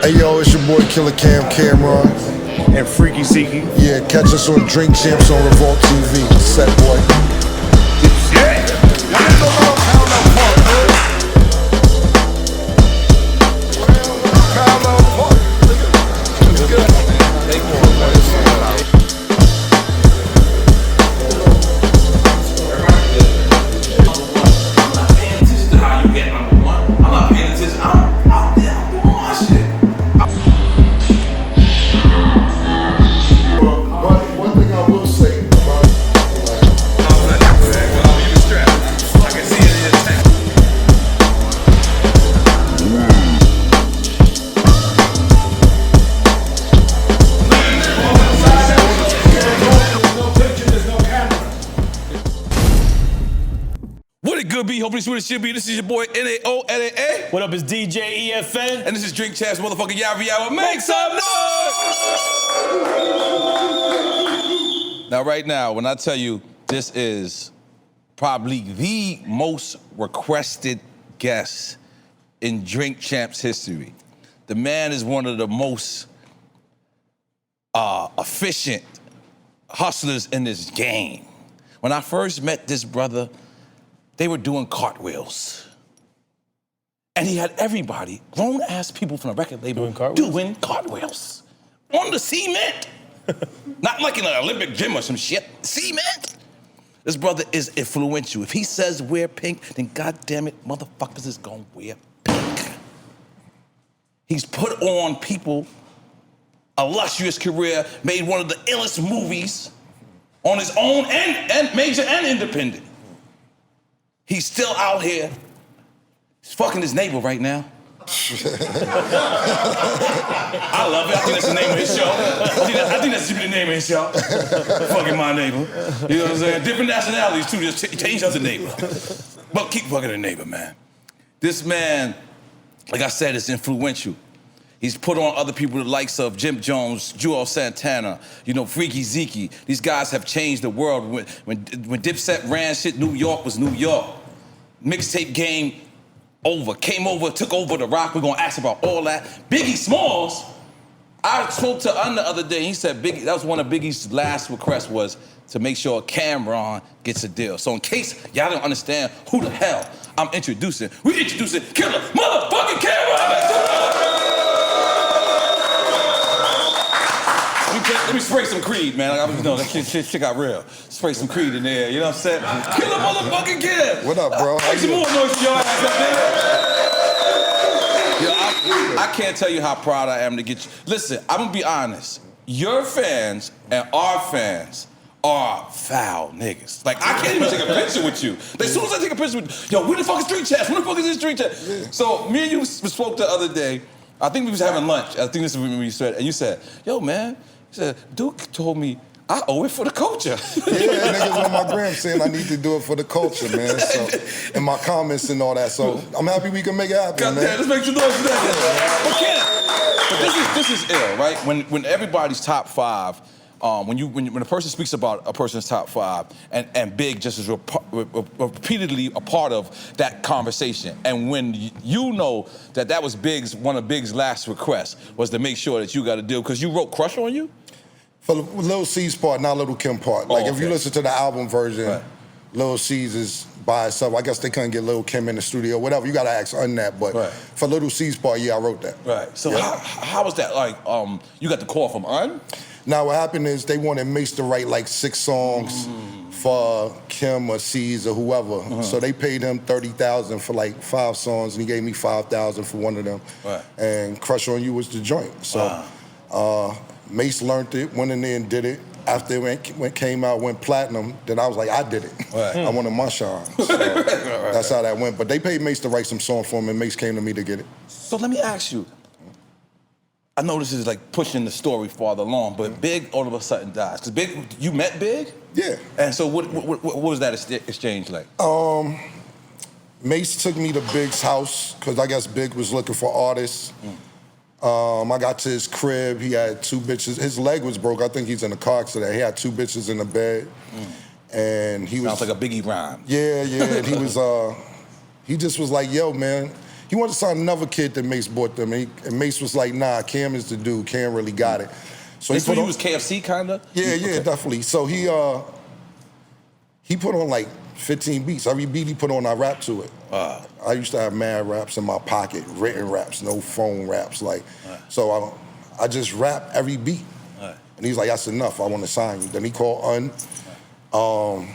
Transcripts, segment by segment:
Hey yo, it's your boy Killa Cam Cameron. And Freaky Seeky. Yeah, catch us on Drink Champs on Revolt TV. Set boy. Hopefully, what it should be. This is your boy N.O.R.E. What up, it's DJ EFN. And this is Drink Champs, motherfucking Yavi. Make some noise! Now, right now, when I tell you this is probably the most requested guest in Drink Champs history, the man is one of the most efficient hustlers in this game. When I first met this brother, they were doing cartwheels. And he had everybody, grown-ass people from the record label, doing cartwheels. On the cement. Not like in an Olympic gym or some shit. Cement. This brother is influential. If he says wear pink, then goddamn it, motherfuckers is gonna wear pink. He's put on people, illustrious career, made one of the illest movies on his own and major and independent. He's still out here. He's fucking his neighbor right now. I love it. I think that's the name of his show. I think that should be the name of his show. Fucking my neighbor. You know what I'm saying? Different nationalities too, just change up the neighbor. But keep fucking the neighbor, man. This man, like I said, is influential. He's put on other people the likes of Jim Jones, Juelz Santana, you know, Freaky Zeke. These guys have changed the world. When Dipset ran shit, New York was New York. Mixtape game over, came over, took over the rock. We're gonna ask about all that. Biggie Smalls, I spoke to Un the other day. He said Biggie, that was one of Biggie's last requests was to make sure Cameron gets a deal. So in case y'all don't understand who the hell I'm introducing, we're introducing Killa motherfucking Cameron. Let me spray some Creed, man. You know, that shit got real. Spray some Creed in there, you know what I'm saying? Killa motherfucking Cam. What up, bro? Make some more noise for your ass up there. Yo, I can't tell you how proud I am to get you. Listen, I'm gonna be honest. Your fans and our fans are foul niggas. Like, I can't even take a picture with you. Like, as soon as I take a picture with you, yo, where the fuck is Street Chat? Where the fuck is this Street Chat? Yeah. So, me and you spoke the other day. I think we was having lunch. I think this is when you said, and you said, yo, man, he said, Duke told me I owe it for the culture. Yeah, niggas on my gram saying I need to do it for the culture, man. So, and my comments and all that. So I'm happy we can make it happen, God man. Damn, let's make some noise for that. But this is ill, right? When everybody's top five, when a person speaks about a person's top five, and Big just is repeatedly a part of that conversation, and when you know that was one of Big's last requests was to make sure that you got a deal because you wrote Crush on You. For Lil C's part, not Lil Kim part. Like, if you listen to the album version, right. Lil C's is by itself. I guess they couldn't get Lil Kim in the studio, whatever. You gotta ask on that. But right. for Lil C's part, yeah, I wrote that. Right. So how was that? Like, you got the call from Un? Now, what happened is they wanted Mase to write like 6 songs for Kim or C's or whoever. So they paid him $30,000 for like 5 songs, and he gave me $5,000 for one of them. Right. And Crush on You was the joint. So Mase learned it, went in there and did it. After it came out, went platinum, then I was like, I did it. Right. I wanted my shine. So that's how that went. But they paid Mase to write some songs for him, and Mase came to me to get it. So let me ask you. I know this is like pushing the story farther along, but Big all of a sudden dies. Cause Big, you met Big? Yeah. And so what was that exchange like? Mase took me to Big's house, cause I guess Big was looking for artists. I got to his crib, he had 2 bitches. His leg was broke, I think he's in a car accident. He had 2 bitches in the bed. And he was— Sounds like a Biggie rhyme. Yeah, and he was, he just was like, yo, man, He wanted to sign another kid that Mase bought them, and Mase was like, nah, Cam is the dude. Cam really got it. So That's when he was KFC, kinda? Yeah, definitely. So he put on like 15 beats. Every beat he put on, I rap to it. I used to have mad raps in my pocket, written raps, no phone raps. So I just rap every beat. And he's like, that's enough, I want to sign you. Then he called Un.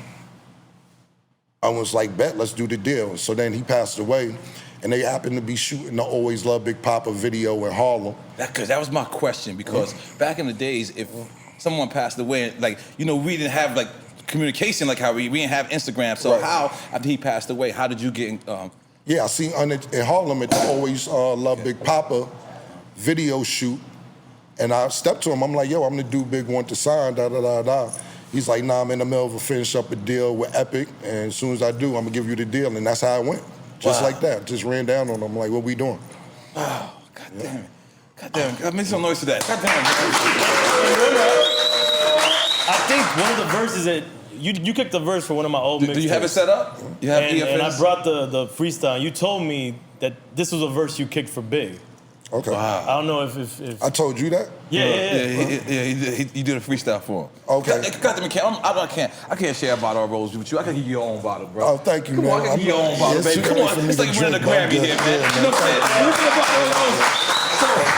I was like, bet, let's do the deal. So then he passed away, and they happened to be shooting the Always Love Big Papa video in Harlem. That was my question, because back in the days, if someone passed away, like, you know, we didn't have like communication like how we didn't have Instagram. So how, after he passed away, how did you get in? Yeah, I seen in Harlem at the Always Love Big Papa video shoot, and I stepped to him. I'm like, yo, I'm the dude Big want to sign, da-da-da-da. He's like, nah, I'm in the middle of a finish up a deal with Epic, and as soon as I do, I'm gonna give you the deal, and that's how it went. Just like that, just ran down on him, like, what we doing? Wow, God damn it. God damn it, make some noise to that. God damn it. I think one of the verses that, you kicked the verse for one of my old mixtapes. Do you have it set up? You have and I brought the freestyle. You told me that this was a verse you kicked for Big. Okay. Wow. I don't know if I told you that? Yeah, he did a freestyle for him. Okay. I can't share a bottle of rose with you. I can give you your own bottle, bro. Oh, thank you, Come man. on, I can give you your own bottle, baby. Come on, it's like winning a Grammy here, man. You know what I'm saying?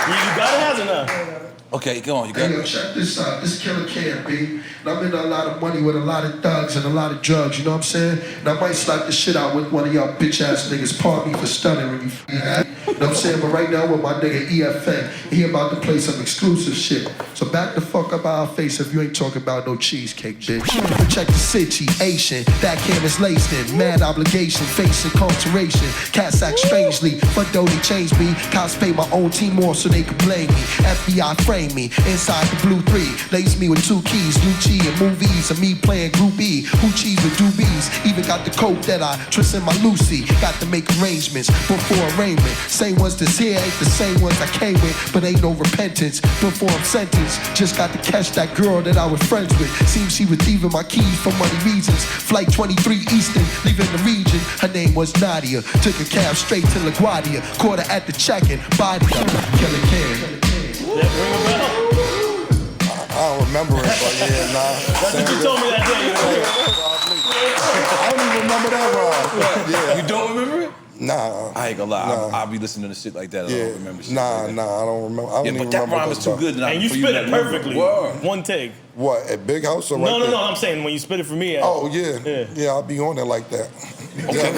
You gotta have enough. Okay, go on, you got Hey, yo, check this out. This Killa Cam, B. And I'm in a lot of money with a lot of thugs and a lot of drugs, you know what I'm saying? And I might slap the shit out with one of y'all bitch-ass niggas. Pardon me for stuttering, you know what I'm saying? But right now with my nigga EFN, he about to play some exclusive shit. So back the fuck up our face if you ain't talking about no cheesecake, bitch. But check the situation. That Cam is laced in. Mad obligation, facing culturation. Cats act strangely, but though they change me. Cops pay my own team more so they can blame me. FBI frame me inside the blue 3. Lace me with 2 keys, Gucci and movies, and me playing Group E. Hoochies with doobies. Even got the coat that I twist in my Lucy. Got to make arrangements before arraignment. Same ones that's here ain't the same ones I came with, but ain't no repentance before I'm sentenced. Just got to catch that girl that I was friends with. Seems she was thieving my keys for money reasons. Flight 23 Eastern, leaving the region. Her name was Nadia. Took a cab straight to LaGuardia. Caught her at the check-in. Body up, Killa Cam. I don't remember it, but yeah, nah. That's what you told me that day. I don't even remember that rhyme. Yeah. You don't remember it? Nah. I ain't gonna lie, Nah. I'll be listening to shit like that. I don't remember shit. Nah, like that. I don't remember. I don't even but that remember rhyme is too good. And you spit it perfectly. One take. What, at Big House or right No, there? I'm saying when you spit it for me. Oh, yeah. Yeah, I'll be on it like that. Okay.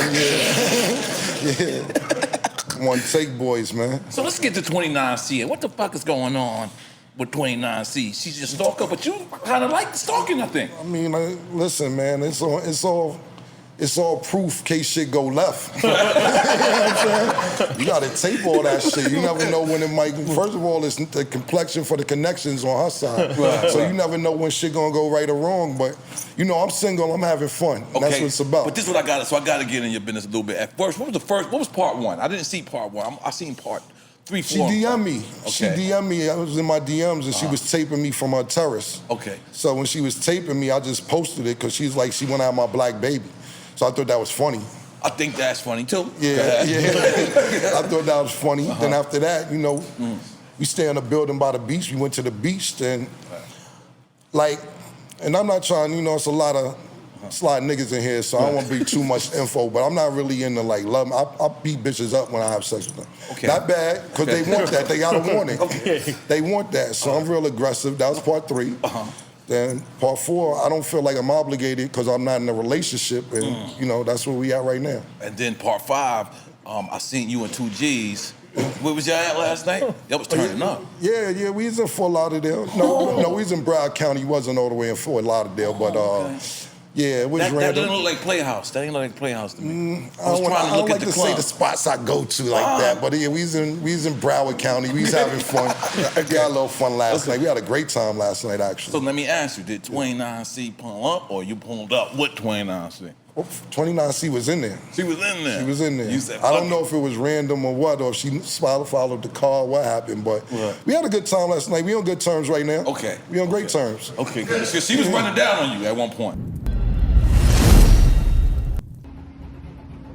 Yeah. One take, boys, man. So let's get to 29C. What the fuck is going on with 29C? She's just stalker, but you kind of like the stalking, I think. I mean, listen, man, it's all proof in case shit go left. You know what I'm saying? You gotta tape all that shit. You never know when it might. First of all, it's the complexion for the connections on her side. So you never know when shit gonna go right or wrong. But you know, I'm single. I'm having fun. Okay. That's what it's about. But this is what I got. So I got to get in your business a little bit. At first, what was part 1? I didn't see part 1. I seen part 3, 4. She DM'd me. Okay. She DM'd me. I was in my DMs and she was taping me from her terrace. Okay. So when she was taping me, I just posted it because she's like, she went out my black baby. So I thought that was funny. I think that's funny too. Yeah. I thought that was funny. Then after that, you know, we stay in a building by the beach. We went to the beach, then, like, and I'm not trying, you know, it's a lot of niggas in here, so I don't want to be too much info, but I'm not really into, like, love. I beat bitches up when I have sex with them. Okay. Not bad, because they want that. They got a warning. They want that, so I'm real aggressive. That was part 3. Then part 4, I don't feel like I'm obligated because I'm not in a relationship, and you know that's where we at right now. And then part 5, I seen you and 2 G's. Where was y'all at last night? That was turning up. Yeah, we was in Fort Lauderdale. No, we was in Broward County. Wasn't all the way in Fort Lauderdale, but yeah, it was that random. didn't look like Playhouse. That ain't look like Playhouse to me. I don't like to say the spots I go to like that, but yeah, we was in Broward County. We was having fun. We got a little fun last night. We had a great time last night, actually. So let me ask you, did 29C pull up or you pulled up with 29C? 29C was in there. She was in there. She was in there. You said, I don't know if it was random or what, or if she followed the car, what happened, but we had a good time last night. We on good terms right now. Okay. We on great terms. Okay, good. So she was running down on you at one point.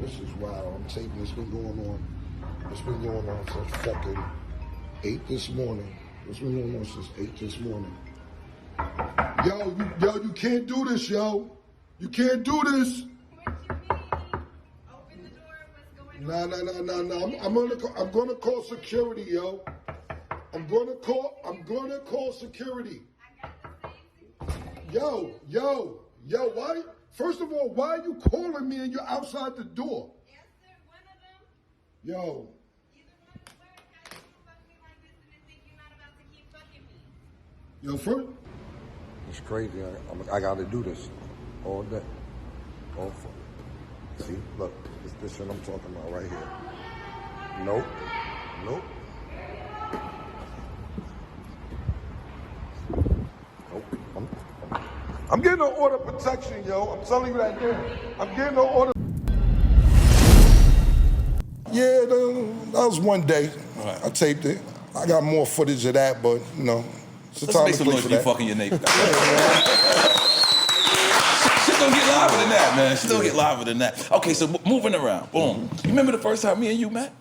This is wild. I'm taping this been going on It's been going on since fucking 8 this morning. It's been going on since 8 this morning. Yo, you can't do this, yo. You can't do this. Nah. I'm gonna call security, yo. I'm gonna call security. Yo, why? First of all, why are you calling me and you're outside the door? Yo. Yo, first. It's crazy. I gotta do this all day. All for. See, look, it's this shit I'm talking about right here. Nope. Nope. I'm getting an order of protection, yo. I'm telling you that now. I'm getting an order. Yeah, that was one day. Right. I taped it. I got more footage of that, but you know, it's the time to play for that. You fucking your neighbor. Shit don't get liver than that, man. Shit don't get liver than that. Okay, so moving around. Boom. You remember the first time me and you met?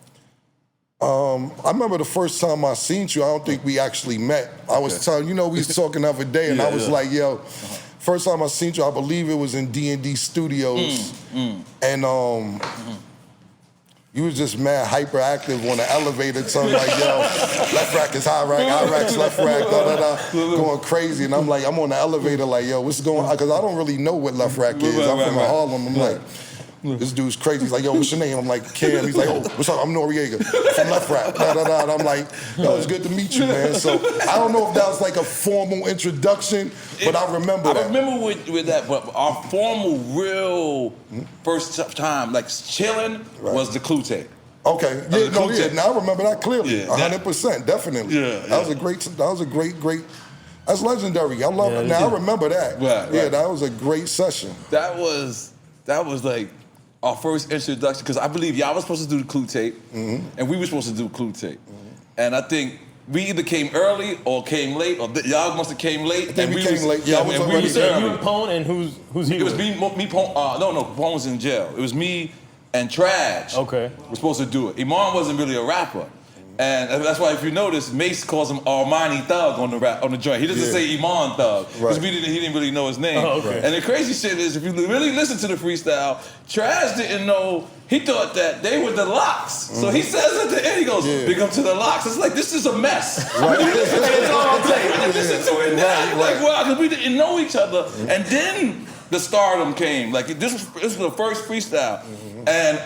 I remember the first time I seen you. I don't think we actually met. I was telling we was talking the other day, and I was like, yo. First time I seen you, I believe it was in D&D Studios, and you was just mad hyperactive on the elevator, something like, yo, left rack is high rack's left rack, going crazy, and I'm like, I'm on the elevator like, yo, what's going on? Because I don't really know what left rack is. I'm from Harlem. I'm like, this dude's crazy. He's like, yo, what's your name? I'm like, Cam. He's like, oh, what's up? I'm N.O.R.E from Left Rack. And I'm like, yo, it's good to meet you, man. So I don't know if that was like a formal introduction, but I remember that. I remember with that, but our formal, real first time, like chilling, was the Clue tape. Okay, now I remember that clearly, 100%, definitely. That was a great. That's legendary. I love it. Now I remember that. Right. That was a great session. That was like our first introduction, because I believe y'all was supposed to do the Clue tape, and we were supposed to do Clue tape. And I think we either came early or came late, or y'all must have came late. I think we came late. Yeah, you said you and Pone, and who's he? It was me, Pone. No, Pone was in jail. It was me and Trash. Okay. We're supposed to do it. Iman wasn't really a rapper. And that's why, if you notice, Mase calls him Armani Thug on the joint. He doesn't say Iman Thug, because he didn't really know his name. Oh, okay. And the crazy shit is, if you really listen to the freestyle, Trash didn't know. He thought that they were the Locks. So he says at the end, he goes, big up to the Locks. It's like, this is a mess. Right. It's all tape. Listen to it now. Like, wow, because we didn't know each other. And then the stardom came. Like, this was the first freestyle. And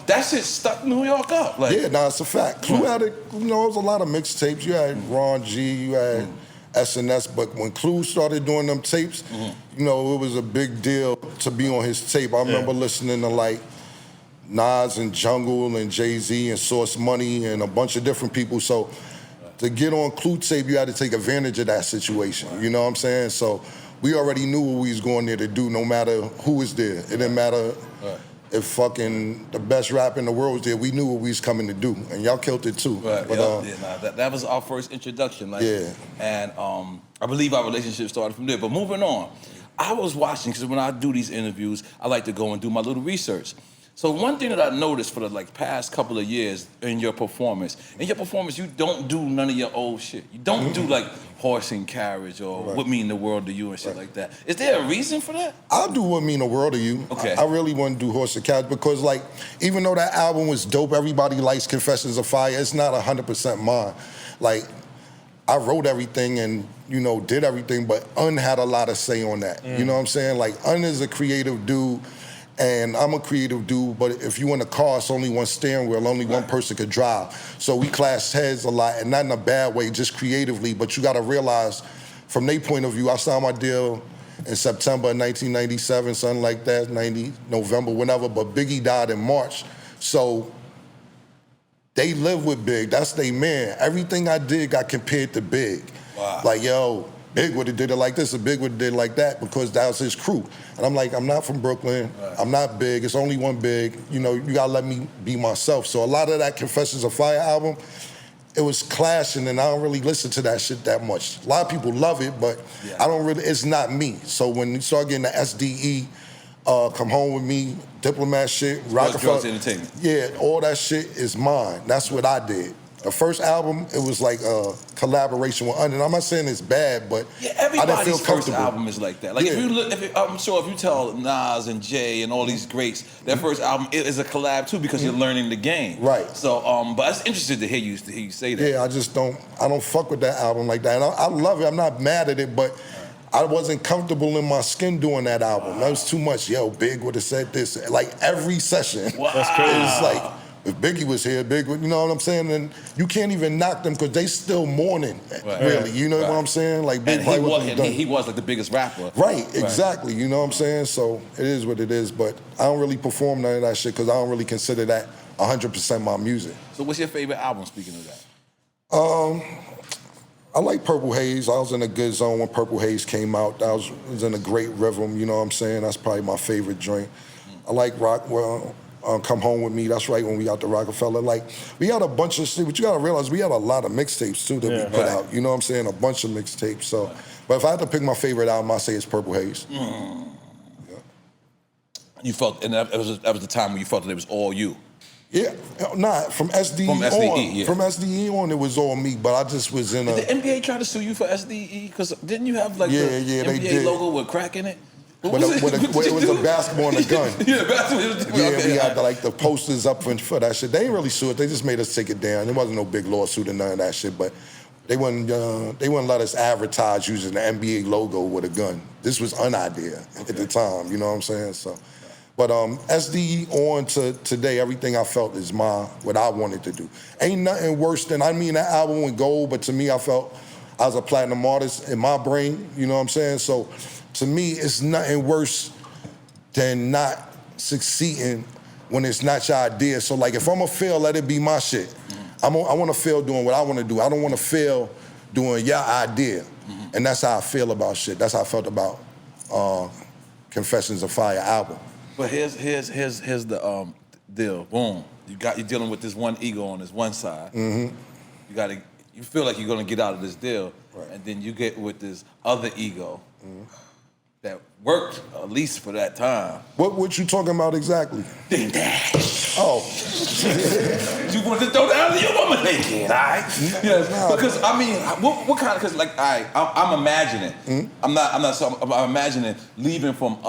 that shit stuck New York up. Like, it's a fact. Clue had it was a lot of mixtapes. You had Ron G, you had SNS, but when Clue started doing them tapes, it was a big deal to be on his tape. I remember listening to like Nas and Jungle and Jay-Z and Source Money and a bunch of different people. So to get on Clue tape, you had to take advantage of that situation. You know what I'm saying? So we already knew what we was going there to do, no matter who was there. It didn't matter if fucking the best rap in the world was there. We knew what we was coming to do, and y'all killed it too. Right. But, that was our first introduction. Like, and I believe our relationship started from there. But moving on, I was watching, because when I do these interviews, I like to go and do my little research. So one thing that I noticed for the past couple of years in your performance, you don't do none of your old shit. You don't do like Horse and Carriage or What Mean the World to You and shit like that. Is there a reason for that? I'll do What Mean the World to You. Okay. I really want to do Horse and Carriage because even though that album was dope, everybody likes Confessions of Fire, it's not 100% mine. Like, I wrote everything and, did everything, but Un had a lot of say on that. You know what I'm saying? Like, Un is a creative dude. And I'm a creative dude, but if you in a car, it's only one steering wheel, only one person could drive. So we clash heads a lot, and not in a bad way, just creatively. But you gotta realize, from their point of view, I signed my deal in September 1997, something like that, November, whenever, but Biggie died in March. So they live with Big, that's their man. Everything I did got compared to Big. Wow. Like, yo, Big would have did it like this, or Big would have did it like that, because that was his crew. And I'm like, I'm not from Brooklyn, I'm not Big, it's only one Big, you gotta let me be myself. So a lot of that Confessions of Fire album, it was clashing, and I don't really listen to that shit that much. A lot of people love it, but I don't really, it's not me. So when you start getting the SDE Come Home With Me, Diplomat shit, Roc-A-Fella. Drugs, Entertainment. Yeah, all that shit is mine. That's what I did. The first album, it was like a collaboration with Under. I'm not saying it's bad, but I didn't feel Everybody's first comfortable. album is like that. Like if you look, I'm sure if you tell Nas and Jay and all these greats, their first album is a collab too because you're learning the game. Right. So, but I was interested to hear you say that. Yeah, I don't fuck with that album like that. And I love it. I'm not mad at it, but I wasn't comfortable in my skin doing that album. That was too much. Yo, Big would have said this. Like every session. Wow. That's crazy. It's like, if Biggie was here, Big would, you know what I'm saying? And you can't even knock them because they still mourning, really. You know what I'm saying? Like Big he was like the biggest rapper. Right, exactly. You know what I'm saying? So it is what it is, but I don't really perform none of that shit because I don't really consider that 100% my music. So what's your favorite album, speaking of that? I like Purple Haze. I was in a good zone when Purple Haze came out. I was in a great rhythm, you know what I'm saying? That's probably my favorite joint. I like Come Home With Me. That's right when we got the Roc-A-Fella. Like, we got a bunch of shit, but you gotta realize we had a lot of mixtapes too that we put out. You know what I'm saying? A bunch of mixtapes. So, but if I had to pick my favorite album, I say it's Purple Haze. Yeah. You felt, and that was the time when you felt that it was all you. Yeah, from SDE on. From SDE on, it was all me, but I just was in a... Did the NBA try to sue you for SDE? Because didn't you have like the they NBA did. logo with crack in it? It was a basketball and a gun. Yeah, basketball. Yeah, we had the posters up for that shit. They ain't really sued. They just made us take it down. There wasn't no big lawsuit or none of that shit, but they wouldn't let us advertise using the NBA logo with a gun. This was an idea at the time, you know what I'm saying? So, but SDE on to today, everything I felt is what I wanted to do. Ain't nothing worse than, that album went gold, but to me, I felt I was a platinum artist in my brain, you know what I'm saying? So, to me, it's nothing worse than not succeeding when it's not your idea. So, like, if I'm gonna fail, let it be my shit. I want to fail doing what I want to do. I don't want to fail doing your idea. And that's how I feel about shit. That's how I felt about Confessions of Fire album. But here's the deal. Boom. You're dealing with this one ego on this one side. You feel like you're gonna get out of this deal, and then you get with this other ego. That worked, at least for that time. What you talking about exactly? Ding dash. Oh. You want to throw the alley, you want to make it, all right? Yes, because, I mean, what kind of, because, like, I'm imagining, I'm imagining leaving from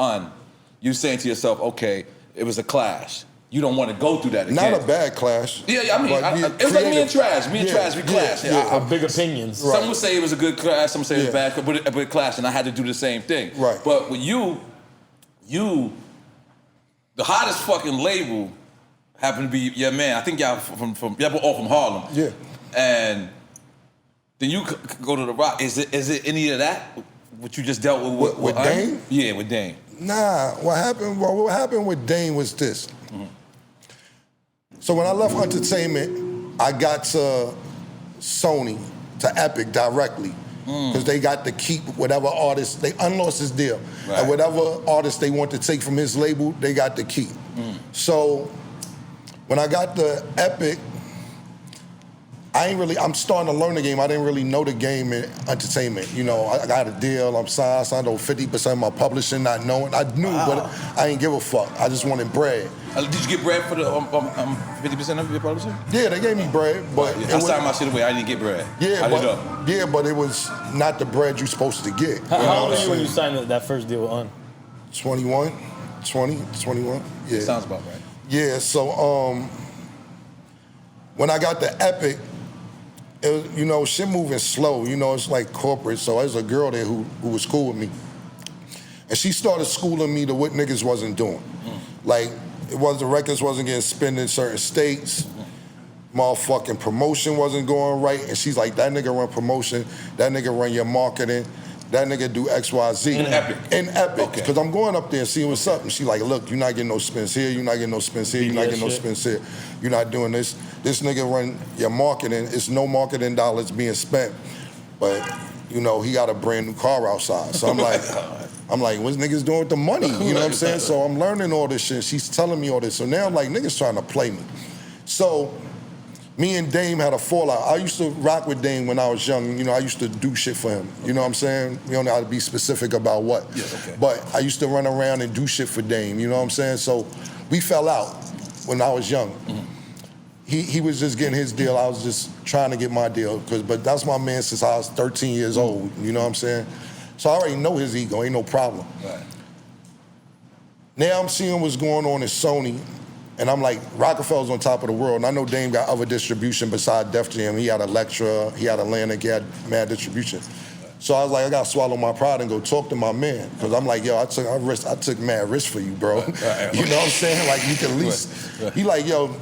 you saying to yourself, okay, it was a clash. You don't want to go through that again. Not a bad clash. Yeah, I mean, it was like me and Trash. Me and Trash, we clashed. Big opinions. Some would say it was a good clash, some would say it was bad, but it clashed, and I had to do the same thing. Right. But with you, the hottest fucking label happened to be your man. I think y'all y'all all from Harlem. Yeah. And then you go to the Rock. Is it any of that? What you just dealt with Dame? Yeah, with Dame. Nah, what happened with Dame was this. So when I left Entertainment, I got to Sony, to Epic directly, because they got to keep whatever artist, they unlost his deal. Right. And whatever artist they want to take from his label, they got to keep. So when I got to Epic, I'm starting to learn the game. I didn't really know the game in entertainment. You know, I got a deal, I'm signed over 50% of my publishing, not knowing. I knew, but I ain't give a fuck. I just wanted bread. Did you get bread for the 50% of your publishing? Yeah, they gave me bread, but I signed my shit away. I didn't get bread. But it was not the bread you're supposed to get. How old were you when you signed that first deal with 21. Yeah. Sounds about right. Yeah, so when I got to Epic, it was, shit moving slow. It's like corporate. So there's a girl there who was cool with me. And she started schooling me to what niggas wasn't doing. Like, the records wasn't getting spent in certain states. Motherfucking promotion wasn't going right. And she's like, that nigga run promotion, that nigga run your marketing, that nigga do X, Y, Z. In Epic? In Epic. Because I'm going up there and seeing what's up. And she like, look, you're not getting no spins here, you're not getting no spins here, you're not getting no spins here. You're not doing this. This nigga run your marketing. It's no marketing dollars being spent. But, he got a brand new car outside. So I'm like, what's niggas doing with the money? You know what I'm saying? So I'm learning all this shit. She's telling me all this. So now I'm like, niggas trying to play me. So me and Dame had a fallout. I used to rock with Dame when I was young. You know, I used to do shit for him. You know what I'm saying? We don't know how to be specific about what. Yeah, okay. But I used to run around and do shit for Dame. You know what I'm saying? So we fell out when I was young. He was just getting his deal. I was just trying to get my deal. But that's my man since I was 13 years old. You know what I'm saying? So I already know his ego. Ain't no problem. Right. Now I'm seeing what's going on in Sony. And I'm like, Roc-A-Fella's on top of the world. And I know Dame got other distribution besides Def Jam. He had Elektra, he had Atlantic, he had mad distribution. So I was like, I gotta swallow my pride and go talk to my man. Cause I'm like, yo, I took mad risk for you, bro. Right. You know what I'm saying? Like you can at least, he like, yo,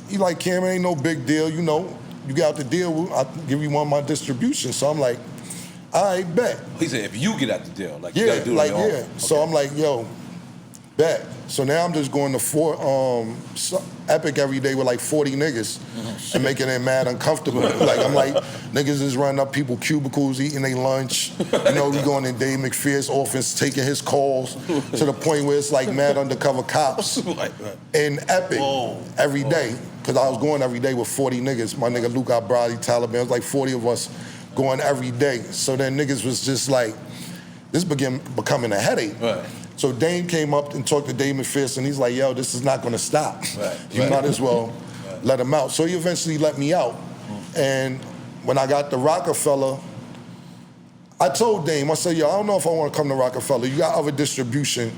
he like, Cam, it ain't no big deal, you know. You got the deal, I'll give you one of my distributions. So I'm like, I bet. He said, if you get out the deal, like you gotta do it like, on your own. yeah. So I'm like, yo, bet. So now I'm just going to Epic every day with like 40 niggas and making it mad uncomfortable. Like I'm like, niggas is running up people cubicles, eating their lunch. You know, we going in Dave McPhear's office, taking his calls to the point where it's like mad undercover cops in Epic every day. Cause I was going every day with 40 niggas. My nigga Luke Abradi, Taliban, it was like 40 of us going every day. So then niggas was just like, this began becoming a headache. Right. So Dame came up and talked to Dave McPherson, and he's like, yo, this is not gonna stop. Right. You might as well let him out. So he eventually let me out. And when I got to Roc-A-Fella, I told Dame, I said, yo, I don't know if I wanna come to Roc-A-Fella. You got other distribution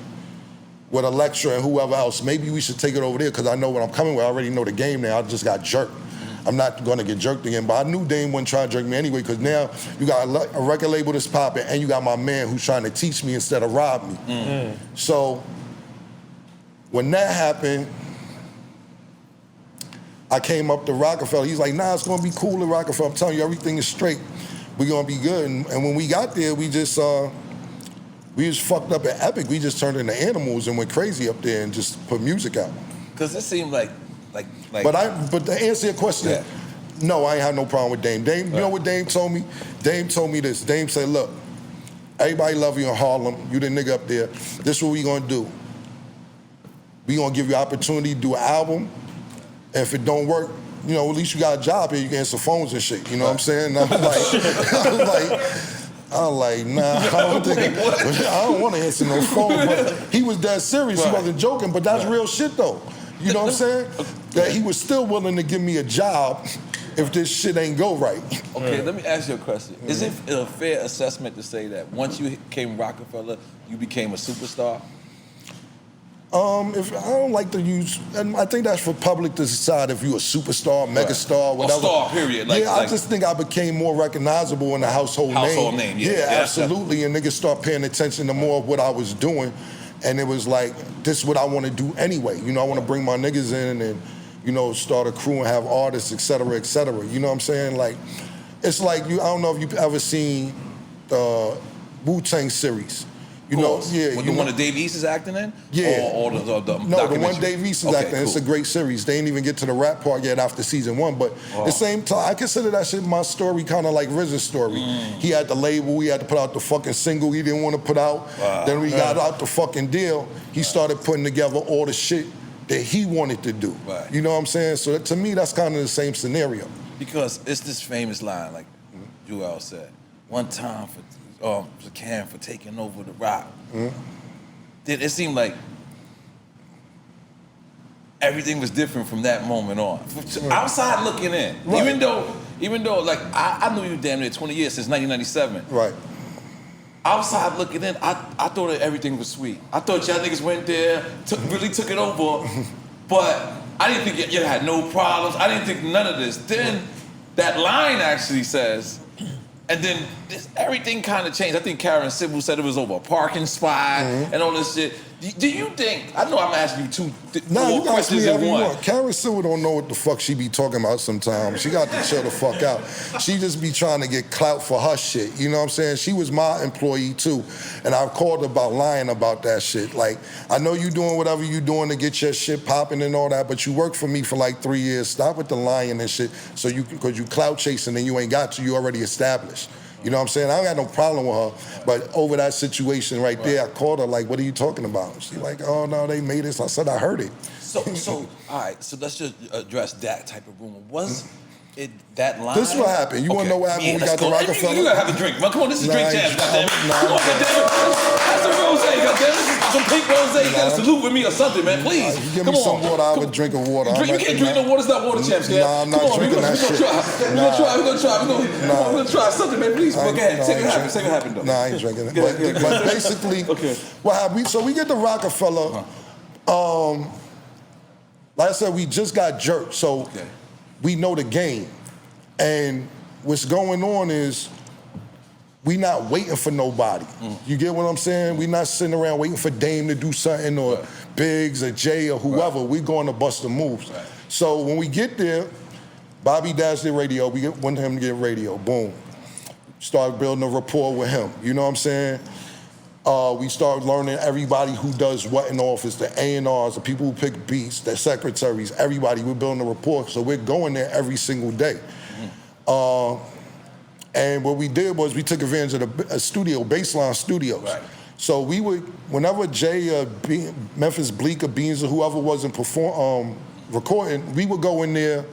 with Elektra and whoever else. Maybe we should take it over there, because I know what I'm coming with. I already know the game now. I just got jerked. I'm not gonna get jerked again, but I knew Dame wouldn't try to jerk me anyway, because now you got a record label that's popping, and you got my man who's trying to teach me instead of rob me. So when that happened, I came up to Roc-A-Fella. He's like, nah, it's gonna be cool at Roc-A-Fella. I'm telling you, everything is straight. We're gonna be good. And when we got there, we just fucked up at Epic. We just turned into animals and went crazy up there and just put music out. Cause it seemed like. But to answer your question, no, I ain't had no problem with Dame. Dame, you know what Dame told me? Dame told me this. Dame said, look, everybody love you in Harlem. You the nigga up there. This is what we gonna do. We gonna give you opportunity to do an album. And if it don't work, you know, at least you got a job here. You can answer phones and shit. You know what I'm saying? And I'm like, nah, I don't want to answer no phone. But he was dead serious. He wasn't joking. But that's real shit though. You know what I'm saying? That he was still willing to give me a job if this shit ain't go right. Okay, let me ask you a question. Is it a fair assessment to say that once you came Roc-A-Fella, you became a superstar? If I don't like to use, and I think that's for public to decide if you a superstar, megastar, whatever. Or star, period. I just think I became more recognizable in the household name. Yeah, absolutely. And niggas start paying attention to more of what I was doing. And it was like, this is what I want to do anyway. You know, I want to bring my niggas in and, you know, start a crew and have artists, et cetera, et cetera. You know what I'm saying? Like, it's like, I don't know if you've ever seen the Wu-Tang series. You know, the one that Dave East is acting in? Yeah. Or the No, the one Dave East is acting in. It's a great series. They didn't even get to the rap part yet after season 1. But at the same time, I consider that shit my story kind of like RZA's story. He had the label. He had to put out the fucking single he didn't want to put out. Then we got out the fucking deal. He started putting together all the shit that he wanted to do. You know what I'm saying? So to me, that's kind of the same scenario. Because it's this famous line, like Juelz said, one time for Cam for taking over the rock. It seemed like everything was different from that moment on. Outside looking in, even though like I knew you damn near 20 years, since 1997. Right. Outside looking in, I thought that everything was sweet. I thought y'all niggas went there, really took it over, but I didn't think you had no problems. I didn't think none of this. Then that line actually says, and then everything kind of changed. I think Karen Sybil said it was over a parking spot and all this shit. Do you think, I know I'm asking you two you can ask me questions whatever in you one. want. Karen Sybil don't know what the fuck she be talking about sometimes. She got to chill the fuck out. She just be trying to get clout for her shit. You know what I'm saying? She was my employee too. And I've called her about lying about that shit. Like, I know you doing whatever you doing to get your shit popping and all that, but you worked for me for like 3 years. Stop with the lying and shit. So because you clout chasing and you ain't got to, you already established. You know what I'm saying? I don't got no problem with her, but over that situation right there, I called her like, what are you talking about? She like, oh no, they made this. I said, I heard it. So all right, so let's just address that type of rumor. Was that line. This is what happened. You want to know what happened when we got the Roc-A-Fella? You gotta have a drink. Well, come on, this is drink jam. Goddamn. Nah, Come on, goddamn. That's some rosé, goddamn. This is some pink rosé. You gotta salute with me or something, man. Please. You give me some water, I'll have a drink of water. You can't drink no water. It's not water, champs. Nah, I'm not drinking that shit. We're gonna try something, man. Please, go ahead. Say what happened, though. Nah, I ain't drinking it. But basically, what happened? So we get the Roc-A-Fella. Like I said, we just got jerked, so we know the game. And what's going on is we not waiting for nobody. You get what I'm saying? We not sitting around waiting for Dame to do something or Biggs or Jay or whoever. We going to bust the moves. So when we get there, Bobby Dash did radio. We want him to get radio. Boom. Start building a rapport with him. You know what I'm saying? We started learning everybody who does what in the office, the A&Rs, the people who pick beats, the secretaries, everybody. We're building a rapport, so we're going there every single day. And what we did was we took advantage of the studio, Baseline Studios. So we would, whenever Jay or Memphis Bleak or Beans or whoever wasn't recording, we would go in there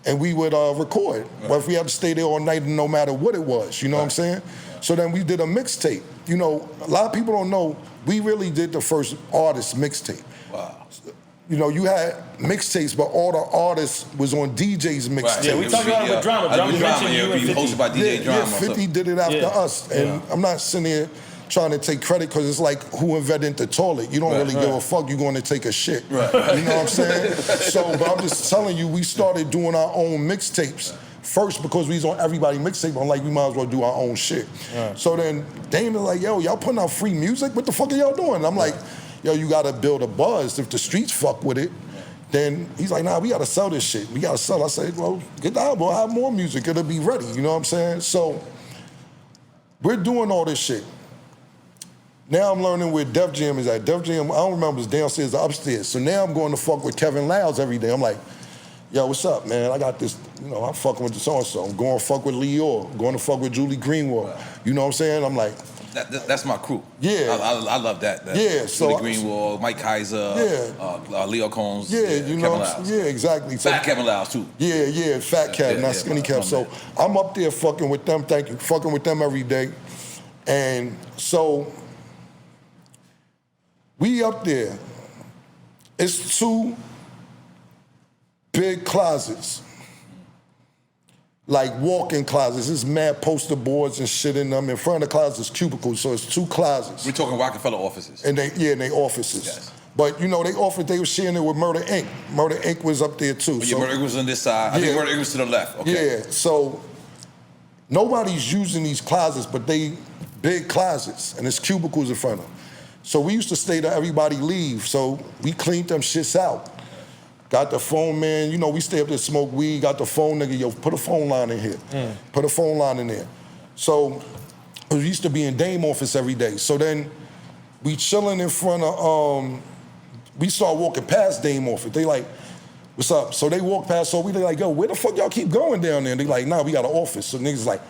and we would record. But if we had to stay there all night, no matter what it was, you know what I'm saying? So then we did a mixtape. You know, a lot of people don't know, we really did the first artist mixtape. Wow. You know, you had mixtapes, but all the artists was on DJ's mixtape. Yeah, we talked about it with Drama. Drama mentioned you and 50. Hosted by DJ Drama. Yeah, 50 did it after us. And I'm not sitting here trying to take credit because it's like who invented the toilet. You don't really give a fuck, you're going to take a shit. You know what I'm saying? So, but I'm just telling you, we started doing our own mixtapes. First, because we was on everybody mixtape, I'm like, we might as well do our own shit. So then Dame was like, yo, y'all putting out free music? What the fuck are y'all doing? And I'm like, yo, you gotta build a buzz. If the streets fuck with it, then he's like, nah, we gotta sell this shit. We gotta sell. I said, well, get the album, have more music, it'll be ready. You know what I'm saying? So we're doing all this shit. Now I'm learning where Def Jam is at. Def Jam, I don't remember, it's downstairs or upstairs. So now I'm going to fuck with Kevin Loud's every day. I'm like, yo, what's up, man? I got this, you know, I'm fucking with the so-and-so. I'm going to fuck with N.O.R.E. I'm going to fuck with Julie Greenwald. You know what I'm saying? I'm like... That's my crew. Yeah. I love that. So Julie Greenwald, Mike Kaiser, Leo Combs. You know, exactly. So, Fat Kevin Loud, too. Fat Kev, not Skinny Kev. So I'm up there fucking with them, fucking with them every day. And so we up there. It's 2 big closets, like walk-in closets. There's mad poster boards and shit in them. In front of the closets, cubicles, so it's 2 closets. We're talking Roc-A-Fella offices. And they offices. Yes. But you know, they were sharing it with Murder Inc. Murder Inc. was up there too. Yeah, Murder Inc. was on this side. I think Murder Inc. was to the left. Okay. Yeah, so nobody's using these closets, but they big closets, and there's cubicles in front of them. So we used to stay till everybody leave, so we cleaned them shits out. Got the phone man, you know, we stay up there, smoke weed, got the phone nigga, yo, put a phone line in here. Put a phone line in there. So we used to be in Dame office every day. So then we chilling in front of, we start walking past Dame office. They like, what's up? So they walk past, so we like, yo, where the fuck y'all keep going down there? And they like, nah, we got an office. So niggas like,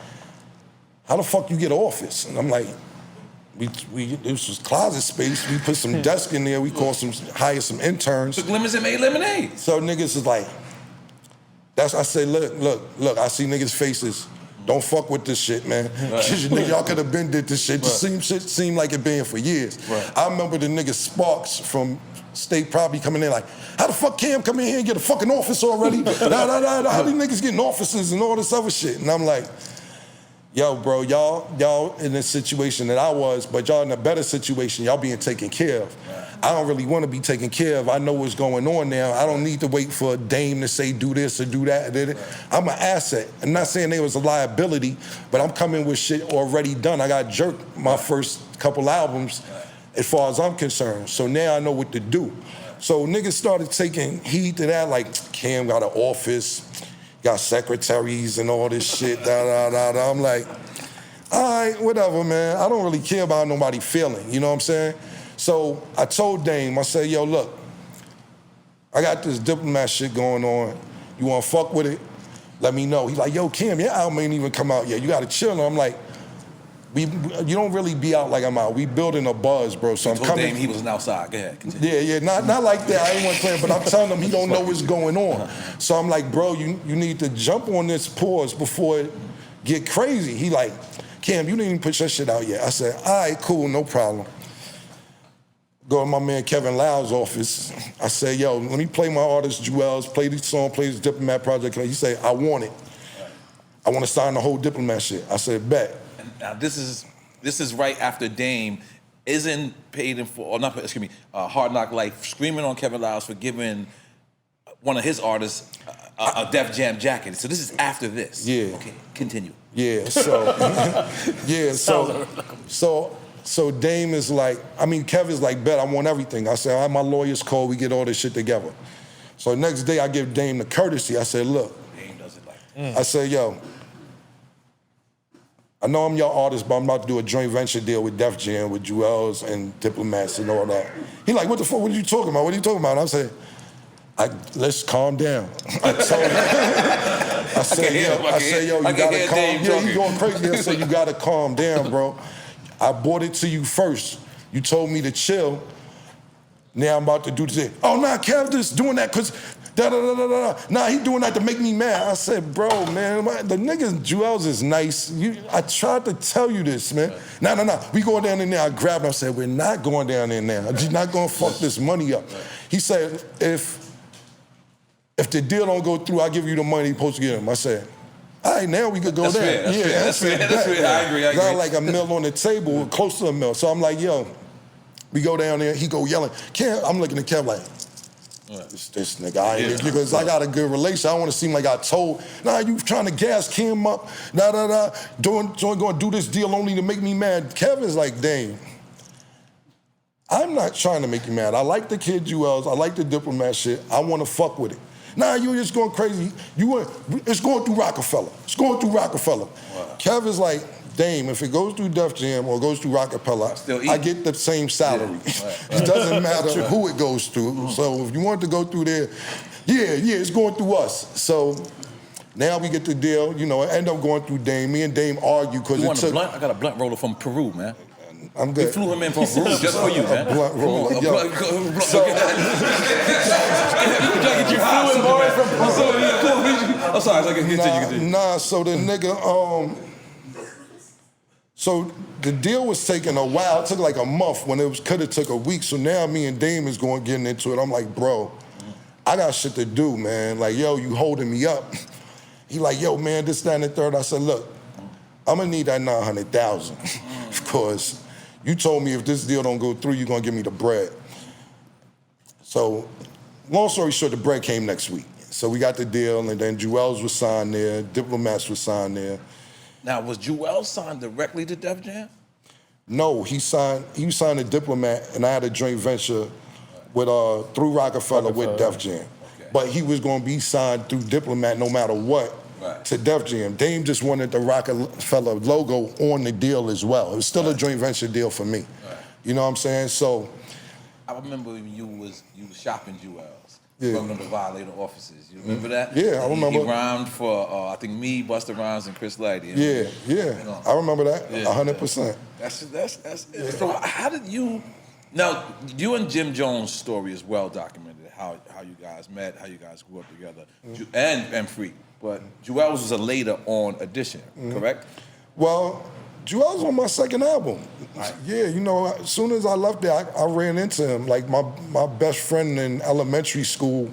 how the fuck you get an office? And I'm like, this was closet space. We put some desk in there. We hired some interns. Took lemons and made lemonade. So niggas is like, I say, look, I see niggas' faces. Don't fuck with this shit, man. Y'all could have been did this shit. The same shit seemed like it been for years. I remember the nigga Sparks from State Property coming in like, how the fuck Cam come in here and get a fucking office already? How these niggas getting offices and all this other shit? And I'm like, yo, bro, y'all in this situation that I was, but y'all in a better situation, y'all being taken care of. I don't really want to be taken care of. I know what's going on now. I don't need to wait for a Dame to say do this or do that. I'm an asset. I'm not saying there was a liability, but I'm coming with shit already done. I got jerked my first couple albums as far as I'm concerned. So now I know what to do. So niggas started taking heed to that, like Cam got an office, got secretaries and all this shit, I'm like, all right, whatever, man. I don't really care about nobody feeling, you know what I'm saying? So I told Dame, I said, yo, look, I got this diplomat shit going on. You want to fuck with it? Let me know. He's like, yo, Kim, your album ain't even come out yet. You got to chill. And I'm like, you don't really be out like I'm out. We building a buzz, bro. So I'm coming. Dame, he wasn't outside. Go ahead. Continue. Yeah, not like that. I ain't want to play, but I'm telling him he don't know what's going on. So I'm like, bro, you need to jump on this pause before it get crazy. He like, Cam, you didn't even put your shit out yet. I said, all right, cool, no problem. Go to my man Kevin Lau's office. I said, yo, let me play my artist Juelz, play this song, play this Diplomat project. He said, I want it. I want to sign the whole Diplomat shit. I said, bet. And now this is right after Dame isn't paid in full, or not, excuse me, Hard Knock Life, screaming on Kevin Lau's for giving one of his artists a Def Jam jacket. So this is after this. Yeah. Okay, continue. Yeah, so, yeah, so Dame is like, I mean, Kevin's like, bet, I want everything. I said, I have my lawyers call, we get all this shit together. So next day I give Dame the courtesy. I said, look. Dame does it like I said, yo, I know I'm your artist, but I'm about to do a joint venture deal with Def Jam, with Juelz and Diplomats and all that. He like, what the fuck, what are you talking about? What are you talking about? And I said, let's calm down. I told him. I said, yo, you gotta calm down. Yeah, you going crazy. I said, you gotta calm down, bro. I brought it to you first. You told me to chill. Now I'm about to do this. Oh, nah, Kev just doing that because da-da-da-da-da. Nah, he doing that to make me mad. I said, bro, man, the nigga Juelz is nice. I tried to tell you this, man. Nah. We going down in there. I grabbed him. I said, we're not going down in there. You're not going to fuck this money up. He said, if the deal don't go through, I'll give you the money you're supposed to give him. I said, all right, now we could go there. That's fair. I agree. Got like a meal on the table, close to a meal. So I'm like, yo, we go down there. He go yelling. I'm looking at Kev like, this nigga, because I got a good relation. I don't want to seem like I told, nah, you trying to gas Kim up, going to do this deal only to make me mad. Kevin's like, dang, I'm not trying to make you mad. I like the kid Juelz. I like the Diplomat shit. I want to fuck with it. Nah, you just going crazy. It's going through Roc-A-Fella. It's going through Roc-A-Fella. Wow. Kevin's like, Dame, if it goes through Def Jam or goes through Roc-A-Fella, I get the same salary. Right. It doesn't matter who it goes through. So if you want to go through there, it's going through us. So now we get the deal. You know, it end up going through Dame. Me and Dame argue because it took. I got a blunt roller from Peru, man. I'm good. We flew him in from Peru just for you, man. A blunt roller. You flew in boys from Peru. I'm sorry, I can continue. Nah, so the nigga, so the deal was taking a while. It took like a month when it could have took a week. So now me and Dame is getting into it. I'm like, bro, I got shit to do, man. Like, yo, you holding me up. He like, yo, man, this, that, and the third. I said, look, I'm gonna need that 900,000. Of course. You told me if this deal don't go through, you're gonna give me the bread. So, long story short, the bread came next week. So we got the deal, and then Juelz was signed there, Diplomats was signed there. Now, was Juelz signed directly to Def Jam? No, he signed a Diplomat, and I had a joint venture with through Roc-A-Fella with Def Jam. Okay. But he was gonna be signed through Diplomat no matter what. Right. To Def Jam. Dame just wanted the Roc-A-Fella logo on the deal as well. It was still a joint venture deal for me. Right. You know what I'm saying? So I remember when you was shopping Juelz. From the Violator offices. You remember that? Yeah, I remember. He rhymed for I think me, Busta Rhymes, and Chris Lighty. Yeah. You know? I remember that 100%. That's it. So how did you? Now you and Jim Jones' story is well documented. How you guys met, how you guys grew up together, and Freak. But Juelz was a later on addition, correct? Well, Juelz was on my second album. Right. Yeah, you know, as soon as I left there, I ran into him. Like my best friend in elementary school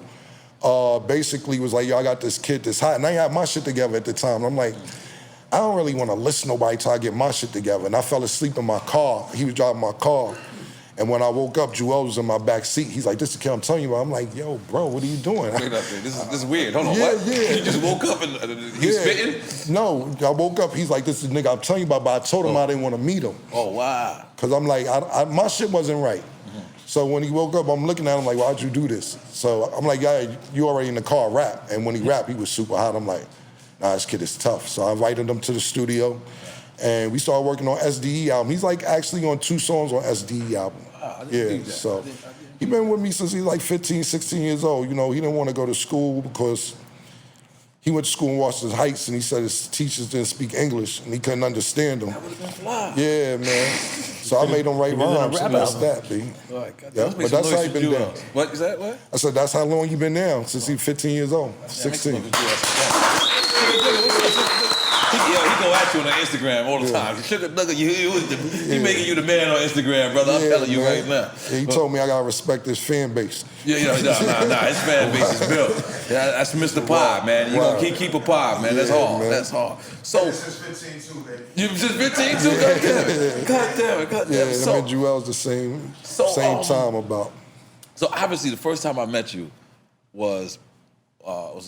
basically was like, yo, I got this kid that's hot. And I had my shit together at the time. I'm like, I don't really want to listen to nobody till I get my shit together. And I fell asleep in my car. He was driving my car. And when I woke up, Juelz was in my back seat. He's like, this is the kid I'm telling you about. I'm like, yo, bro, what are you doing? Wait up there. This is weird. Hold on, what? Yeah. You just woke up and he was spitting? No, I woke up, he's like, this is the nigga I'm telling you about, but I told him I didn't want to meet him. Oh, wow. Because I'm like, my shit wasn't right. So when he woke up, I'm looking at him like, why'd you do this? So I'm like, yeah, you already in the car, rap. And when he rapped, he was super hot. I'm like, nah, this kid is tough. So I invited him to the studio, and we started working on SDE album. He's like actually on 2 songs on SDE album. So he been with me since he's like 15, 16 years old. You know, he didn't want to go to school because he went to school in Washington Heights, and he said his teachers didn't speak English, and he couldn't understand them. That would have been fly. Yeah, man. So I made him write rhymes, and that's that, B. Yeah, but that's how he been down. What is that? What? I said, that's how long he been down, since he's 15 years old, 16. He go at you on Instagram all the time. Sugar nigga, he making you the man on Instagram, brother. I'm telling you right now. Yeah, he told me I gotta respect his fan base. Nah. His fan base is built. Yeah, that's Mr. Pie, man. You gonna keep a pie, man. That's hard. Man. That's hard. So Since 15 too, baby. you just 15 too? God damn it. Yeah, him and Juelz the same time about. So obviously the first time I met you was a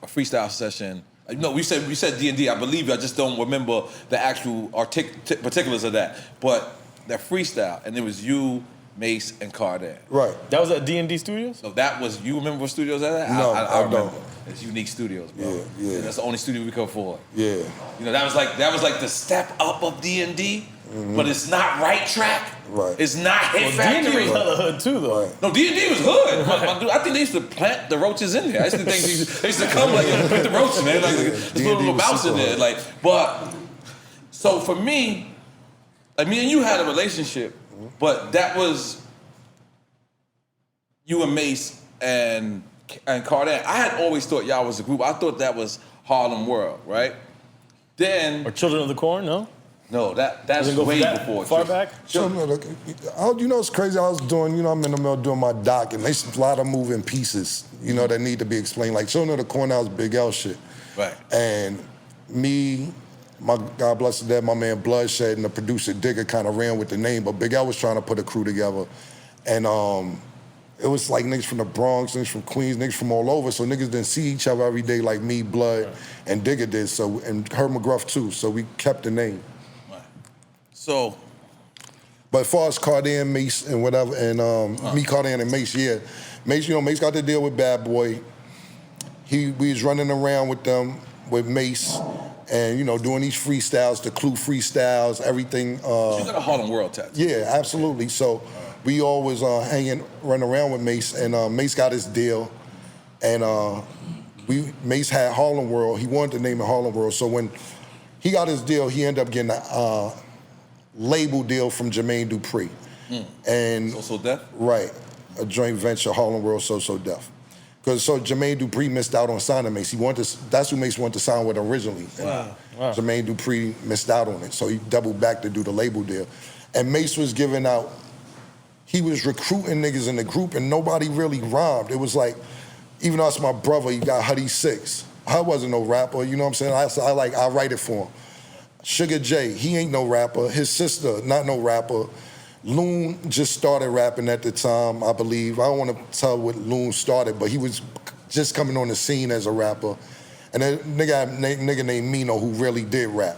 freestyle session. No, we said D&D. I believe you. I just don't remember the actual particulars of that. But that freestyle, and it was you, Mase, and Cardan. Right. That was at D&D Studios? So that was, you remember what studios that? No, I remember. don't. It's Unique Studios, bro. Yeah. That's the only studio we could afford. Yeah. You know, that was like the step up of D&D, but it's not right track. Right. It's not Hit Factory. D&D was hella hood too, though. Right. No, D&D was hood. I think they used to plant the roaches in there. I used to think they used to come like and put the roaches in there. Like, there's little mouse in there. Like, but so for me, like me and you had a relationship, but that was you and Mase and Cardan. I had always thought y'all was a group. I thought that was Harlem World, right? Then Or Children of the Corn, no? no, that's Go way that before. far back? So, you know, it's crazy. I was doing, I'm in the middle doing my doc, and there's a lot of moving pieces, that need to be explained. Like, Children of the Corn, that was Big L shit. Right. And me, my God bless the dead, my man Bloodshed, and the producer Digger kind of ran with the name, but Big L was trying to put a crew together. And it was like niggas from the Bronx, niggas from Queens, niggas from all over, so niggas didn't see each other every day like me, Blood, and Digger did, so, and Herb McGruff too, so we kept the name. So, but as far as Cardan, Mase, and whatever, and me, Cardan, and Mase, yeah. Mase, Mase got to deal with Bad Boy. We was running around with them, with Mase, and, doing these freestyles, the Clue freestyles, everything. you got a Harlem World tattoo. Yeah, absolutely. So we always running around with Mase, and Mase got his deal, and Mase had Harlem World. He wanted to name it Harlem World, so when he got his deal, he ended up getting a label deal from Jermaine Dupri. And So Def? Right, a joint venture, Harlem World, So Def. Because Jermaine Dupri missed out on signing Mase. That's who Mase wanted to sign with originally. Wow. Jermaine Dupri missed out on it, so he doubled back to do the label deal. And Mase was giving out, he was recruiting niggas in the group, and nobody really rhymed. It was like, even though that's my brother, he got Huddy Six. I wasn't no rapper, you know what I'm saying? I write it for him. Sugar J, he ain't no rapper. His sister, not no rapper. Loon just started rapping at the time, I believe. I don't want to tell what Loon started, but he was just coming on the scene as a rapper. And a nigga named Mino who really did rap.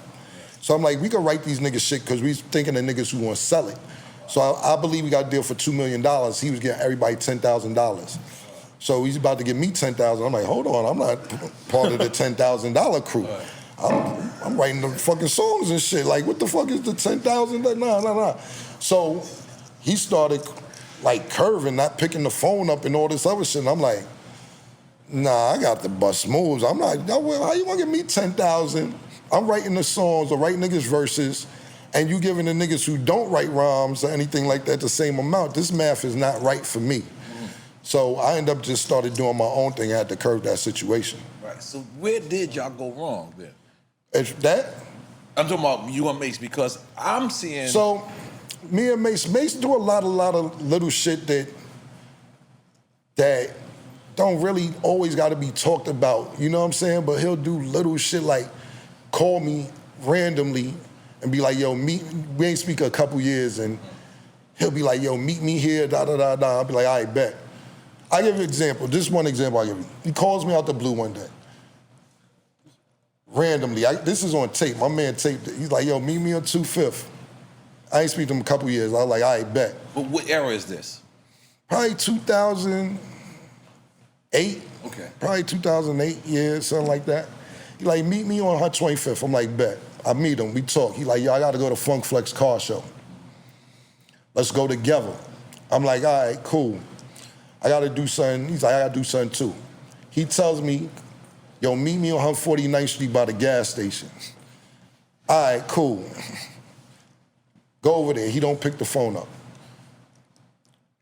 So I'm like, we could write these niggas shit because we thinking of niggas who want to sell it. So I believe we got a deal for $2 million. He was getting everybody $10,000. So he's about to give me $10,000. I'm like, hold on, I'm not part of the $10,000 crew. I'm writing the fucking songs and shit. Like, what the fuck is the 10,000? Nah. So he started like curving, not picking the phone up and all this other shit. And I'm like, nah, I got the bust moves. I'm not, how you gonna give me 10,000? I'm writing the songs or writing niggas verses, and you giving the niggas who don't write rhymes or anything like that the same amount. This math is not right for me. So I ended up just started doing my own thing. I had to curve that situation. Right. So where did y'all go wrong then? It's that? I'm talking about you and Mase because I'm seeing. So me and Mase do a lot of little shit that don't really always got to be talked about. You know what I'm saying? But he'll do little shit like call me randomly and be like, yo, we ain't speak a couple years, and he'll be like, yo, meet me here, I'll be like, all right, bet. I give you an example. Just one example I give you. He calls me out the blue one day. Randomly, this is on tape. My man taped it. He's like, yo, meet me on 25th. I ain't speak to him a couple years. I was like, all right, bet. But what era is this? Probably 2008. Okay. Probably 2008, yeah, something like that. He like, meet me on her 25th. I'm like, bet. I meet him, we talk. He like, yo, I gotta go to Funk Flex car show. Let's go together. I'm like, all right, cool. I gotta do something. He's like, I gotta do something too. He tells me, yo, meet me on 149th Street by the gas station. All right, cool. Go over there. He don't pick the phone up.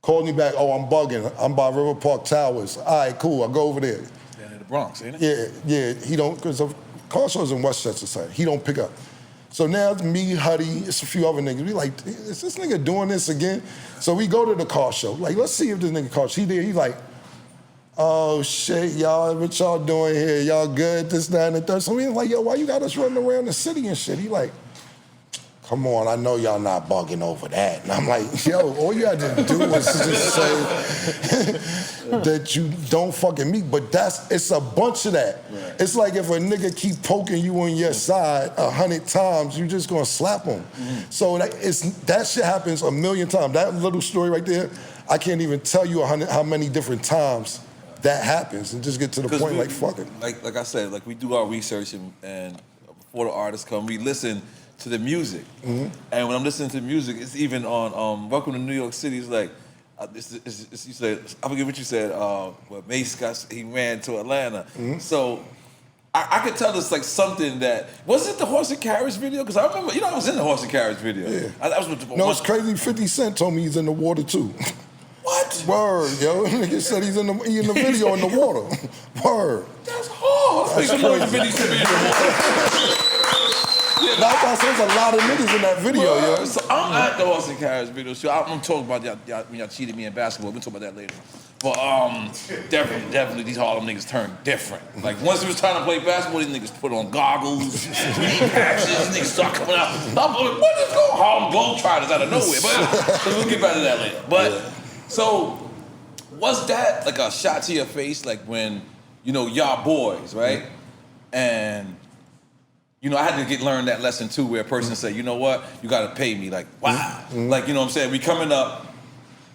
Called me back, oh, I'm bugging. I'm by River Park Towers. All right, cool, I go over there. Down in the Bronx, ain't it? Yeah, he don't, because the car show's in Westchester side. He don't pick up. So now it's me, Huddy, it's a few other niggas. We like, is this nigga doing this again? So we go to the car show. Like, let's see if this nigga calls. He there, he like, oh shit, y'all, what y'all doing here? Y'all good, this, that, and the third. So we like, yo, why you got us running around the city and shit? He like, come on, I know y'all not bugging over that. And I'm like, yo, all you had to do was just say that you don't fucking meet. But it's a bunch of that. Right. It's like if a nigga keep poking you on your side 100 times, you just gonna slap him. Mm-hmm. So that shit happens a million times. That little story right there, I can't even tell you how many different times that happens, and just get to the point like, fuck it. Like I said, like we do our research and before the artists come, we listen to the music. Mm-hmm. And when I'm listening to music, it's even on Welcome to New York City, it's like, you said, I forget what you said, Mase he ran to Atlanta. Mm-hmm. So I could tell it's like something that, was it the horse and carriage video? Because I remember, I was in the horse and carriage video. Yeah. No, it's crazy, 50 Cent told me he's in the water too. What? Word, yo. Nigga said he's in the video in the water. Word. That's hard. That's crazy. That's there's a lot of niggas in that video, yo. So I'm at the horse and carriage video. So I'm talking about y'all when y'all cheated me in basketball. We'll talk about that later. But definitely these Harlem niggas turned different. Like once it was time to play basketball, these niggas put on goggles, patches, these niggas start coming out. I'm like, what is going on? Harlem Globetrotters out of nowhere. But we'll get back to that later. But so was that like a shot to your face, like when y'all boys, right? And I had to learn that lesson too, where a person said, you know what, you gotta pay me. Like, wow. Mm-hmm. Like, you know what I'm saying? We coming up,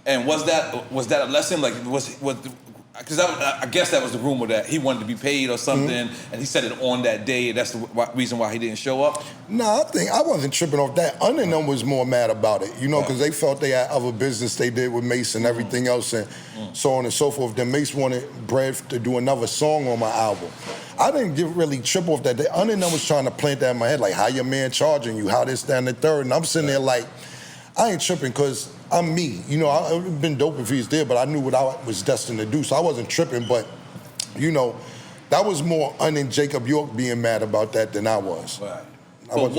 and was that a lesson? Like, because I guess that was the rumor that he wanted to be paid or something, and he said it on that day, and that's the reason why he didn't show up? No, I wasn't tripping off that. Under them was more mad about it, because they felt they had other business they did with Mase and everything else, and so on and so forth. Then Mase wanted Bread to do another song on my album. I didn't really trip off that. The under them was trying to plant that in my head, like, how your man charging you, how this, that, and the third, and I'm sitting there like, I ain't tripping, because I'm me. I've been dope if he's there, but I knew what I was destined to do, so I wasn't tripping, but, that was more Un and Jacob York being mad about that than I was. Right. But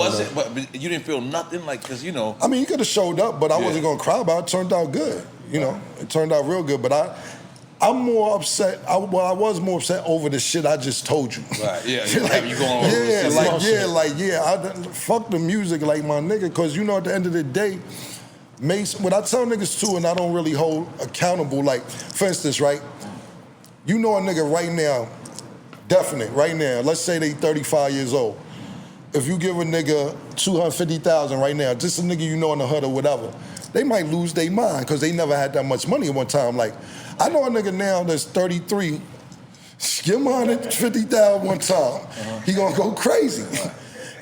you didn't feel nothing, like, because, I mean, he could have showed up, but I wasn't going to cry about it. It turned out good, It turned out real good, but I'm more upset. I was more upset over the shit I just told you. Right. Yeah. Like, you going fuck the music, like my nigga, because at the end of the day, Mase. What I tell niggas too, and I don't really hold accountable. Like, for instance, right? A nigga right now, definite right now. Let's say they 35 years old. If you give a nigga $250,000 right now, just a nigga in the hood or whatever, they might lose their mind because they never had that much money at one time. Like, I know a nigga now that's 33, give him $150,000 one time, he gonna go crazy.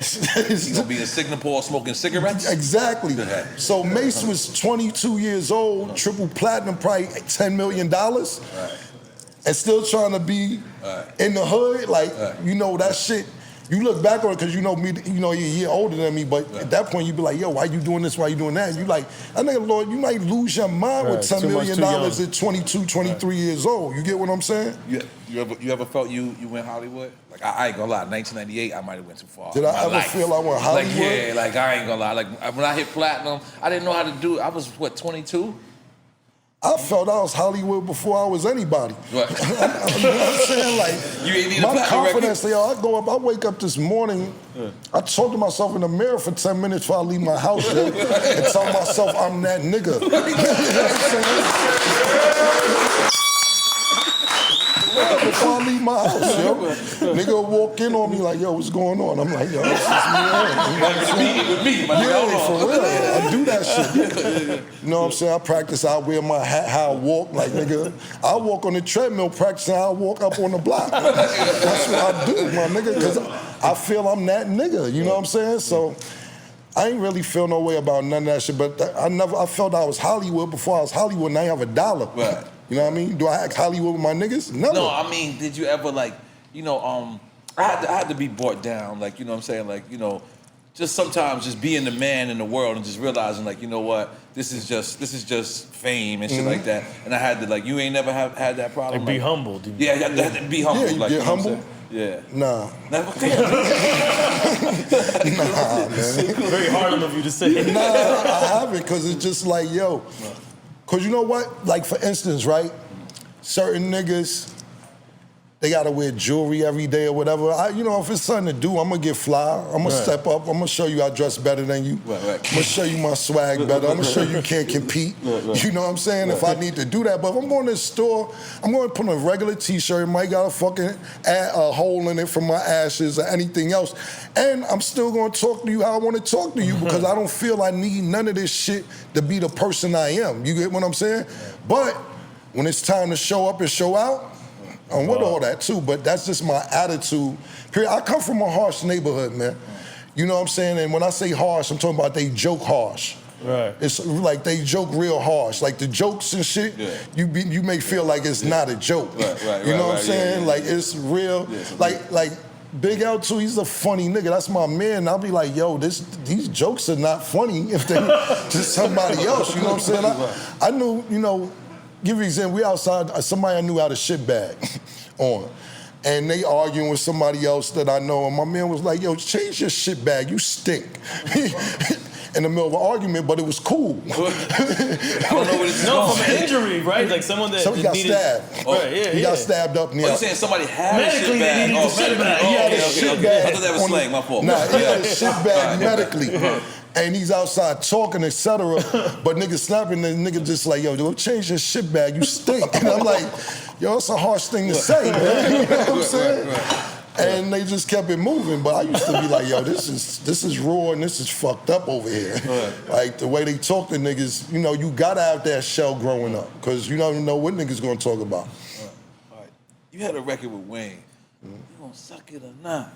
He gonna be in Singapore smoking cigarettes? Exactly. So Mase was 22 years old, triple platinum, probably $10 million, and still trying to be in the hood. Like, that shit. You look back on it because me, you're a year older than me, but at that point you be like, yo, why you doing this, why you doing that? You like, I think, Lord, you might lose your mind with $10 million at 22, 23 years old. You get what I'm saying? You ever felt you went Hollywood? Like, I ain't gonna lie, 1998, I might have went too far. Did I ever feel I went Hollywood? Like, I ain't gonna lie. Like, when I hit platinum, I didn't know how to do it. I was, 22? I felt I was Hollywood before I was anybody. Right. You know what I'm saying? Like, you ain't need my confidence, I wake up this morning, I talk to myself in the mirror for 10 minutes before I leave my house, and tell myself I'm that nigga. You know what I'm saying? Before I leave my house, yo. Nigga walk in on me like, yo, what's going on? I'm like, yo, this is me. Yeah, for real. I do that shit. You know what I'm saying? I practice, I wear my hat, how I walk. Like, nigga, I walk on the treadmill practicing how I walk up on the block. That's what I do, my nigga, because I feel I'm that nigga. You know what I'm saying? So I ain't really feel no way about none of that shit, but I felt I was Hollywood before I was Hollywood, and I ain't have a dollar. Right. You know what I mean? Do I act Hollywood with my niggas? Never. No, I mean, did you ever, like, you know, I had to be brought down, like, you know what I'm saying, like, you know, just sometimes just being the man in the world and just realizing, like, you know what, this is just fame and shit like that. And I had to, like, you ain't never had that problem. Like, be humble. Yeah, you had to be humble. Yeah, you like, get you know what I'm humble? saying? Yeah. Nah. Never. Nah, man. Very hard of you to say. Nah, I haven't, because it's just like, yo. Because you know what? Like, for instance, right? Certain niggas, they gotta wear jewelry every day or whatever. You know, if it's something to do, I'm gonna get fly. I'm gonna step up. I'm gonna show you I dress better than you. Right. I'm gonna show you my swag better. I'm gonna show you can't compete. You know what I'm saying? If I need to do that. But if I'm going to the store, I'm going to put on a regular t-shirt. It might got a fucking a hole in it from my ashes or anything else. And I'm still gonna talk to you how I wanna talk to you because I don't feel I need none of this shit to be the person I am. You get what I'm saying? But when it's time to show up and show out, I'm with all that too, but that's just my attitude. Period. I come from a harsh neighborhood, man. You know what I'm saying? And when I say harsh, I'm talking about they joke harsh. Right. It's like they joke real harsh. Like the jokes and shit, you may feel like it's not a joke. You know what I'm saying? Like it's real. Like Big L too, he's a funny nigga. That's my man. I'll be like, yo, these jokes are not funny if they to somebody else. You know what I'm saying? I knew, you know, give you an example, we outside, somebody I knew had a shit bag on. And they arguing with somebody else that I know, and my man was like, yo, change your shit bag, you stink. In the middle of an argument, but it was cool. I don't know what it's No, from an injury, right? Like someone that Somebody got needed... stabbed. Right, yeah, He got stabbed up near. Oh, you saying somebody had Medically, a shit bag? they needed the shit bag. He had a shit bag. I thought that was slang, my fault. Nah, he had a shit bag medically. And he's outside talking, etc. But nigga snapping, and nigga just like, yo, don't change your shit bag, you stink. And I'm like, yo, it's a harsh thing to say, man. You know what I'm saying? And they just kept it moving. But I used to be like, yo, this is raw and this is fucked up over here. Like the way they talk to niggas, you know, you gotta have that shell growing up. Cause you don't know what niggas gonna talk about. All right. You had a record with Wayne. You gonna suck it or not?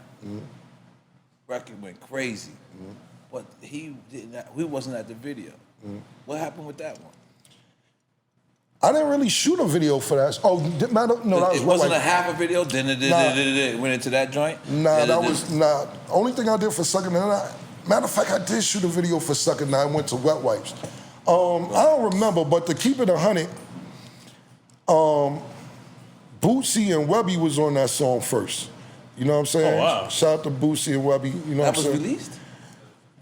Record went crazy. But he wasn't at the video. What happened with that one? I didn't really shoot a video for that. Oh, no, that was It wasn't a half a video, then it went into that joint? Only thing I did for Suckin' the Night, matter of fact, I did shoot a video for Suckin' the Night. I went to Wet Wipes. I don't remember, but to keep it 100, Bootsy and Webby was on that song first. You know what I'm saying? Oh, wow. Shout out to Bootsy and Webby. You know That what I'm saying? was released?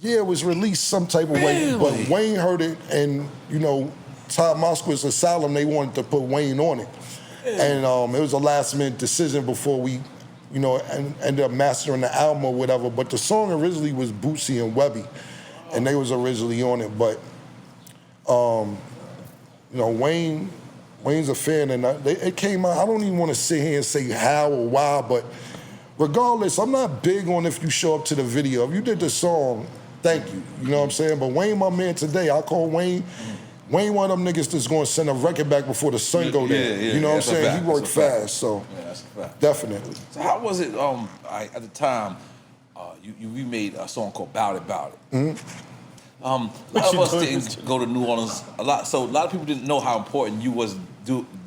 Yeah, it was released some type of way. But Wayne heard it, and, you know, Todd Moskowitz Asylum, they wanted to put Wayne on it. And it was a last-minute decision before we, you know, ended up mastering the album or whatever. But the song originally was Bootsy and Webby, and they was originally on it. But, you know, Wayne's a fan, and it came out. I don't even want to sit here and say how or why, but regardless, I'm not big on if you show up to the video. If you did the song, thank you. You know what I'm saying? But Wayne, my man today, I call Wayne one of them niggas that's going to send a record back before the sun go down. You know what I'm saying? He worked fast, so that's a fact. Definitely. So how was it, at the time, you remade a song called Bout It. A lot of us didn't go to New Orleans a lot, so a lot of people didn't know how important you was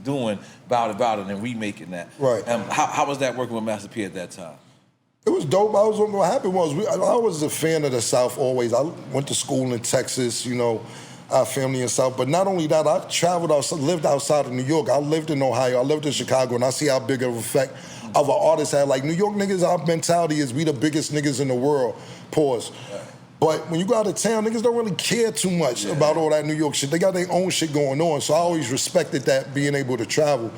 doing Bout It and remaking that. Right. How was that working with Master P at that time? It was dope. What happened was, I was a fan of the South always. I went to school in Texas, you know, our family in South. But not only that, I traveled outside, lived outside of New York. I lived in Ohio, I lived in Chicago, and I see how big of an effect of an artist had. Like New York niggas, our mentality is we the biggest niggas in the world, pause. But when you go out of town, niggas don't really care too much about all that New York shit. They got their own shit going on. So I always respected that, being able to travel.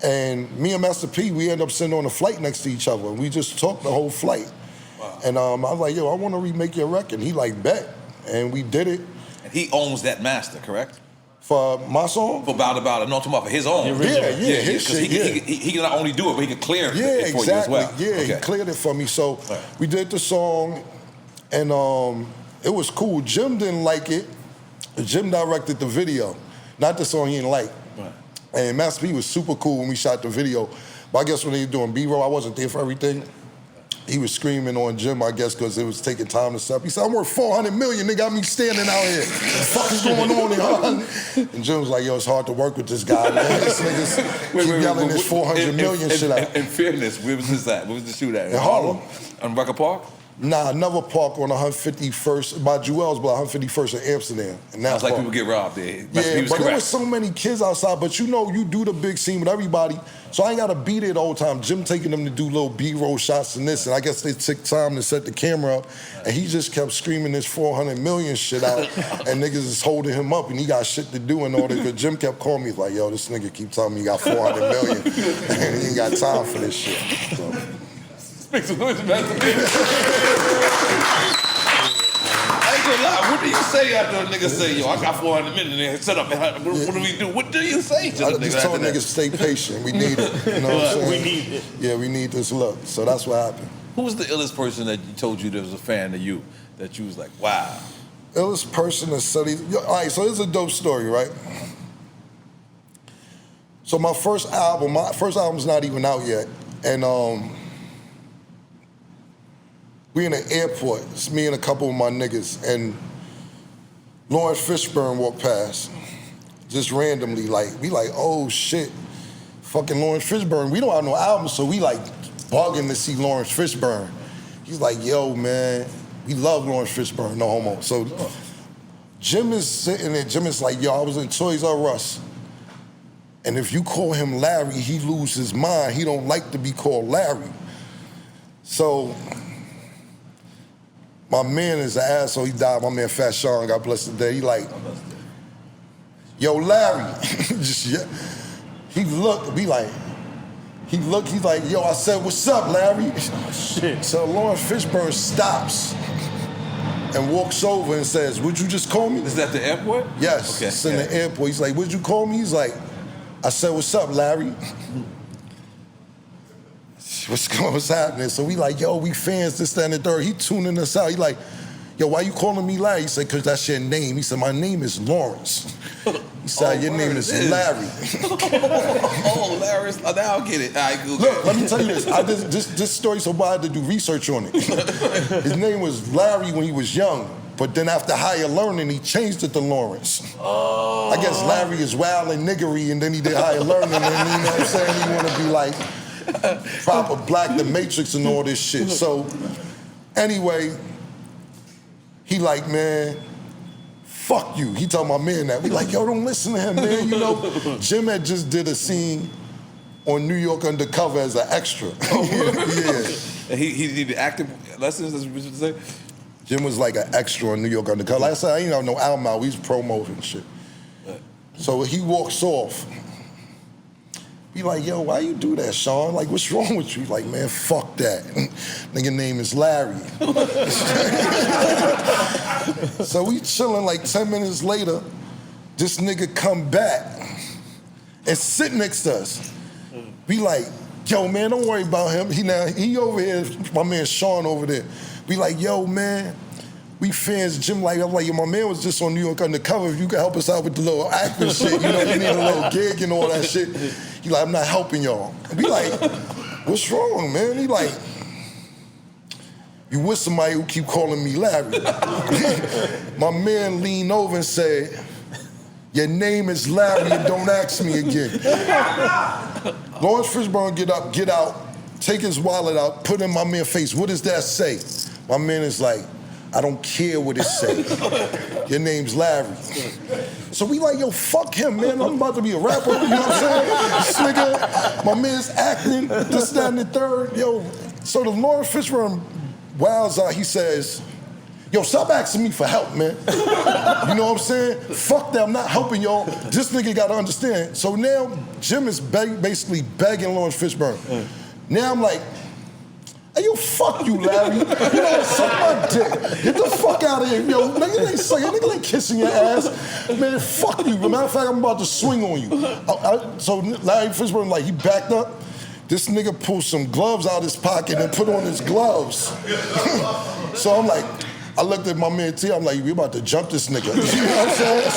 And me and Master P, we ended up sitting on a flight next to each other. We just talked the whole flight. Wow. And I was like, yo, I want to remake your record. He like, bet. And we did it. And he owns that master, correct? For my song? For Bout It. No, I'm talking about for his own. His shit, he can not only do it, but he can clear it for exactly. you as well. Yeah, he cleared it for me. So we did the song, and it was cool. Jim didn't like it. Jim directed the video. Not the song he didn't like. Right. And Master P was super cool when we shot the video. But I guess when they were doing B-roll, I wasn't there for everything. he was screaming on Jim, I guess, because it was taking time to set up. He said, I'm worth 400 million, they got me standing out here. What the fuck is going on here? And Jim was like, yo, it's hard to work with this guy, man. This nigga's keep yelling this 400 million shit out. In fairness, where was this at? Where was the shoot at? In Harlem. On Rucker Park? Nah, another park on 151st, by Juelz, but 151st in Amsterdam. And Sounds like people get robbed there. Yeah, but there was so many kids outside, but you know, you do the big scene with everybody, so I ain't gotta be there the whole time. Jim taking them to do little B-roll shots and this, and I guess they took time to set the camera up, and he just kept screaming this 400 million shit out, and niggas is holding him up, and he got shit to do and all that, because Jim kept calling me like, yo, this nigga keep telling me he got 400 million, and he ain't got time for this shit. So. Make some noise, man. I ain't gonna lie. What do you say after a nigga say, yo, I got 400 million there, set up, what do we do? What do you say to the nigga? I just told niggas stay patient. We need it. You know what I'm saying? We need it. Yeah, we need this look. So that's what happened. Who was the illest person that you told you that was a fan of you, that you was like, wow? Illest person that studied. All right, so this is a dope story, right? So my first album's not even out yet, and we in an airport. It's me and a couple of my niggas, and Laurence Fishburne walked past, just randomly, we like, oh shit, fucking Laurence Fishburne. We don't have no album, so we like bugging to see Laurence Fishburne. He's like, yo, man, we love Laurence Fishburne, no homo. So Jim is sitting there, Jim is like, yo, I was in Toys R Us, and if you call him Larry, he lose his mind. He don't like to be called Larry. So, my man is an asshole, he died, my man Fat Sean, God bless the day. He like, yo, Larry. He looked, he's like, yo, I said, what's up, Larry? Shit. So Laurence Fishburne stops and walks over and says, would you just call me? Is that the airport? Yes, okay. It's in the airport. He's like, would you call me? He's like, I said, what's up, Larry? What's happening? So we like, yo, we fans, this, that, and the third. He tuning us out. He like, yo, why you calling me Larry? He said, because that's your name. He said, my name is Lawrence. He said, your name is Larry. Oh, Larry, now I'll get it. All right, good. Look, let me tell you this. This story, so I had to do research on it. His name was Larry when he was young, but then after higher learning, he changed it to Lawrence. Oh. I guess Larry is wild and niggery, and then he did higher learning, and you know what I'm saying? He want to be like proper Black, the Matrix and all this shit. So anyway, he like, man, fuck you. He told my man that. We like, yo, don't listen to him, man. You know, Jim had just did a scene on New York Undercover as an extra. Yeah. He did acting lessons, that's what you say? Jim was like an extra on New York Undercover. Like I said, I ain't have no album out. We was promoting shit. So he walks off. Be like, yo, why you do that, Sean? Like, what's wrong with you? He's like, man, fuck that. Nigga name is Larry. So we chilling, like 10 minutes later, this nigga come back and sit next to us. Be like, yo, man, don't worry about him. He over here, my man Sean over there. Be like, yo, man, we fans, Jim, like, I'm like, yo, my man was just on New York Undercover. If you could help us out with the little acting shit, you know, you need a little gig and all that shit. He like, I'm not helping y'all. And be like, what's wrong, man? He like, you with somebody who keep calling me Larry. My man leaned over and said, your name is Larry and don't ask me again. Laurence Fishburne get out, take his wallet out, put it in my man's face. What does that say? My man is like, I don't care what it says. Your name's Larry. So we like, yo, fuck him, man. I'm about to be a rapper, you know what I'm saying? This nigga, my man's acting, this, that, and the third. Yo, so the Laurence Fishburne wilds out, he says, yo, stop asking me for help, man. You know what I'm saying? Fuck that, I'm not helping y'all. This nigga gotta understand. So now Jim is basically begging Laurence Fishburne. Now I'm like, hey, yo, fuck you, Larry. You know, suck my dick. Get the fuck out of here, yo. Nigga ain't sucking, nigga ain't kissing your ass. Man, fuck you. Matter of fact, I'm about to swing on you. So Larry Fishburne, like, he backed up. This nigga pulled some gloves out of his pocket and put on his gloves. So I'm like, I looked at my man T, I'm like, we about to jump this nigga. You know what I'm saying?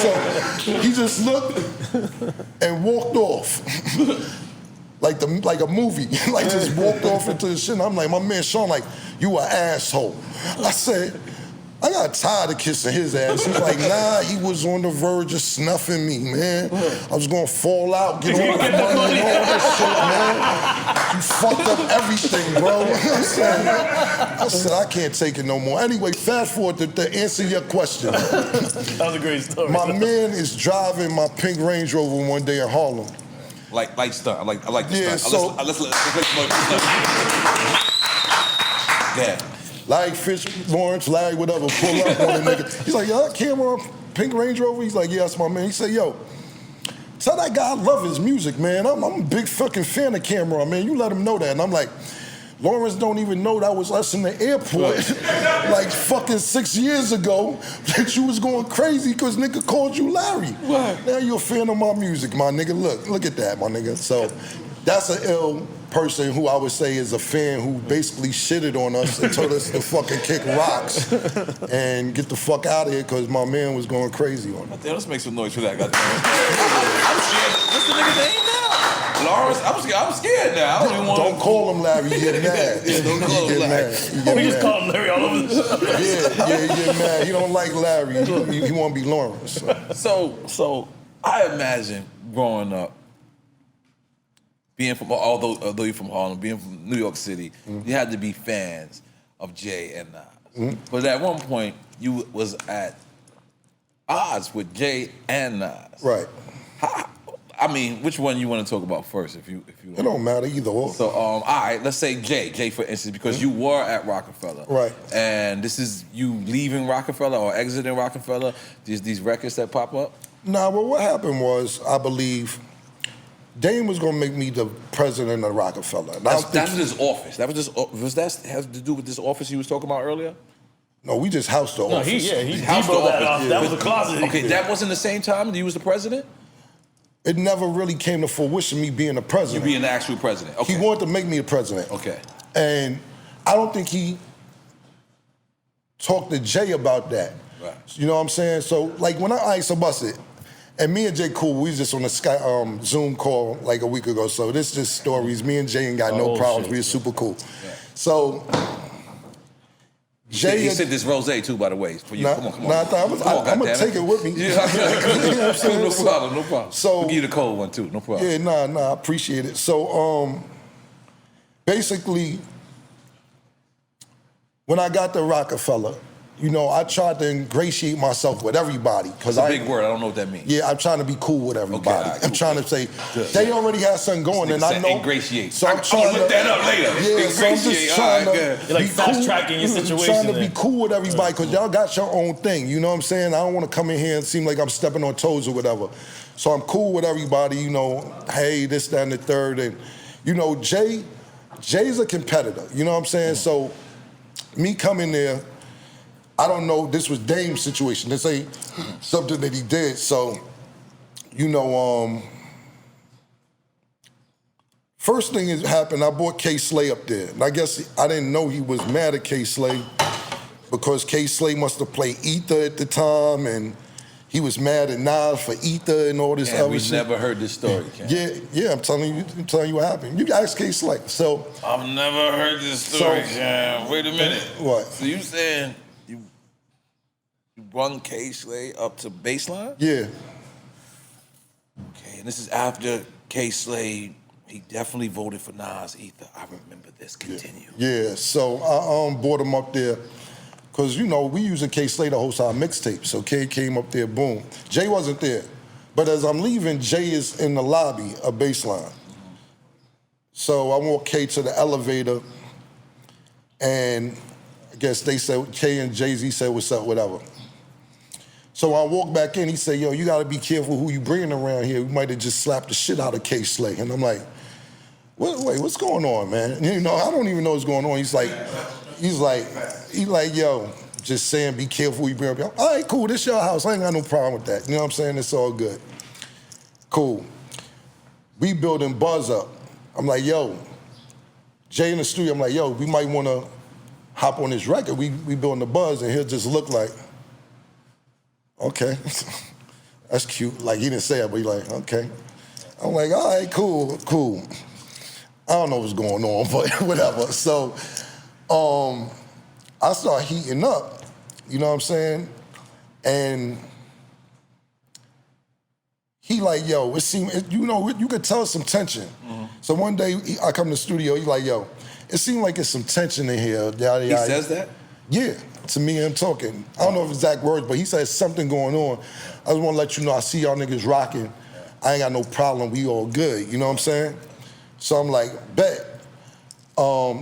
So he just looked and walked off. like a movie, like just walked off into the shit. And I'm like, my man Sean, like, you an asshole. I said, I got tired of kissing his ass. He's like, nah, he was on the verge of snuffing me, man. I was gonna fall out, get all that money and all this shit, man. You fucked up everything, bro. I said, I can't take it no more. Anyway, fast forward to answer your question. That was a great story. My man is driving my pink Range Rover one day in Harlem. Like stunt. I like the Yeah, stunt. so- Let's yeah. Larry Fish, Lawrence, Larry, whatever, pull up on the nigga. He's like, yo, camera, pink Range Rover? He's like, yeah, that's my man. He said, yo, tell that guy I love his music, man. I'm a big fucking fan of Cameron, man. You let him know that. And I'm like, Lawrence don't even know that was us in the airport like fucking 6 years ago that you was going crazy because nigga called you Larry. What? Now you're a fan of my music, my nigga. Look at that, my nigga. So that's an ill person who I would say is a fan who basically shitted on us and told us to fucking kick rocks and get the fuck out of here because my man was going crazy on us. Damn, let's make some noise for that. Goddamn. I'm scared. What's the nigga name now? Lawrence. I'm scared now. I don't even want. Don't call him Larry. You get mad. Yeah, don't call him Larry. We just call him Larry all over the show. Yeah, you get mad. He don't like Larry. He want to be Lawrence. So I imagine growing up, being from although you're from Harlem, being from New York City, you had to be fans of Jay and Nas. But at one point, you was at odds with Jay and Nas. Right. I mean, which one you want to talk about first? If you It don't matter either or. So, all right, let's say Jay for instance, because you were at Roc-A-Fella. Right. And this is you leaving Roc-A-Fella or exiting Roc-A-Fella, these records that pop up? Nah, well, what happened was, I believe, Dame was gonna make me the president of Roc-A-Fella. That's his office. Was that have to do with this office you was talking about earlier? No, we just housed the office. He housed the built that office. off. That was a closet. Okay, that wasn't the same time that you was the president? It never really came to fruition, me being the president. You being the actual president. Okay. He wanted to make me the president. Okay. And I don't think he talked to Jay about that. Right. You know what I'm saying? So, like, when so bust it. And me and Jay cool, we was just on a Zoom call like a week ago. So this just stories. Me and Jay ain't got no problems. shit. We are super cool. Yeah. So Jay He said this rosé too, by the way. For you. Come on. Nah, I'm gonna take it with me. Yeah, You know what I'm saying? no problem. So we'll give you the cold one too, no problem. yeah, I appreciate it. So basically, when I got to Roc-A-Fella, you know, I tried to ingratiate myself with everybody. That's a big word, I don't know what that means. Yeah, I'm trying to be cool with everybody. Okay, all right, I'm trying to say, they already had something going, and I know. Ingratiate. So I'm trying look that up later. Yeah, so I'm just trying to You're like be fast cool. tracking your I'm situation. trying to be cool with everybody, because y'all got your own thing, you know what I'm saying? I don't want to come in here and seem like I'm stepping on toes or whatever. So I'm cool with everybody, you know, hey, this, that, and the third. And, you know, Jay's a competitor, you know what I'm saying? So me coming there, I don't know, this was Dame's situation. This ain't something that he did. So, you know, first thing that happened, I brought K Slay up there. And I guess I didn't know he was mad at K Slay because K Slay must have played Ether at the time, and he was mad at Nas for Ether and all this other we shit. never heard this story, Ken. Yeah, I'm telling you what happened. You can ask K Slay. So I've never heard this story, Ken. Wait a minute. What? So you saying you run K Slay up to baseline? yeah. Okay, and this is after K Slay, he definitely voted for Nas Ether. I remember this. Continue. Yeah, so I brought him up there because, you know, we using K Slay to host our mixtape. So K came up there, boom. Jay wasn't there. But as I'm leaving, Jay is in the lobby of Baseline. So I walk K to the elevator, and I guess they said, K and Jay-Z said, what's up, whatever. So I walk back in, he said, yo, you gotta be careful who you bringing around here. We might have just slapped the shit out of K Slay. And I'm like, wait, what's going on, man? You know, I don't even know what's going on. He's like, yo, just saying be careful who you bring up. All right, cool, this your house. I ain't got no problem with that. You know what I'm saying? It's all good. Cool. We building Buzz up. I'm like, yo, Jay in the studio, I'm like, yo, we might wanna hop on this record. We building the Buzz, and he'll just look like, okay, that's cute. Like, he didn't say it, but he like, okay. I'm like, all right, cool. I don't know what's going on, but whatever. So I start heating up, you know what I'm saying? And he like, yo, it seemed, you know, you could tell some tension. So one day I come to the studio, he like, yo, it seemed like there's some tension in here. Yada, He yada. says that? Yeah, to me and him talking. I don't know if exact words, but he says something going on. I just want to let you know, I see y'all niggas rocking. I ain't got no problem, we all good, you know what I'm saying? So I'm like, bet.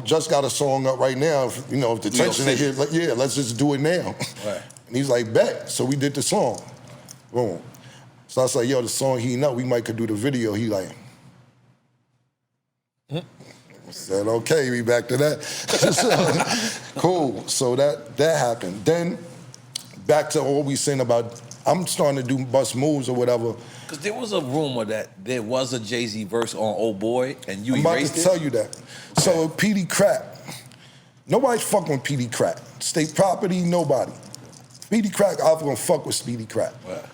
Just got a song up right now, you know, if the tension in here, like, yeah, let's just do it now. Right. And he's like, bet. So we did the song. Boom. So I was like, yo, the song heating up, we might could do the video. He like, I said, okay, we back to that. Cool, so that happened. Then back to what we saying about, I'm starting to do bust moves or whatever. Because there was a rumor that there was a Jay-Z verse on Old Boy and you I'm about erased to tell you that. So Petey Crack, nobody's fucking with Petey Crack. State property, nobody. Petey Crack, I was gonna fuck with Petey Crack. Right.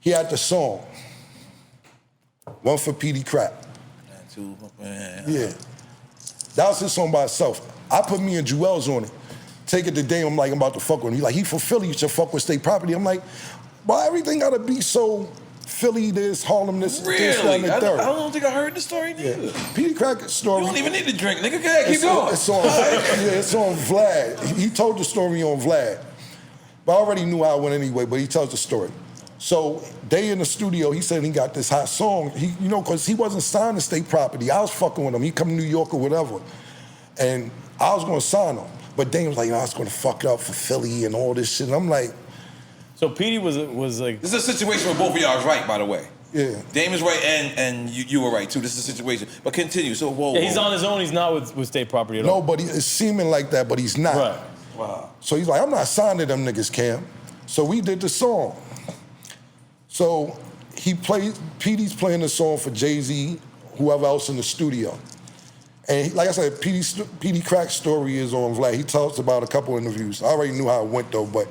He had the song. One for Petey Crack. Yeah. That was his song by itself. I put me and Juelz on it. Take it to Dame, I'm like, I'm about to fuck with him. He like, he from Philly, you should fuck with state property. I'm like, why everything gotta be so Philly this, Harlem this, Really? this, that, and the I third? don't think I heard the story neither. Yeah. Petey Crack story. You don't even need to drink, nigga. Go ahead, keep going. It's on Vlad. He told the story on Vlad. But I already knew how it went anyway, but he tells the story. So they in the studio, he said he got this hot song. He, you know, because he wasn't signed to state property. I was fucking with him. He come to New York or whatever. And I was gonna sign him. But Dame was like, I was gonna fuck it up for Philly and all this shit. And I'm like. So Petey was like. This is a situation where both of y'all is right, by the way. Yeah. Dame is right and you were right too. This is a situation. But continue. So whoa. Yeah, he's on his own, he's not with state property at all. No, but it's seeming like that, but he's not. Right. Wow. So he's like, I'm not signed to them niggas, Cam. So we did the song. So Petey's playing the song for Jay-Z, whoever else in the studio. And like I said, Petey Crack's story is on Vlad. He talks about a couple interviews. I already knew how it went though, but.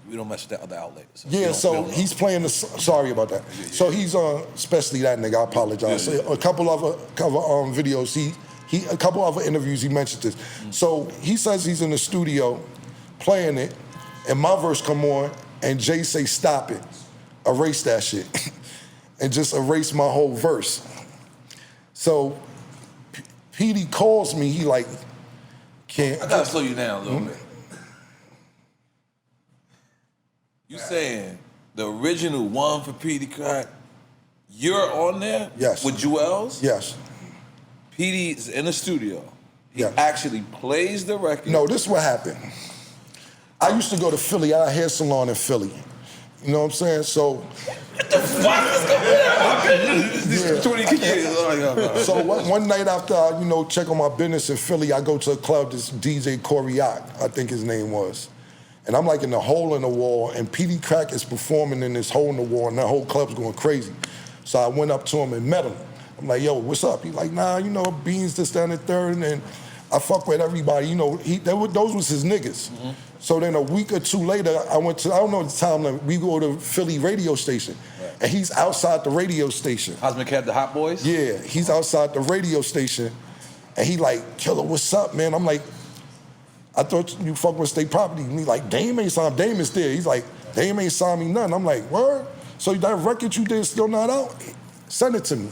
We don't mess with that other outlet. So Yeah, so he's playing the, sorry about that. Yeah. So he's especially that nigga, I apologize. Yeah. A couple other videos, a couple other interviews, he mentioned this. So he says he's in the studio playing it, and my verse come on, and Jay say, stop it, erase that shit, and just erase my whole verse. So Petey calls me, he like, can't. I gotta slow you down a little bit. You saying the original one for Petey Crack, you're on there? Yes. With Juelz? Yes. Petey's in the studio. He actually plays the record. No, this is what happened. I used to go to Philly. I had a hair salon in Philly. You know what I'm saying? So. What the fuck is going on? So one night after I, check on my business in Philly, I go to a club, this DJ Coriac, I think his name was. And I'm like in the hole in the wall, and Petey Crack is performing in this hole in the wall, and that whole club's going crazy. So I went up to him and met him. I'm like, yo, what's up? He's like, nah, Beans, this, that, and the third, and I fuck with everybody. Those was his niggas. Mm-hmm. So then a week or two later, I went to, I don't know the time, like, we go to Philly radio station, and he's outside the radio station. Cosmic had the Hot Boys? Yeah, he's outside the radio station, and he like, Killer, what's up, man? I'm like, I thought you fuck with state property. And he like, Dame ain't signed, Dame is there. He's like, Dame ain't signed me nothing. I'm like, word? So that record you did still not out? Send it to me.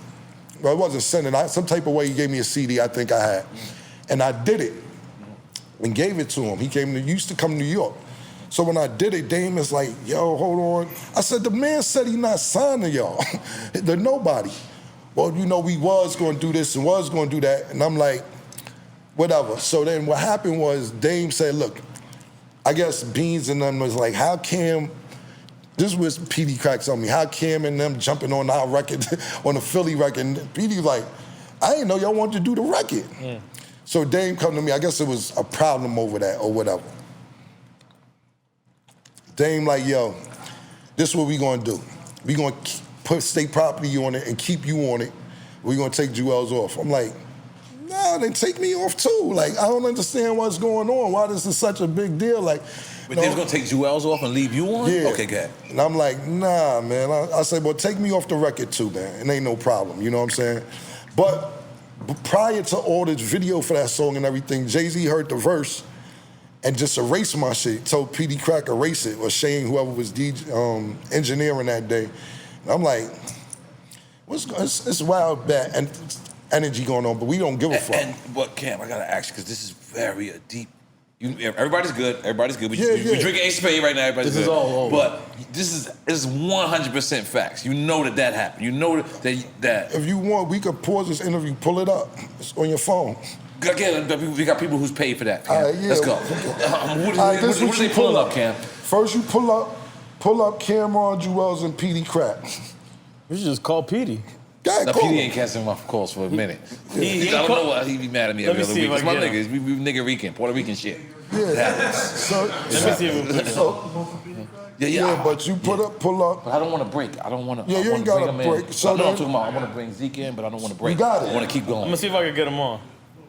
Well, it wasn't sending. Some type of way he gave me a CD I think I had. And I did it and gave it to him. He used to come to New York. So when I did it, Dame is like, yo, hold on. I said, the man said he not signed to y'all. They're nobody. Well, we was gonna do this and was gonna do that. And I'm like, whatever. So then what happened was Dame said, look, I guess Beans and them was like, how Cam, this was Petey Crack on me, how Cam and them jumping on our record, on the Philly record. And Petey was like, I didn't know y'all wanted to do the record. Yeah. So Dame come to me, I guess it was a problem over that or whatever. Dame like, yo, this is what we gonna do. We gonna put state property on it and keep you on it. We gonna take Juelz off. I'm like, nah, then take me off too. Like, I don't understand what's going on. Why this is such a big deal? Like, but they was gonna take Juelz off and leave you on? Yeah. Okay, good. And I'm like, nah, man. I said, well, take me off the record too, man. It ain't no problem. You know what I'm saying? But prior to all this video for that song and everything, Jay-Z heard the verse and just erased my shit. Told Petey Crack erase it, or Shane, whoever was engineering that day. And I'm like, it's wild bad and energy going on, but we don't give a fuck. But Cam, I gotta ask you, because this is very deep. Everybody's good. Everybody's good. We drinking Ace of Spade right now. Everybody's this good. Is all over. But this is 100% facts. You know that happened. You know that. If you want, we could pause this interview, pull it up. It's on your phone. Again, we got people who's paid for that. Cam. Yeah. Let's go. What are they pulling up, Cam? First, you pull up Cameron, Juelz, and Petey Crack. You should just call Petey. Now, Petey ain't canceling my calls for a minute. I don't know why he be mad at me every other week. It's my niggas. We nigga Rican, Puerto Rican shit. Yeah. Let me see if Yeah, but you pull up. But I don't want to break. I don't want to. Yeah, you ain't got to break. So no, I'm talking about I want to bring Zeke in, but I don't want to break. You got it. I want to keep going. I'm gonna see if I can get him on.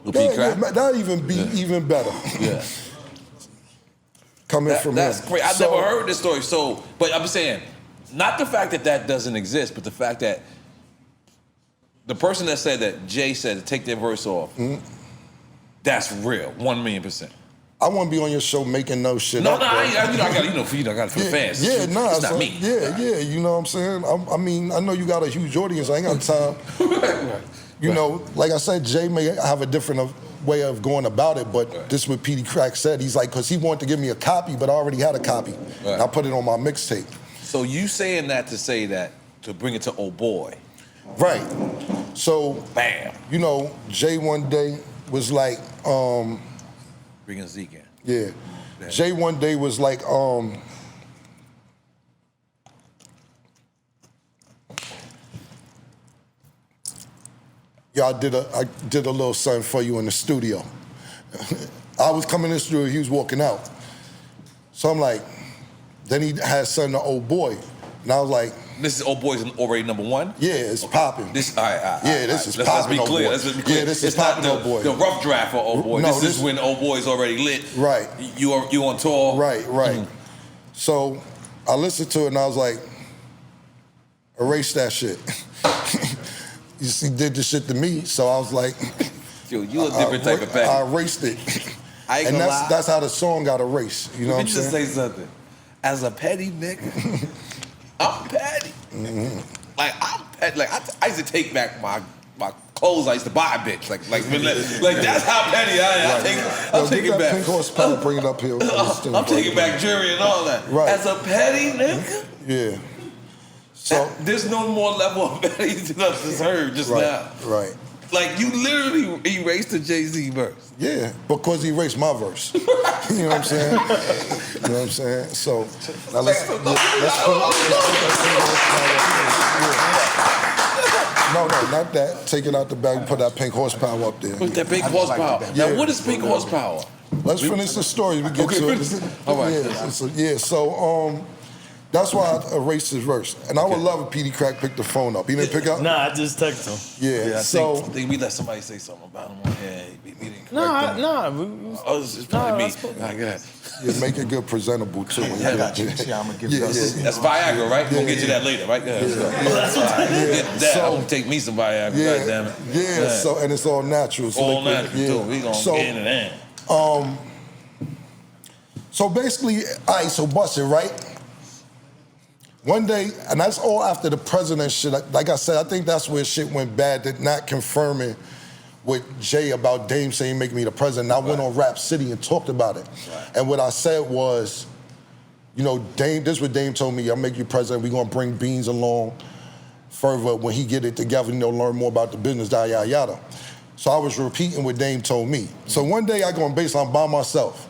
That even be even better. Yeah. Coming from that's him. great. I've never heard this story. So, but I'm saying, not the fact that doesn't exist, but the fact that the person that said that Jay said to take their verse off, that's real, 1,000,000%. I want to be on your show making no shit No, up. no, I got for you. I got it for the fans. Yeah, nah, it's not me. Yeah, you know what I'm saying? I mean, I know you got a huge audience. I ain't got time. You know, like I said, Jay may have a different way of going about it, but this is what Petey Crack said. He's like, because he wanted to give me a copy, but I already had a copy. And I put it on my mixtape. So you saying that to say that, to bring it to old boy. Right. So, bam. You know, Jay one day was like, bringing Zeke in. Yeah. Damn. Jay one day was like, I did a little something for you in the studio. I was coming in the studio, he was walking out. So I'm like, then he had something to old boy. And I was like, this is old boy's already #1? Yeah, it's popping. All right. Yeah, this is popping. Let's be clear. Yeah, this is popping, old boy. The rough draft for old boy. No, this is when old boy's already lit. Right. You on tour. Right. So I listened to it and I was like, erase that shit. You see, did the shit to me, so I was like, yo, you a different type of petty. I erased it. And that's how the song got erased. You know what I'm saying? Let me just say something. As a petty nigga, I'm petty. Like I'm petty. Like I used to take back my clothes I used to buy a bitch. Like that's how petty I am. I'm taking back. Pink horsepower, bring it up here. I'm taking back jewelry and all that. Right. As a petty nigga. Yeah. So there's no more level of petty than I just heard just now. Right. Like you literally erased the Jay-Z verse. Yeah, because he erased my verse. You know what I'm saying? You know what I'm saying? So now let's put No, not that. Take it out the bag and put that pink horsepower up there. Put that pink horsepower. Now what is pink horsepower? Let's finish the story. We get to it. All right. Yeah, so that's why I erased his verse. And I would love if Petey Crack picked the phone up. He didn't pick up? Nah, I just texted him. Yeah, I so... think we let somebody say something about him on here. We didn't correct Nah. Oh, it's probably me. I got Yeah, make it good presentable, too. I'm gonna give you That's Viagra, right? We'll get to that later, right? I'm gonna take me some Viagra, goddammit. Yeah, so, and it's all natural. So all natural, too. We gonna get into that. So basically, all right, so bust it, right? One day, and that's all after the president shit. Like I said, I think that's where shit went bad, that not confirming with Jay about Dame saying make me the president. I went on Rap City and talked about it. Right. And what I said was, you know, Dame, this is what Dame told me, I'll make you president, we're gonna bring Beans along further when he get it together, you know, learn more about the business, yada, yada, yada. So I was repeating what Dame told me. So one day I go on baseline by myself.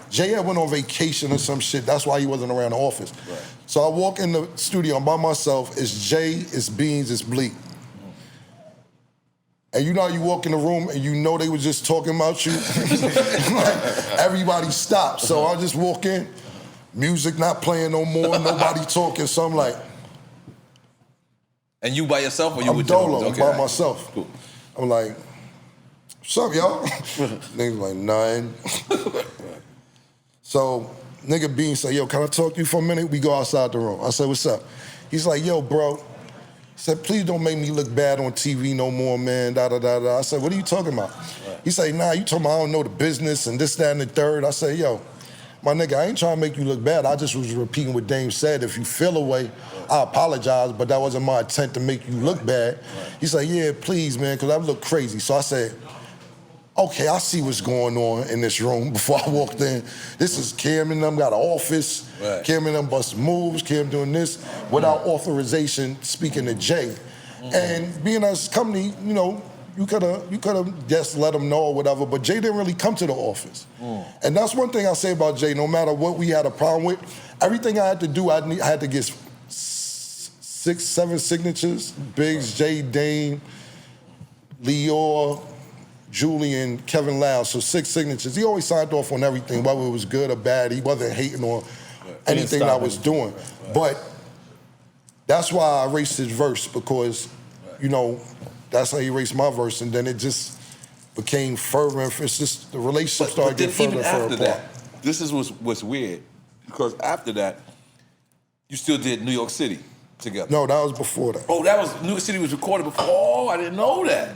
Jay had went on vacation or some shit, that's why he wasn't around the office. Right. So I walk in the studio, I'm by myself, it's Jay, it's Beans, it's Bleak. And you know how you walk in the room and you know they were just talking about you? Like, everybody stopped. So I just walk in, music not playing no more, nobody talking, so I'm like... And you by yourself or you I'm with dolo, okay, I'm by myself. Cool. I'm like, what's up, y'all? Niggas like, nothing. So, nigga Bean said, yo, can I talk to you for a minute? We go outside the room. I said, what's up? He's like, yo, bro, He said, please don't make me look bad on TV no more, man, da-da-da-da. I said, what are you talking about? He said, nah, you talking about I don't know the business and this, that, and the third. I said, yo, my nigga, I ain't trying to make you look bad. I just was repeating what Dame said. If you feel away, I apologize, but that wasn't my intent to make you look bad. He said, yeah, please, man, because I look crazy. So I said, okay, I see what's going on in this room before I walked in. This is Cam and them got an office. Right. Cam and them bust moves, Cam doing this without authorization, speaking to Jay. And being as a company, you know, you could have just let him know or whatever, but Jay didn't really come to the office. And that's one thing I say about Jay, no matter what we had a problem with, everything I had to do, I had to get 6, 7 signatures, Biggs, Jay, Dame, Leor, Julian, Kevin Lau, so 6 signatures. He always signed off on everything, whether it was good or bad. He wasn't hating on anything I was doing. But that's why I erased his verse, because, you know, that's how he erased my verse, and then it just became fervent. It's just the relationship started getting further and further apart. That, this is what's weird, because after that, you still did New York City together. No, that was before that. Oh, that was New York City was recorded before. Oh, I didn't know that.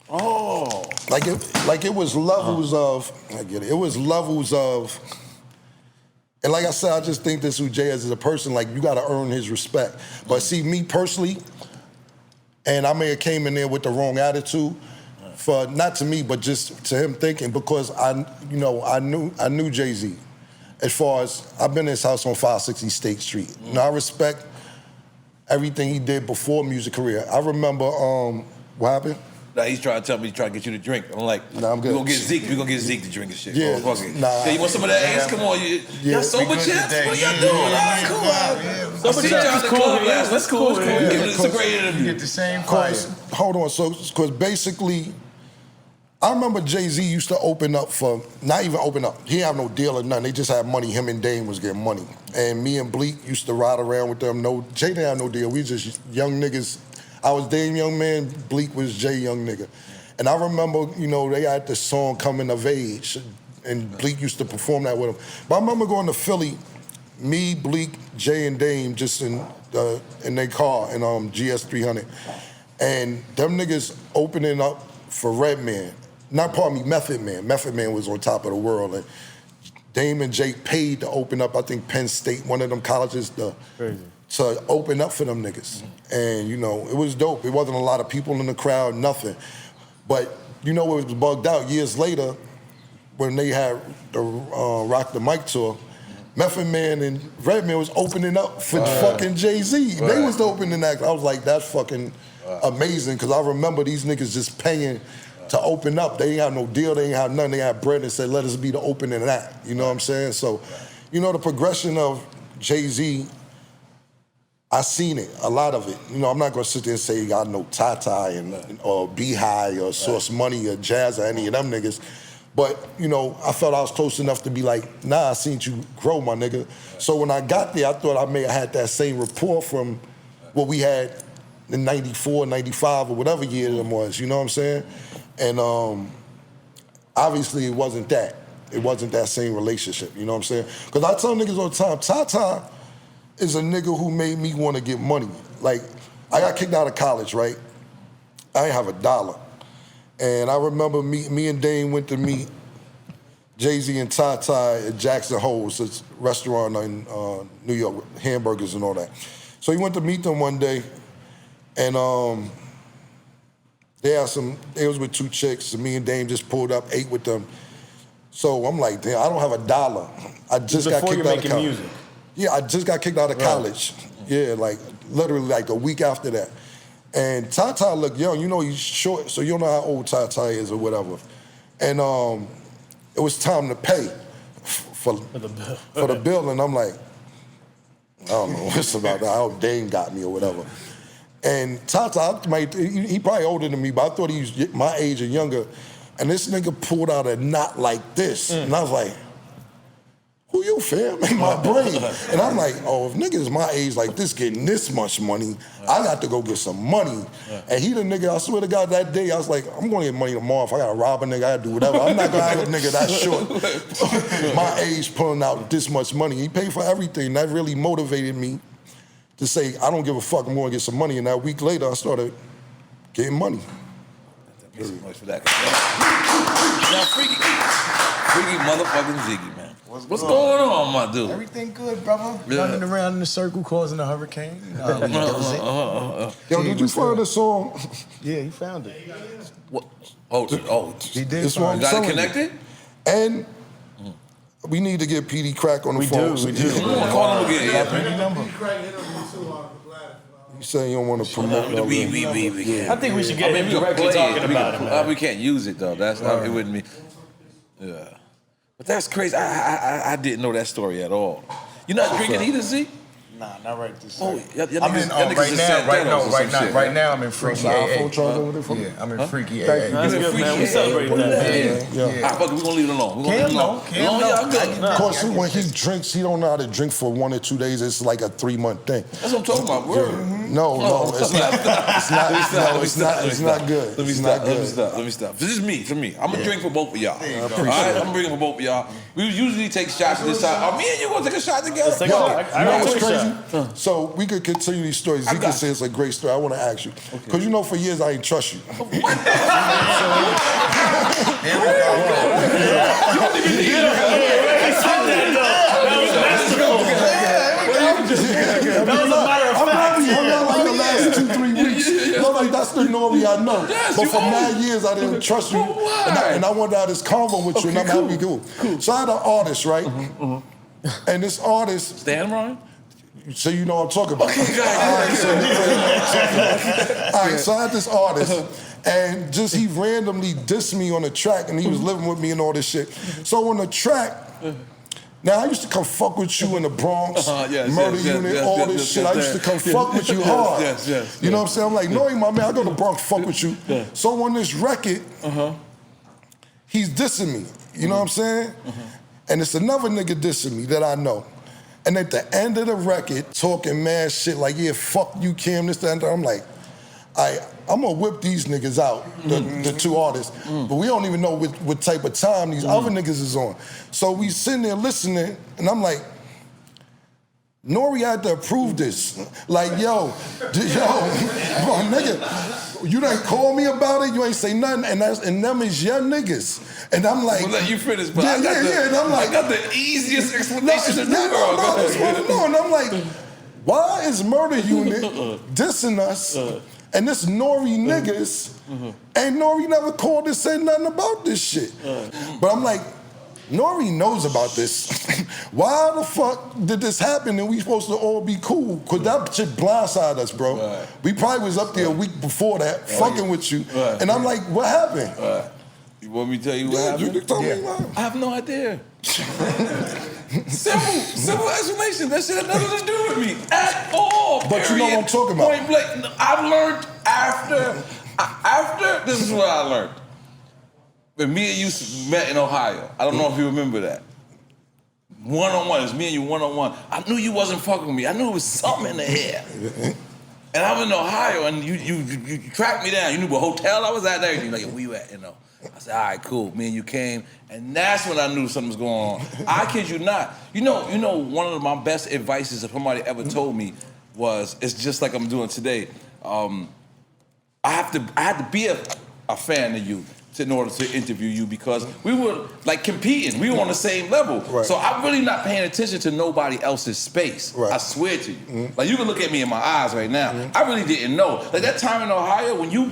Oh. Like it was levels of, I get it. It was levels of, and like I said, I just think this who Jay is as a person, like you gotta earn his respect. But see, me personally, and I may have came in there with the wrong attitude, for not to me, but just to him thinking, because I knew Jay-Z. As far as, I've been in his house on 560 State Street. And I respect everything he did before music career. I remember, what happened? Nah, he's trying to tell me he's trying to get you to drink. I'm like, nah, I'm good. We're gonna get Zeke to drink and shit. Yeah, nah. Yeah, you want some of that Ace? Come on, y'all sober champs? What y'all doing? All right, cool. Somebody trying to club last. That's cool. It's a great interview. You get the same fire. Hold on, so, because basically, I remember Jay-Z used to open up for, not even open up, he didn't have no deal or nothing, they just had money, him and Dame was getting money. And me and Bleak used to ride around with them, Jay didn't have no deal, we just young niggas. I was Dame young man, Bleak was Jay young nigga. And I remember, you know, they had this song Coming of Age, and Bleak used to perform that with them. But I remember going to Philly, me, Bleak, Jay and Dame just in their car in GS 300. And them niggas opening up for Redman. Method Man. Method Man was on top of the world. And Dame and Jay paid to open up, I think Penn State, one of them colleges, to open up for them niggas. And, you know, it was dope. It wasn't a lot of people in the crowd, nothing. But, you know, it was bugged out years later when they had the Rock the Mic tour. Method Man and Redman was opening up for fucking Jay-Z. They was the opening act. I was like, that's fucking amazing, because I remember these niggas just paying to open up. They ain't have no deal, they ain't have nothing, they had bread and said, let us be the opening act, you know what I'm saying? So, you know, the progression of Jay-Z, I seen it, a lot of it. You know, I'm not gonna sit there and say I know Ty or B.I.G or Source Money or Jazz or any of them niggas, but, you know, I felt I was close enough to be like, nah, I seen you grow, my nigga. So when I got there, I thought I may have had that same rapport from what we had in 94, 95, or whatever year it was, you know what I'm saying? And obviously it wasn't that. It wasn't that same relationship, you know what I'm saying? Because I tell niggas all the time, Ty is a nigga who made me want to get money. Like, I got kicked out of college, right? I didn't have $1. And I remember me and Dame went to meet Jay-Z and Ty at Jackson Hole's, it's a restaurant in New York, hamburgers and all that. So he went to meet them one day, and they was with 2 chicks, and me and Dame just pulled up, ate with them. So I'm like, damn, I don't have $1. I just got kicked out of college. Music. Yeah, I just got kicked out of college. Yeah, like literally like a week after that. And Ty looked young, you know he's short, so you don't know how old Ty is or whatever. And it was time to pay for the bill, and I'm like, I don't know what's about that. I hope Dane got me or whatever. And Ty, he probably older than me, but I thought he was my age or younger. And this nigga pulled out a knot like this. And I was like, who you, fam? In my brain. And I'm like, oh, if niggas my age like this getting this much money, I got to go get some money. And he the nigga, I swear to God, that day, I was like, I'm gonna get money tomorrow. If I gotta rob a nigga, I gotta do whatever. I'm not gonna have a nigga that short, my age pulling out this much money. He paid for everything. That really motivated me to say, I don't give a fuck, I'm gonna get some money. And that week later, I started getting money. Make some noise for that. Now, freaky motherfucking Ziggy, man. What's going on, my dude? Everything good, brother. Yeah. Running around in a circle causing a hurricane. Yo, did you find a song? Yeah, he found it. What? Oh, He did. This one you got it connected? And we need to get Petey Crack on the phone. We do. Come on, call him again. You say you don't want to promote no We can't. I think we should get him we can directly play talking it. about it, man. We can't use it though. That's not, it wouldn't be. Yeah, but that's crazy. I didn't know that story at all. You're not drinking either, Z? Nah, not right this Oh, second. I'm in right now. I'm in freaky AA. Yeah, I'm in freaky AA. That's good, man. We celebrate that. Yeah. Fuck it, we're gonna leave it alone. Cam, Of course, when he drinks, he don't know how to drink for 1 or 2 days. It's like a 3-month thing. That's what I'm talking about. Word. No, it's not. It's not good. Let me stop. This is me, for me. I'm gonna drink for both of y'all. All right, I'm drinking for both of y'all. We usually take shots this time. Oh, me and you gonna take a shot together? Take a Yo, shot. you know what's crazy? So we could continue these stories. I You got can say it's a great story. I want to ask you. Because you know for years I ain't trust you. You don't even need it. That was a matter of fact. Hung out like the last 2-3 weeks. Like that's the N.O.R.E. I know. Yes, but you for are. 9 years I didn't trust you. And I wanted to have this convo with you, and I'm happy cool. So I had an artist, right? And this artist. Stand Ryan? So you know what I'm talking about. Okay, All right, so I had this artist, and just he randomly dissed me on the track, and he was living with me and all this shit. So on the track, now I used to come fuck with you in the Bronx, murder unit, all this shit. I used to come fuck with you hard. You know what I'm saying? I'm like, no, my man, I go to Bronx, fuck with you. So on this record, he's dissing me. You know what I'm saying? And it's another nigga dissing me that I know. And at the end of the record, talking mad shit like, yeah, fuck you, Cam, this, that, and that. I'm like, I'm gonna whip these niggas out, the two artists. But we don't even know what type of time these other niggas is on. So we sitting there listening, and I'm like, N.O.R.E. had to approve this. Like, yo, nigga, you didn't call me about it, you ain't say nothing, and them is your niggas. And I'm like, We'll let you finish, but and I'm like, I got the easiest explanation in the world. And I'm like, why is Murder Unit dissing us? And this N.O.R.E. niggas, and N.O.R.E. never called and said nothing about this shit. But I'm like, N.O.R.E. knows about this. Why the fuck did this happen and we supposed to all be cool? Because that shit blindsided us, bro. We probably was up there a week before that, fucking with you. And I'm like, what happened? You want me to tell you what happened? You tell me what. I have no idea. Simple explanation. That shit had nothing to do with me at all. But you know what I'm talking about. Point blank. I've learned after, this is what I learned. When me and you met in Ohio, I don't know if you remember that. One-on-one, it's me and you one-on-one. I knew you wasn't fucking with me. I knew it was something in the air. And I'm in Ohio, and you tracked me down. You knew what hotel I was at and everything. Like, where you at, I said, all right, cool. Me and you came, and that's when I knew something was going on. I kid you not. You know, one of my best advices that somebody ever told me was, it's just like I'm doing today. I had to be a fan of you in order to interview you because we were like competing. We were on the same level. Right. So I'm really not paying attention to nobody else's space. Right. I swear to you. Like you can look at me in my eyes right now. I really didn't know. Like that time in Ohio when you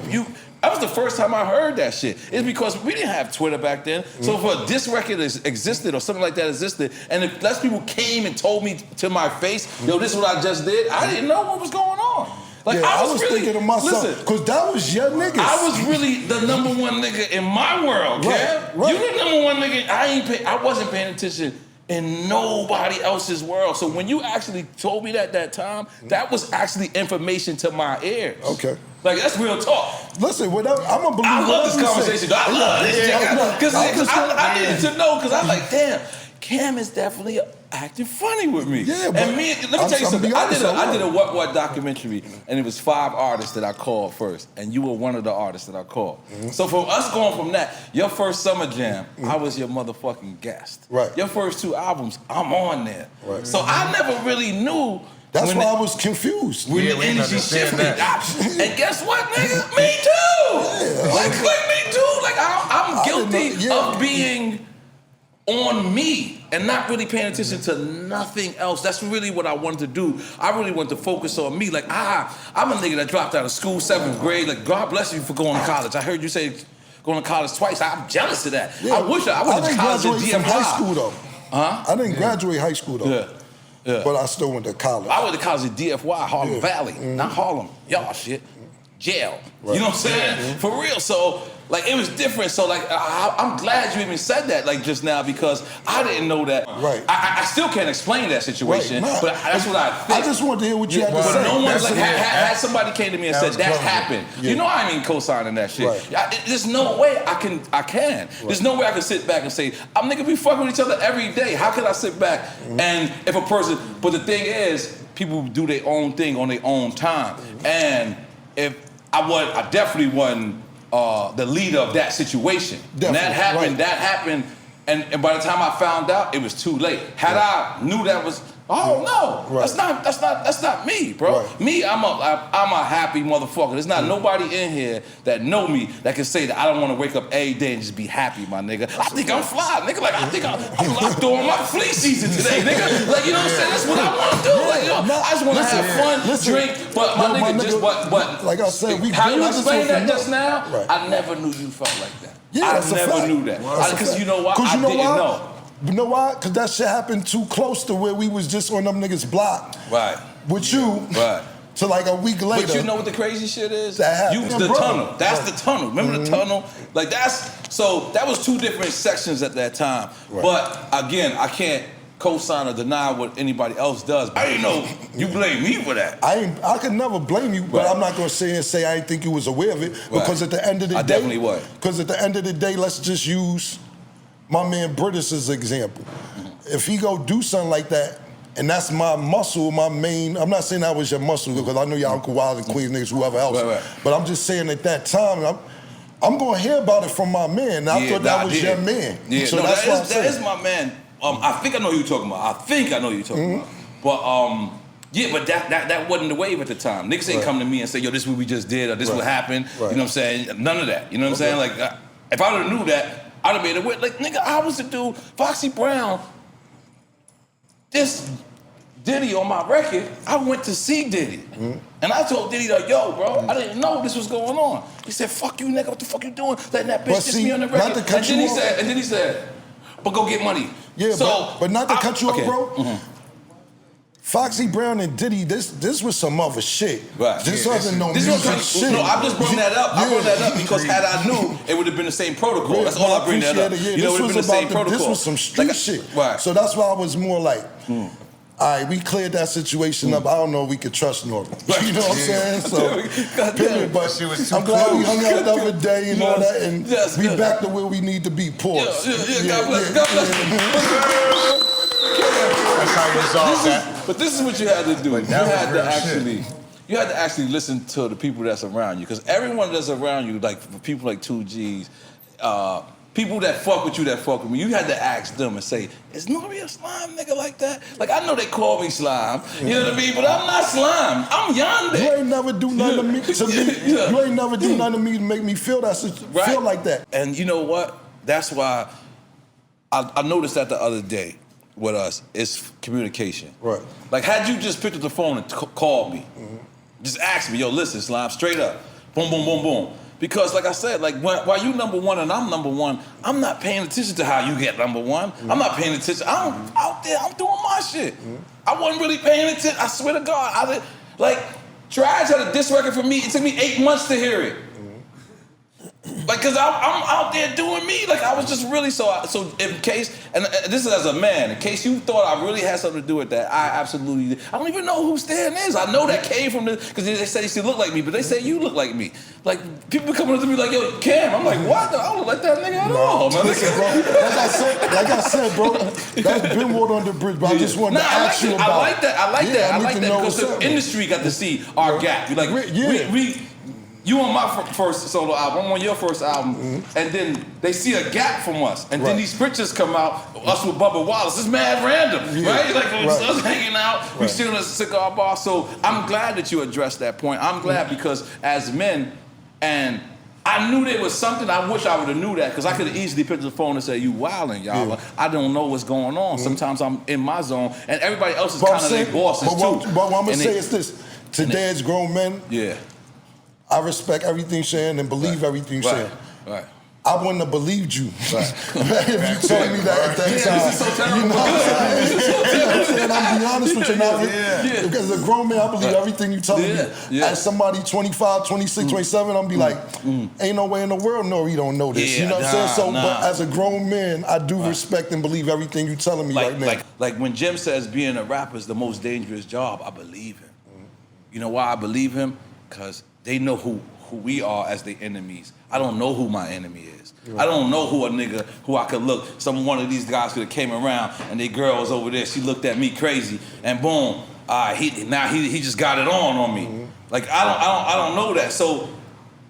that was the first time I heard that shit. It's because we didn't have Twitter back then. So for this record existed or something like that existed, and if less people came and told me to my face, yo, this is what I just did, I didn't know what was going on. Like I was really, thinking to myself, because that was your niggas. I was really the number one nigga in my world, Kev. Right. You the number one nigga. I wasn't paying attention in nobody else's world. So when you actually told me that time, that was actually information to my ears. Okay. Like that's real talk. Listen, I'm gonna believe. I love this conversation. I love this shit because I needed to know because I'm like, damn. Cam is definitely acting funny with me. Yeah, but and me, let me tell you something. I did a What documentary, and it was 5 artists that I called first, and you were one of the artists that I called. So for us going from that, your first Summer Jam, I was your motherfucking guest. Right. Your first 2 albums, I'm on there. Right. So I never really knew That's why I was confused. When the energy shifted. And guess what, nigga? Me too. Like me too. Like I'm guilty of being on me and not really paying attention to nothing else. That's really what I wanted to do. I really wanted to focus on me. Like, I'm a nigga that dropped out of school, 7th grade. Like, God bless you for going to college. I heard you say going to college twice. I'm jealous of that. Yeah. I wish I went to college at DFY. From high school, though. Huh? I didn't graduate high school, though. Yeah. But I still went to college. I went to college at DFY, Harlem Valley. Not Harlem. Y'all shit. Jail. Right. You know what I'm saying? For real. So, like, it was different. So, like, I'm glad you even said that, like, just now, because I didn't know that. Right. I still can't explain that situation, but that's what I think. I just wanted to hear what you had to say. But no one, like, had somebody came to me and said, that happened. Yeah. You know I ain't co-signing that shit. Right. There's no way I can. Right. There's no way I can sit back and say, I'm nigga, we fucking with each other every day. How can I sit back and if a person, but the thing is, people do their own thing on their own time. And if I definitely wasn't the leader of that situation. And that happened, and by the time I found out, it was too late. Had I knew that was, that's not me, bro. Right. Me, I'm a happy motherfucker. There's not nobody in here that know me that can say that I don't want to wake up every day and just be happy, my nigga. I think I'm fly, nigga. Like, I think I'm throwing my flea season today, nigga. Like, you know what I'm saying? That's what I want to do. Like, you know, I just want to have fun, drink, but my nigga, but like I said, how you explained that just now, I never knew you felt like that. Yeah, I never knew that. Because you know what? I didn't know. You know why? Because that shit happened too close to where we was just on them niggas' block. Right. With you. Right. To like a week later. But you know what the crazy shit is? That happened. The tunnel. That's the tunnel. Remember the tunnel? Like so that was two different sections at that time. Right. But again, I can't co-sign or deny what anybody else does. I didn't know you blame me for that. I could never blame you, but I'm not gonna say I didn't think you was aware of it. Because at the end of the day, I definitely was. Because at the end of the day, let's just use my man British as an example. If he go do something like that, and that's my muscle, my main, I'm not saying that was your muscle, because I know your Uncle Wild and Queens niggas, whoever else. Right. But I'm just saying at that time, I'm gonna hear about it from my man. And I thought that was your man. Yeah, so that is my man. I think I know who you're talking about. But yeah, but that wasn't the wave at the time. Niggas ain't come to me and say, yo, this is what we just did, or this is what happened. Right. You know what I'm saying? None of that. You know what I'm saying? Like, if I would've knew that, I'd have made it weird. Like, nigga, I was the dude, Foxy Brown, this Diddy on my record, I went to see Diddy. And I told Diddy, like, yo, bro, I didn't know this was going on. He said, fuck you, nigga, what the fuck you doing? Letting that bitch diss me on the record. And then he said, but go get money. Yeah, but not to cut you off, bro. Foxy Brown and Diddy, this was some other shit. Right. This wasn't no music shit. No, I just brought that up. I brought that up because had I knew, it would have been the same protocol. That's all I bring that up. You know, it would have been the same protocol. This was some street shit. Right. So that's why I was more like, all right, we cleared that situation up. I don't know if we could trust N.O.R.E. You know what I'm saying? So, period. But I'm glad we hung out the other day and all that, and we back to where we need to be. Pause. God bless. God bless. That's how you resolve that. But this is what you had to do. You had to actually listen to the people that's around you, because everyone that's around you, like people like 2Gs, people that fuck with me, you had to ask them and say, is N.O.R.E. a slime nigga like that? Like, I know they call me slime, you know what I mean? But I'm not slime. I'm Yonde. You ain't never do nothing to me. You ain't never do nothing to me to make me feel feel like that. And you know what? That's why I noticed that the other day with us, it's communication. Right. Like, had you just picked up the phone and called me, just ask me, yo, listen, Slime, straight up, boom, boom, boom, boom. Because, like I said, like, while you number one and I'm number one, I'm not paying attention to how you get number one. I'm not paying attention. I'm out there, I'm doing my shit. I wasn't really paying attention. I swear to God, like, Trash had a diss record for me. It took me 8 months to hear it. Like, cause I'm out there doing me. Like, I was just really so in case, and this is as a man, in case you thought I really had something to do with that, I don't even know who Stan is. I know that came from because they said he still look like me, but they say you look like me. Like, people coming up to me like, yo, Cam. I'm like, what? I don't look like that nigga at all, man. Listen, bro, like I said, bro, that's been water under the bridge, but I just wanted to ask you about it. I like that because the industry got to see our gap. Like, you on my first solo album, I'm on your first album, and then they see a gap from us, and then these pictures come out, us with Bubba Wallace. It's mad random, right? Like us hanging out, we sitting in a cigar bar. So I'm glad that you addressed that point. I'm glad because as men, and I knew there was something. I wish I would have knew that because I could have easily picked up the phone and said, "You wildin', y'all." But I don't know what's going on. Sometimes I'm in my zone, and everybody else is kind of their bosses too. But what I'm gonna say is this: today, as grown men, I respect everything you're saying and believe everything you're saying. Right. I wouldn't have believed you if you told me that at that time. This is so terrible. You know what I'm saying? I'm be honest with you now. Because as a grown man, I believe everything you telling me. As somebody 25, 26, 27, I'm be like, ain't no way in the world N.O.R.E don't know this. You know what I'm saying? So, but as a grown man, I do respect and believe everything you telling me right now. Like when Jim says being a rapper is the most dangerous job, I believe him. You know why I believe him? Because they know who we are as their enemies. I don't know who my enemy is. I don't know who a nigga who I could look. One of these guys could have came around and their girl was over there. She looked at me crazy, and boom, he just got it on me. Like I don't know that. So,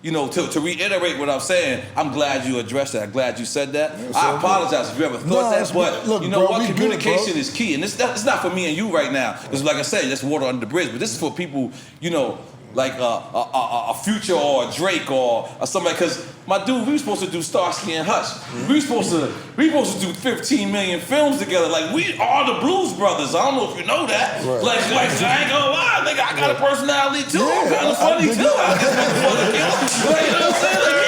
you know, to reiterate what I'm saying, I'm glad you addressed that. I'm glad you said that. I apologize if you ever thought that, but look, you know bro, what? Communication is key, and it's not for me and you right now. Because like I said, that's water under the bridge. But this is for people, you know, like a Future or a Drake or somebody. Because my dude, we were supposed to do Starsky and Hutch. We were supposed to do 15 million films together. Like we are the Blues Brothers. I don't know if you know that. Like I ain't gonna lie, nigga, I got a personality too. I'm kind of funny too. I just motherfucker kill. Like, you know what I'm saying? Like,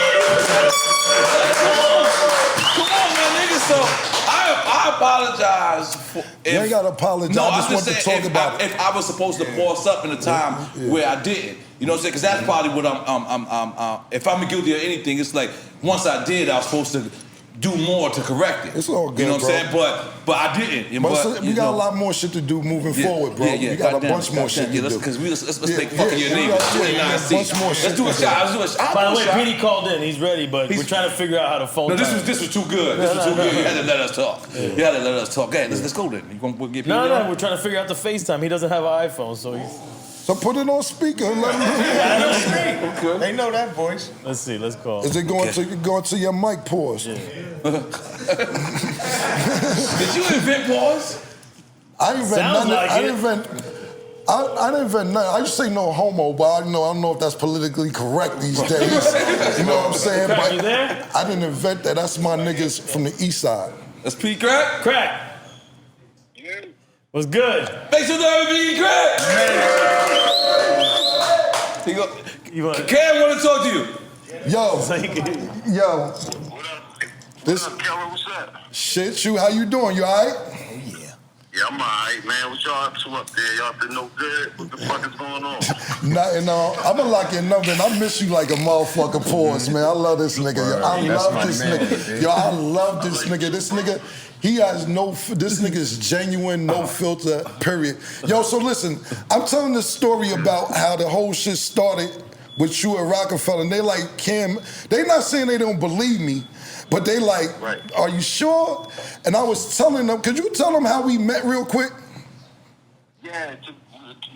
come on, man, nigga. So I apologize for. You ain't gotta apologize. No, I just want to talk about it. If I was supposed to boss up in a time where I didn't, you know what I'm saying? Because that's probably what I'm. If I'm guilty of anything, it's like once I did, I was supposed to do more to correct it. It's all good, you know what I'm saying? But I didn't. But we got a lot more shit to do moving forward, bro. We got a bunch more shit to do. Because let's make fucking your name 29 seats. Let's do a shot. By the way, Petey called in. He's ready, but we're trying to figure out how to phone. No, this was too good. This was too good. You had to let us talk. You had to let us talk. Okay, let's go then. You gonna get Petey? No, we're trying to figure out the FaceTime. He doesn't have an iPhone, so he's. So put it on speaker and let him Okay. They know that voice. Let's see. Let's call. Is it going to your mic pause? Did you invent pause? I didn't invent nothing. Like I didn't invent nothing. I just say no homo, but I don't know if that's politically correct these days. You know what I'm saying? Crack, you there? I didn't invent that. That's my niggas from the east side. That's P. Crack? Crack. What's good? Make some noise for P. Crack! Cam want to talk to you. Yo. What up? This What up, Keller? What's up? shit, you. How you doing? You all right? Yeah, I'm alright, man. What y'all up to up there? Y'all been no good? What the fuck is going on? Nothing. I'm gonna lock your number, and I miss you like a motherfucker. Pause, man. I love this nigga. Yo, I love this nigga. Yo, I love this nigga. This nigga. He has this nigga is genuine, no filter, period. Yo, so listen, I'm telling this story about how the whole shit started with you at Roc-A-Fella, and they like, Cam, they not saying they don't believe me, but they like, are you sure? And I was telling them, could you tell them how we met real quick? Yeah, to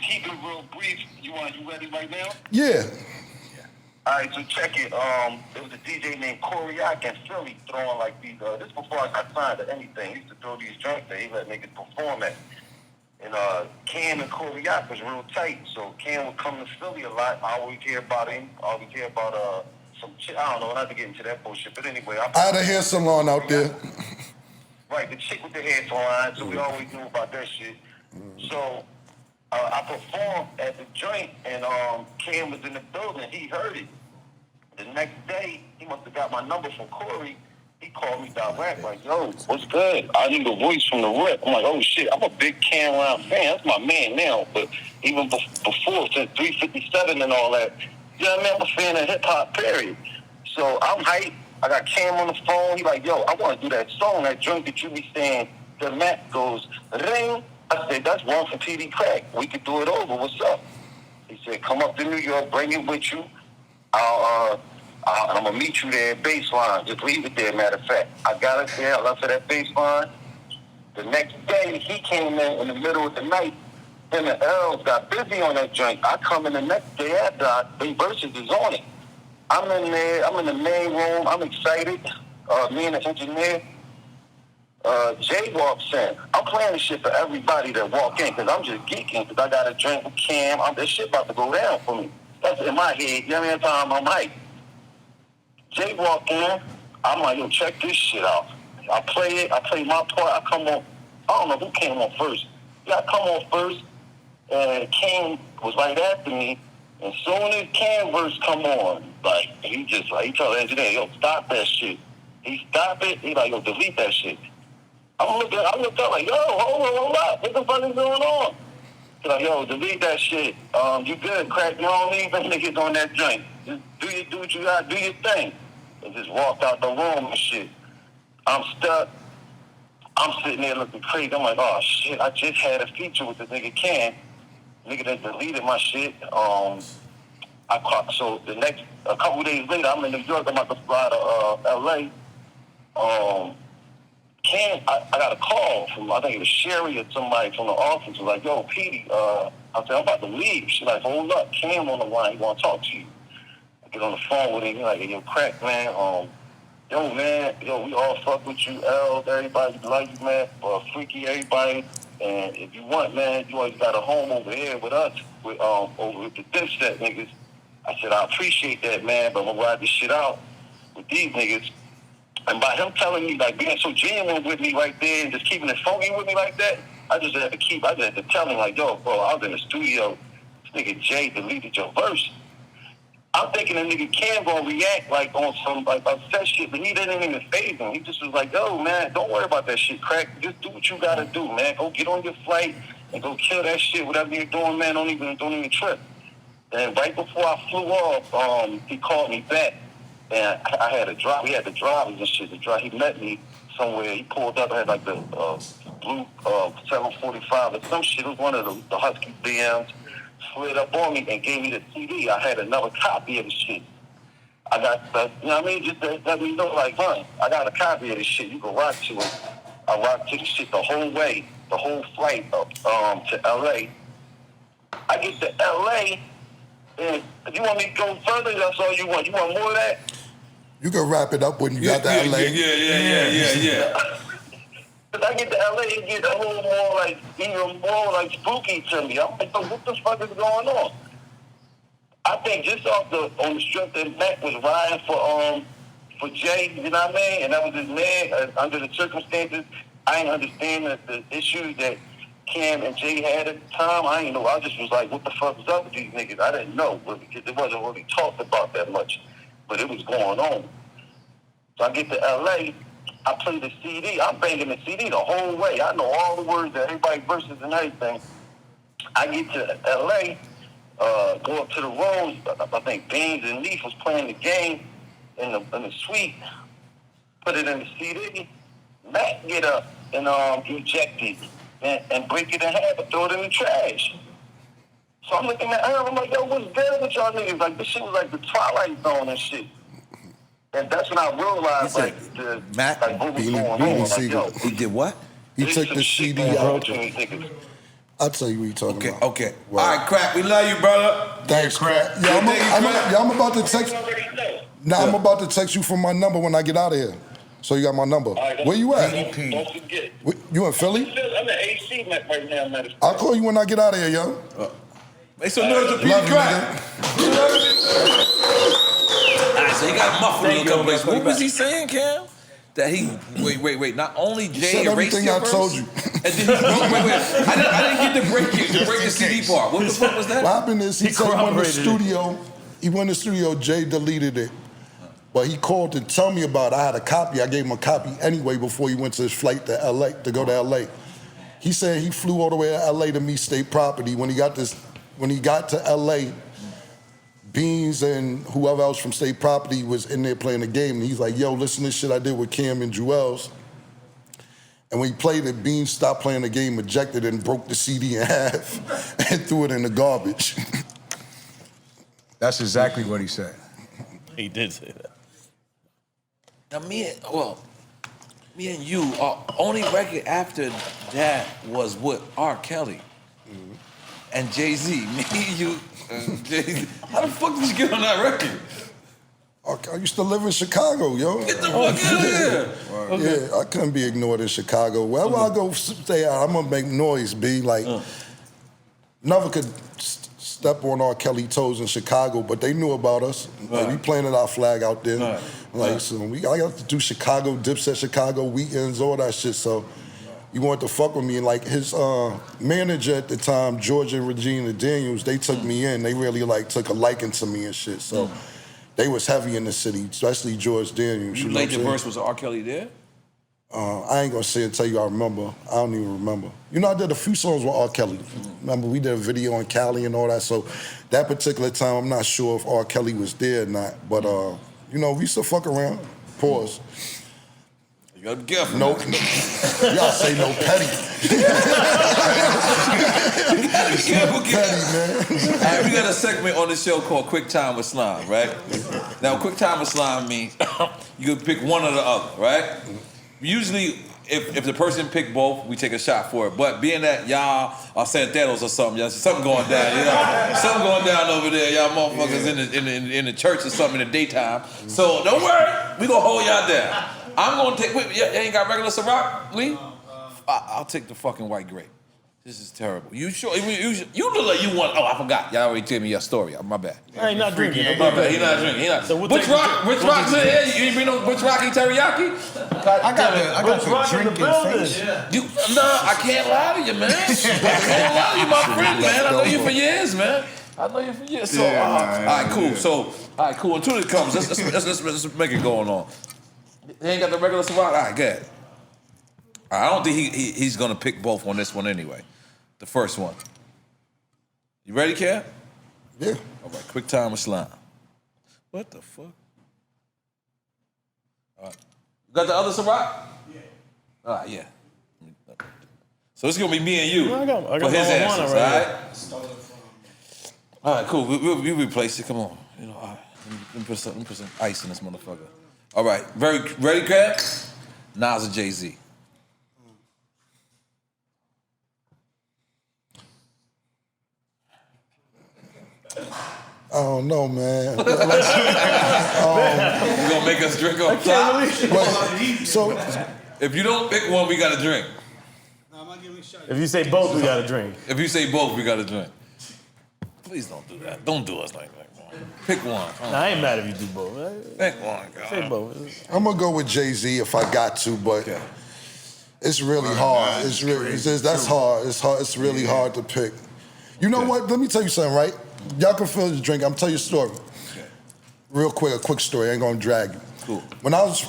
keep it real brief, you ready right now? Yeah. All right, so check it. There was a DJ named Coriac in Philly throwing like these. This before I got signed or anything. He used to throw these joints that he let niggas perform at. And Cam and Coriac was real tight. So Cam would come to Philly a lot. I always hear about him. I always hear about some shit. I don't know. Not to get into that bullshit, but anyway. I had a hair salon out there. Right, the chick with the hair salon. So we always knew about that shit. So. I performed at the joint, and Cam was in the building. He heard it. The next day, he must have got my number from Corey. He called me direct, like, yo, what's good? I knew the voice from the rip. I'm like, oh, shit, I'm a big Cam Round fan. That's my man now. But even before, since 357 and all that, you know what I mean? I'm a fan of hip-hop, period. So I'm hyped. I got Cam on the phone. He like, yo, I want to do that song, that joint that you be saying. The Mac goes, ring. I said, that's one for Petey Crack. We could do it over. What's up? He said, come up to New York, bring it with you. I'm going to meet you there at Baseline. Just leave it there, matter of fact. I got it there. I left it at Baseline. The next day, he came in the middle of the night. Him and Earls got busy on that joint. I come in the next day after, they verses is on it. I'm in there. I'm in the main room. I'm excited. Me and the engineer. Jay walks in. I'm playing this shit for everybody that walk in because I'm just geeking because I got a drink with Cam. This shit about to go down for me. That's in my head. You know what I mean? I'm hype. Jay walk in. I'm like, yo, check this shit out. I play it. I play my part. I come on. I don't know who came on first. Yeah, I come on first. And Cam was right after me. And soon as Cam verse come on, like, he told the engineer, yo, stop that shit. He stopped it. He like, yo, delete that shit. I looked up like, yo, hold up. What the fuck is going on? He's like, yo, delete that shit. You good, Crack. You don't need them niggas on that joint. Just do what you gotta do your thing. And just walked out the room and shit. I'm stuck. I'm sitting there looking crazy. I'm like, oh shit, I just had a feature with the nigga Cam. Nigga that deleted my shit. So a couple days later, I'm in New York. I'm about to fly to LA. Cam, I got a call from, I think it was Sherry or somebody from the office. Was like, yo, Petey, I said, I'm about to leave. She's like, hold up, Cam on the line. He want to talk to you. I get on the phone with him. He's like, yo, Crack, man. Yo, man, we all fuck with you, L. Everybody like you, man. Freaky, everybody. And if you want, man, you always got a home over here with us, over with the Dipset niggas. I said, I appreciate that, man, but I'm going to ride this shit out with these niggas. And by him telling me, like, being so genuine with me right there and just keeping it funky with me like that, I just had to tell him, like, yo, bro, I was in the studio. This nigga Jay deleted your verse. I'm thinking the nigga Cam gonna react, like, on some, like, upset shit, but he didn't even phase him. He just was like, yo, man, don't worry about that shit, Crack. Just do what you gotta do, man. Go get on your flight and go kill that shit, whatever you're doing, man. Don't even trip. And right before I flew off, he called me back. And I had to drive. We had to drive and shit to drive. He met me somewhere. He pulled up. I had like the blue 745 or some shit. It was one of the Husky BMs. Slid up on me and gave me the CD. I had another copy of the shit. I got the, you know what I mean? Just to let me know, like, I got a copy of this shit. You can rock to it. I rocked to the shit the whole way, the whole flight to LA. I get to LA, and if you want me to go further, that's all you want. You want more of that? You can wrap it up when you got to LA. Yeah. Cause I get to LA, it gets a little more like, even more like spooky to me. I'm like, what the fuck is going on? I think just on the strength that Mac was riding for Jay, you know what I mean? And that was his man. Under the circumstances, I didn't understand the issues that Cam and Jay had at the time. I didn't know. I just was like, what the fuck was up with these niggas? I didn't know because it wasn't really talked about that much, but it was going on. So I get to LA. I play the CD. I'm banging the CD the whole way. I know all the words that everybody verses and everything. I get to LA, go up to the room. I think Beans and Leaf was playing the game in the suite. Put it in the CD. Mac get up and eject it and break it in half and throw it in the trash. So I'm looking at her. I'm like, yo, what's good with y'all niggas? Like, this shit was like the Twilight Zone and shit. And that's when I realized, like, what was going on. Like, yo, he did what? He took the CD out. I'll tell you what you're talking about. Okay. Well, all right, Crack. We love you, brother. Thanks, Crack. I'm about to text. I'm about to text you from my number when I get out of here. So you got my number. Right, where you at? Don't forget. You in Philly? I'm in AC right now, man. I'll call you when I get out of here, yo. Make some noise for Petey Crack. Alright, so he got muffled in a couple places. What was he saying, Cam? That he wait. Not only Jay erased your verse. I told you. And then I didn't get to break the CD part. What the fuck was that? What happened is he said he went in the studio. Jay deleted it, but he called to tell me about it. I had a copy. I gave him a copy anyway before he went to his flight to LA to go to LA. He said he flew all the way to LA to meet State Property. When he got to LA, Beans and whoever else from State Property was in there playing the game, and he's like, yo, listen to this shit I did with Cam and Juelz. And when he played it, Beans stopped playing the game, ejected it, and broke the CD in half and threw it in the garbage. That's exactly what he said. He did say that. Now, me and you, our only record after that was with R. Kelly and Jay-Z. Me, you, Jay-Z. How the fuck did you get on that record? I used to live in Chicago, yo. Get the fuck out of here. Yeah, I couldn't be ignored in Chicago. Wherever I go stay out, I'm gonna make noise, B. Like, never could step on R. Kelly toes in Chicago, but they knew about us. Like, we planted our flag out there. So I got to do Chicago, Dipset Chicago weekends, all that shit. So you wanted to fuck with me. And like his manager at the time, George and Regina Daniels, they took me in. They really like took a liking to me and shit. So they was heavy in the city, especially George Daniels. You laid your verse, was R. Kelly there? I ain't gonna say it, tell you I remember. I don't even remember. You know, I did a few songs with R. Kelly. Remember, we did a video on Cali and all that. So that particular time, I'm not sure if R. Kelly was there or not. But, you know, we used to fuck around. Pause. You gotta be careful. No, y'all say no petty. You gotta be careful, petty, man. All right, we got a segment on the show called Quick Time with Slime, right? Now, Quick Time with Slime means you can pick one or the other, right? Usually, if the person pick both, we take a shot for it. But being that y'all are Santanos or something, y'all, something going down, you know, something going down over there, y'all motherfuckers in the church or something in the daytime. So don't worry, we gonna hold y'all down. I'm gonna take. Wait, you ain't got regular Ciroc, Lee? I'll take the fucking white grape. This is terrible. You sure? You look like you want. Oh, I forgot. Y'all already told me your story. My bad. I ain't not drinking. My bad. He not drinking. He not. So we'll Butch Rock. You ain't bring no Butch Rocky teriyaki. I got the drinking face. I can't lie to you, man. I can't lie to you, my friend, man. I know you for years, man. I know you for years. So, all right, cool. So, all right, cool. Until it comes, let's make it going on. He ain't got the regular Ciroc. All right, good. I don't think he's gonna pick both on this one anyway. The first one. You ready, Kat? Yeah. All right, Quick Time with Slime. What the fuck? All right. You got the other Ciroc? Yeah. All right, yeah. So it's gonna be me and you. I got for his answers, all right? Right. All right, cool. We'll replace it. Come on. You know, all right. Let me put some ice in this motherfucker. All right, ready, Kat? Nas and Jay-Z. I don't know, man. You gonna make us drink on top? So, if you don't pick one, we gotta drink. If you say both, we gotta drink. If you say both, we gotta drink. Please don't do that. Don't do us like that. Pick one. Nah, I ain't mad if you do both. Pick one, God. Say both. I'm gonna go with Jay-Z if I got to, but it's really hard. That's hard. It's hard. It's really hard to pick. You know what? Let me tell you something, right? Y'all can feel the drink. I'm tell you a story. Okay. Real quick, a quick story. I ain't gonna drag you. Cool. When I was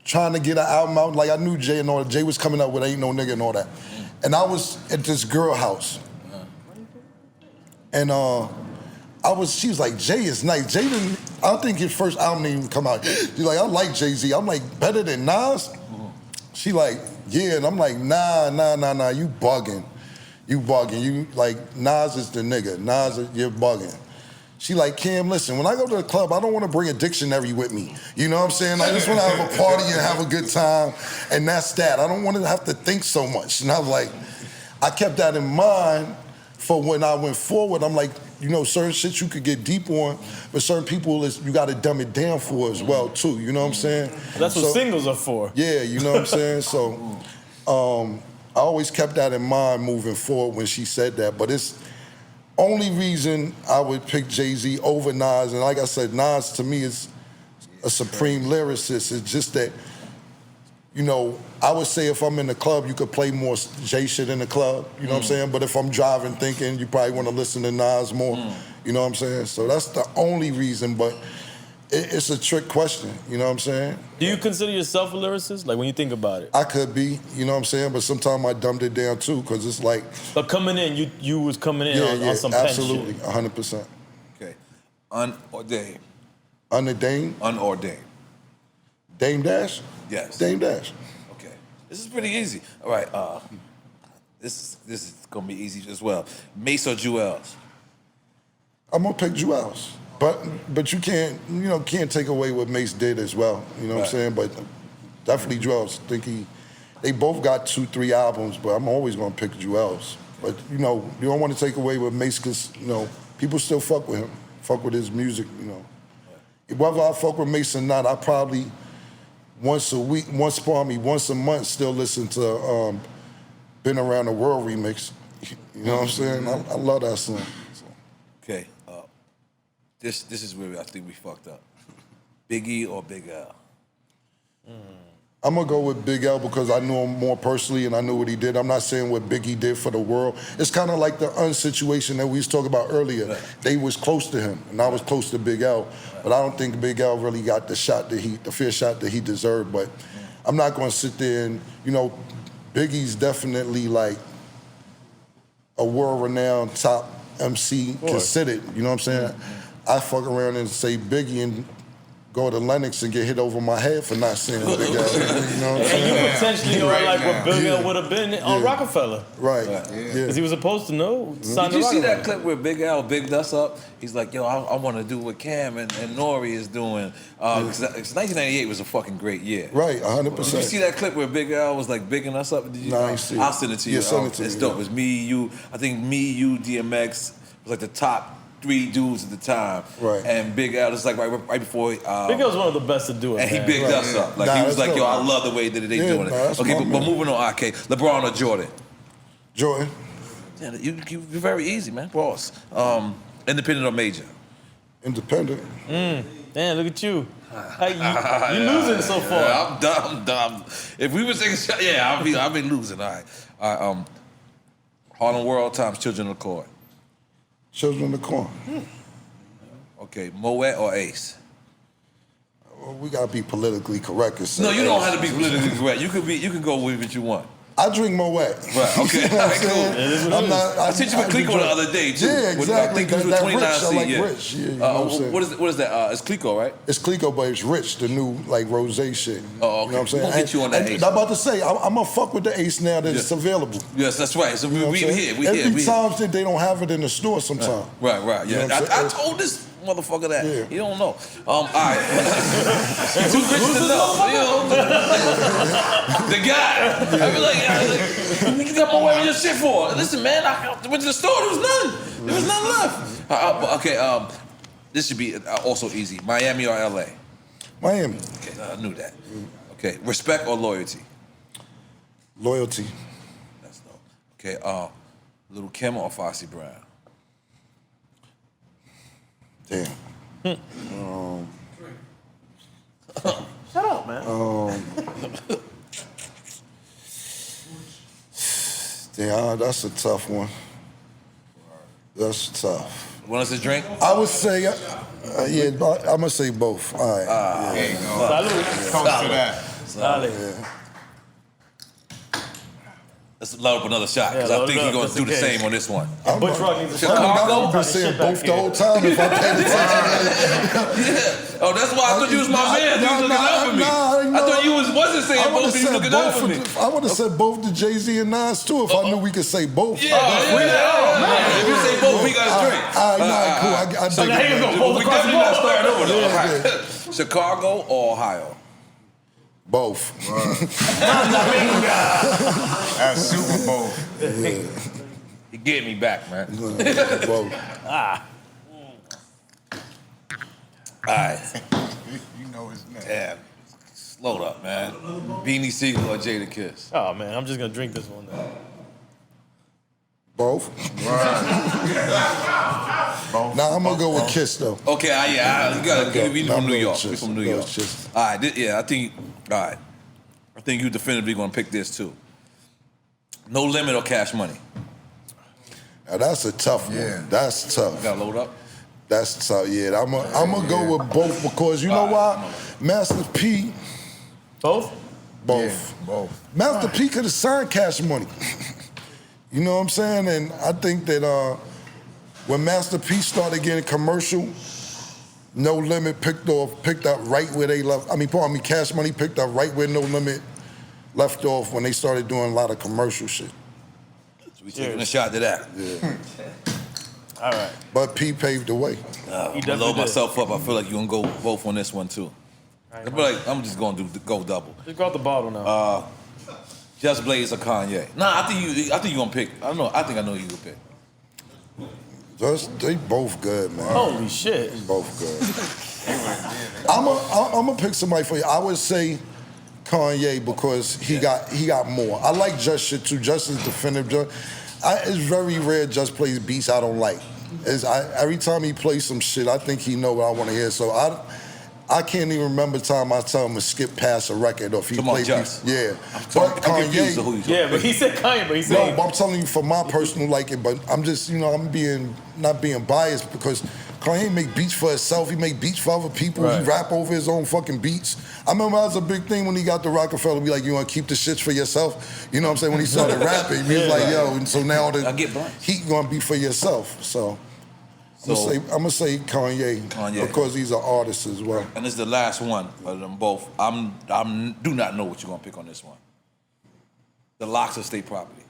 trying to get an album out, like I knew Jay and all that. Jay was coming up with Ain't No Nigga and all that. And I was at this girl house. And she was like, Jay is nice. Jay didn't, I don't think his first album didn't even come out. She's like, I like Jay-Z. I'm like, better than Nas? She like, yeah. And I'm like, nah, you bugging. You bugging. You like, Nas is the nigga. Nas, you're bugging. She like, Cam, listen, when I go to the club, I don't want to bring a dictionary with me. You know what I'm saying? I just want to have a party and have a good time, and that's that. I don't want to have to think so much. And I was like, I kept that in mind for when I went forward. I'm like, you know, certain shit you could get deep on, but certain people you got to dumb it down for as well, too. You know what I'm saying? That's what singles are for. Yeah, you know what I'm saying? So I always kept that in mind moving forward when she said that, but it's only reason I would pick Jay-Z over Nas, and like I said, Nas to me is a supreme lyricist. It's just that, you know, I would say if I'm in the club, you could play more Jay shit in the club, you know what I'm saying? But if I'm driving thinking, you probably want to listen to Nas more, you know what I'm saying? So that's the only reason, but it's a trick question, you know what I'm saying? Do you consider yourself a lyricist? Like when you think about it? I could be, you know what I'm saying? But sometimes I dumbed it down too, because it's like... But coming in, you was coming in on some absolutely, pen shit. 100%. Okay. Unordained. Unordained? Unordained. Dame Dash? Yes. Dame Dash. Okay. This is pretty easy. All right. This is gonna be easy as well. Mase or Juelz? I'm gonna pick Juelz. But you can't take away what Mase did as well. You know what I'm saying? But definitely Juelz. I think they both got 2-3 albums, but I'm always gonna pick Juelz. But you know, you don't want to take away what Mase, because you know people still fuck with him. fuck with his music, you know. Whether I fuck with Mase or not, I probably once a month still listen to Been Around the World remix. You know what I'm saying? I love that song. Okay, this is where I think we fucked up. Biggie or Big L? I'm gonna go with Big L because I knew him more personally and I knew what he did. I'm not saying what Biggie did for the world. It's kind of like the situation that we was talking about earlier. Right. They was close to him and I was close to Big L, but I don't think Big L really got the fair shot that he deserved. But I'm not gonna sit there and, you know, Biggie's definitely like a world-renowned top MC considered. You know what I'm saying? I fuck around and say Biggie and go to Lennox and get hit over my head for not saying Big L. You know what I'm saying? And you potentially know like what Big L would have been on Roc-A-Fella. Right. Because he was supposed to know. Did you see that clip where Big L bigged us up? He's like, yo, I want to do what Cam and N.O.R.E is doing. 'Cause 1998 was a fucking great year. Right, 100%. Did you see that clip where Big L was like bigging us up? Did you, No, I ain't see it. I'll send it to you. Yeah, send it to it's me, dope. yeah. It was me, you. I think me, you, DMX was like the top 3 dudes at the time. Right. And Big L is like right before. Big L's one of the best to do it. And man. he bigged us up. Like he was like, yo, I love the way that they doing it. Okay, but moving on. Okay, LeBron or Jordan? Jordan. Yeah, you're very easy, man. Boss. Independent or major? Independent. Damn, look at you. You losing so far. Yeah, I'm dumb. If we were taking a shot, yeah, I'll be losing. All right. Harlem World times Children of the Corn. Children of the Corn. Okay, Moet or Ace? Well, we gotta be politically correct. No, you don't have to be politically correct. You can go with what you want. I drink Moet. Right, okay. All right, cool. I sent you a Clico the other day, too. Yeah, exactly. I think it was with 29C. I like rich. Yeah, you know what I'm saying? What is that? It's Clico, right? It's Clico, but it's rich, the new like rosé shit. Oh, okay. You know what I'm saying? We'll get you on that Ace. I'm about to say, I'm gonna fuck with the Ace now that it's available. Yes, that's right. So we here. Every time that they don't have it in the store sometimes. Right, yeah. You know I told this motherfucker that. Yeah. He don't know. All right. Too rich to know. You know? The guy. I be like, you got more wearing your shit for? Listen, man, I went to the store. There was none. There was none left. Okay, this should be also easy. Miami or LA? Miami. Okay, I knew that. Okay, respect or loyalty? Loyalty. That's dope. Okay, Lil Kim or Foxy Brown? Damn. Shut up, man. Damn, that's a tough one. That's tough. Want us to drink? I would say, yeah, I'm gonna say both. All right. There you go. Salud. Toast to that. Salud. Let's load up another shot, because I think he's going to do the same on this one. Butch Rock needs to Chicago? I've been saying both the whole time if I paid attention. Yeah. Oh, that's why I thought you was my man. You was looking out for me. I thought you wasn't saying both, you was looking out for me. I would have said both the JAY-Z and Nas too if I knew we could say both. Yeah, if you say both, we got to drink. All right, cool. I So dig now it. here you go. Both We across the definitely not board. starting over though. Yeah, All right. Chicago or Ohio? Both. That's Super Bowl. He get me back, man. Both. All right. You know his name. Damn. Slow up, man. Beanie Siegel or Jada Kiss? Oh, man, I'm just going to drink this one now. Both. Now I'm gonna go with Kiss though. Okay, yeah, you gotta. We from New York. We Kiss. from New York. Kiss. All right, I think. All right, I think you definitively gonna pick this too. No Limit or Cash Money? Now that's a tough one. Yeah. That's tough. You gotta load up. That's tough. Yeah, I'm gonna go with both because you know why? Master P. Both? Both. Yeah, both. Master P could have signed Cash Money. You know what I'm saying? And I think that when Master P started getting commercial, No Limit picked up right where they left. Cash Money picked up right where No Limit left off when they started doing a lot of commercial shit. So we taking a shot to that. Yeah. All right. But P paved the way. I'm gonna load myself up. I feel like you're gonna go both on this one too. I feel like I'm just gonna go double. Just go out the bottle now. Just Blaze or Kanye? Nah, I think you gonna pick. I don't know. I think I know who you gonna pick. They both good, man. Holy shit. They both good. I'm gonna pick somebody for you. I would say Kanye because he got more. I like Just shit too. Just is definitive. It's very rare Just plays beats I don't like. Every time he plays some shit, I think he know what I want to hear. So I can't even remember the time I tell him to skip past a record or if he plays beats. Yeah. But Kanye. Yeah, but he said Kanye, but he said. No, but I'm telling you for my personal liking, but I'm just, I'm not being biased because Kanye make beats for himself. He make beats for other people. Right. He rap over his own fucking beats. I remember that was a big thing when he got the Roc-A-Fella. Be like, you want to keep the shits for yourself? You know what I'm saying? When he started rapping, he was like, yo, and so now the heat gonna be for yourself. So I'm gonna say Kanye because he's an artist as well. And this is the last one of them both. I do not know what you're gonna pick on this one. The locks of state property.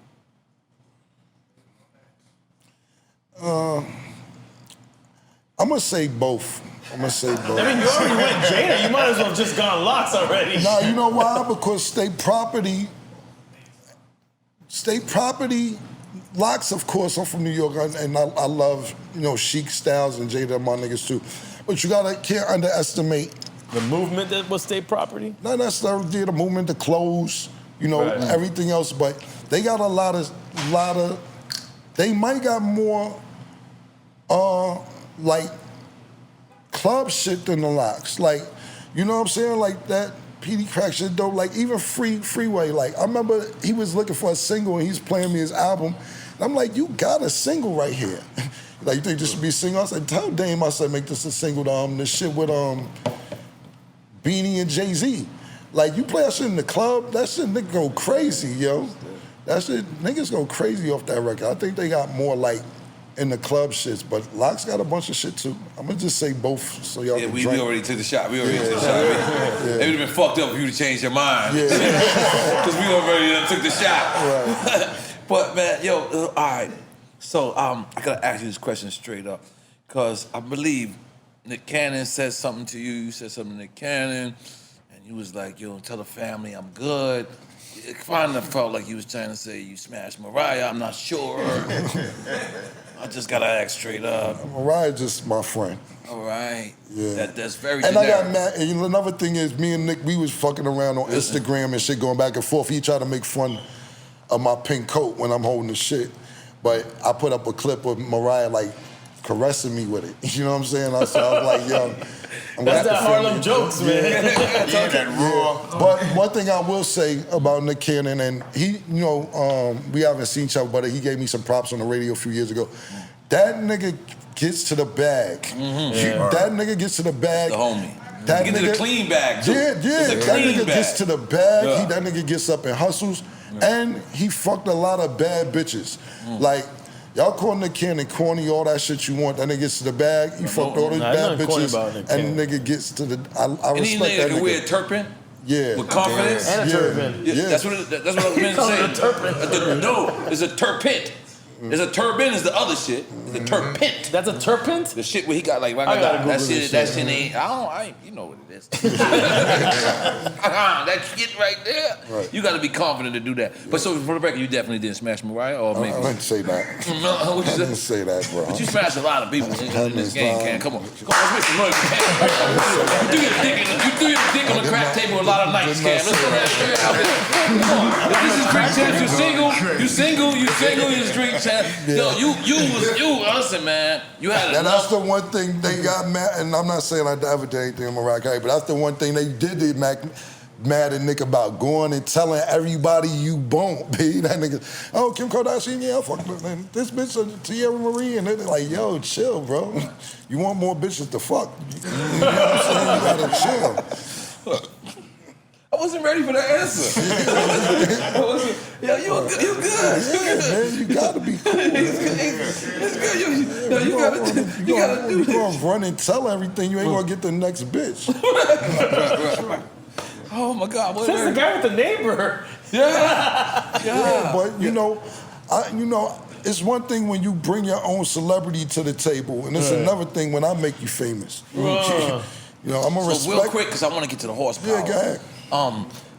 I'm gonna say both. I mean, you already went Jada. You might as well have just gone locks already. Nah, you know why? Because state property, locks, of course, I'm from New York, and I love, Chic Styles and Jada, my niggas too. But you can't underestimate the movement that was state property. Not necessarily the movement, the clothes, everything else. But they got a lot of. They might got more, like, club shit than the locks. Like, you know what I'm saying? Like that Petey Crack shit dope. Like even Freeway. Like I remember he was looking for a single and he's playing me his album. And I'm like, you got a single right here. Like, you think this should be a single? I said, tell Dame, I said, make this a single. This shit with Beanie and Jay-Z. Like, you play that shit in the club, that shit nigga go crazy, yo. That shit, niggas go crazy off that record. I think they got more like in the club shits, but Locks got a bunch of shit too. I'm gonna just say both so y'all can we drink. already took the shot. It would have been fucked up if you would have changed your mind. Because we already took the shot. Right. But man, all right. So I gotta ask you this question straight up. Because I believe Nick Cannon said something to you, you said something to Nick Cannon, and you was like, tell the family I'm good. It kind of felt like you was trying to say you smashed Mariah, I'm not sure. I just gotta ask straight up. Mariah's just my friend. All right. Yeah. That's very And generic. I got mad. And another thing is, me and Nick, we was fucking around on Instagram and shit, going back and forth. He tried to make fun of my pink coat when I'm holding the shit. But I put up a clip of Mariah, like, caressing me with it. You know what I'm saying? I was like, yo. That's that Harlem jokes, man. That raw. But one thing I will say about Nick Cannon, and he, we haven't seen each other, but he gave me some props on the radio a few years ago. That nigga gets to the bag. Mm-hmm. That nigga gets to the bag. The homie. That Get to the clean bag, too. Yeah. That nigga gets to the bag. Yeah. That nigga gets up and hustles. And he fucked a lot of bad bitches. Like, y'all call Nick Cannon corny, all that shit you want. That nigga gets to the bag. He fucked all those bad bitches. And the nigga gets to the. I respect that nigga. Can wear a turpin? Yeah. With confidence? And a turban. Yeah. That's what I meant to say. A turban. No, it's a turpent. There's a turban is the other shit. The turpent. That's a turpent? The shit where he got like, that shit ain't, you know what it is. That shit right there. Right. You gotta be confident to do that. But so for the record, you definitely didn't smash Mariah, or maybe? I didn't say that. I didn't say that, bro. But you smashed a lot of people in this game, Cam. Come on, let's make some noise. You threw your dick on the crack table a lot of nights, Cam. Let's go that straight out there. Come on. This is crack champs. You single, you street champ. Yo, listen, man. You had enough. That's the one thing they got mad, and I'm not saying I ever did anything in Mariah Carey, but that's the one thing they did mad at Nick about, going and telling everybody you bone, B. That nigga, Kim Kardashian, yeah, fuck this bitch, Tierra Marie, and they're like, yo, chill, bro. You want more bitches to fuck. You know what I'm saying? You gotta chill. I wasn't ready for the answer. You good. Man, you gotta be cool. It's good. You gotta do that. You gonna run and tell everything, you ain't gonna get the next bitch. Right. Oh my God. That's the guy with the neighbor. Yeah, but it's one thing when you bring your own celebrity to the table, and it's another thing when I make you famous. I'm a respect. So real quick, because I want to get to the horsepower. Yeah, go ahead.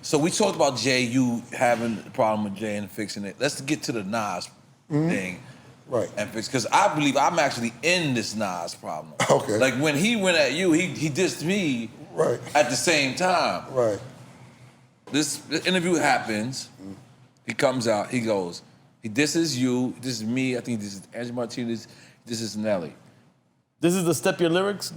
So we talked about Jay, you having a problem with Jay and fixing it. Let's get to the Nas thing. Right. And because I believe I'm actually in this Nas problem. Okay. Like when he went at you, he dissed me right. at the same time. Right. This interview happens. He comes out. He goes. He disses you. This is me. I think this is Angie Martinez. This is Nelly. This is the Step Your Lyrics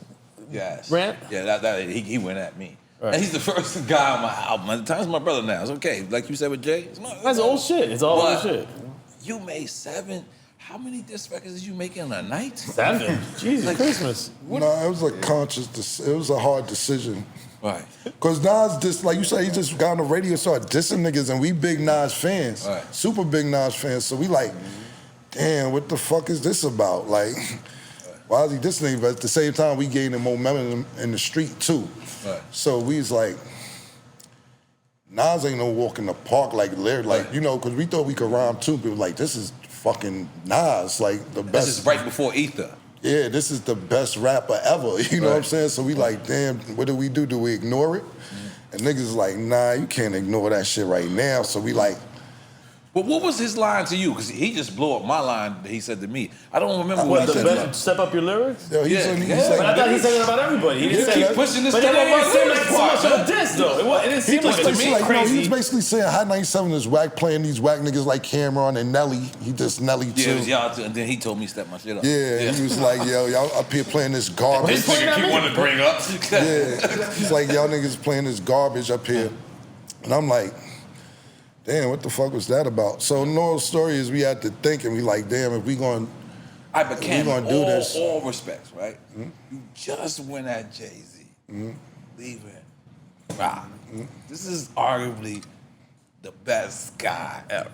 Yes. rant? Yeah, he went at me. Right. And he's the first guy on my album. At the time, he's my brother now. It's okay. Like you said with Jay. That's old shit. It's all old But shit. You made 7. How many diss records did you make in a night? 7? Jesus Christmas. No, it was a conscious, it was a hard decision. Right. Because Nas just, like you said, he just got on the radio and started dissing niggas, and we big Nas fans. Right. Super big Nas fans. So we like, damn, what the fuck is this about? Like, why is he dissing niggas? But at the same time, we gaining momentum in the street too. Right. So we was like, Nas ain't no walk in the park like you know, because we thought we could rhyme too. People like, this is fucking Nas, like the best. This is right before Ether. Yeah, this is the best rapper ever. You know what I'm saying? So we like, damn, what do we do? Do we ignore it? And niggas like, nah, you can't ignore that shit right now. So we like. But what was his line to you? Because he just blew up my line that he said to me. I don't remember what he said. Best, step up your lyrics? Yo, But I thought he said it about everybody. He didn't say keep pushing this but stuff it didn't about seem like lyrics so much part, of a diss, though. It didn't seem like to me crazy. he was basically saying Hot 97 is whack, playing these whack niggas like Cameron and Nelly. He dissed Nelly too. Yeah, it was y'all too, and then he told me to step my shit up. Yeah, he was like, yo, y'all up here playing this garbage. This nigga keep wanting to bring up. Yeah, he's like, y'all niggas playing this garbage up here. And I'm like, damn, what the fuck was that about? So N.O.R.E story is we had to think and we like, damn, if we going I became do this. all respects, right? You just went at Jay-Z. Leaving. Wow. This is arguably the best guy ever.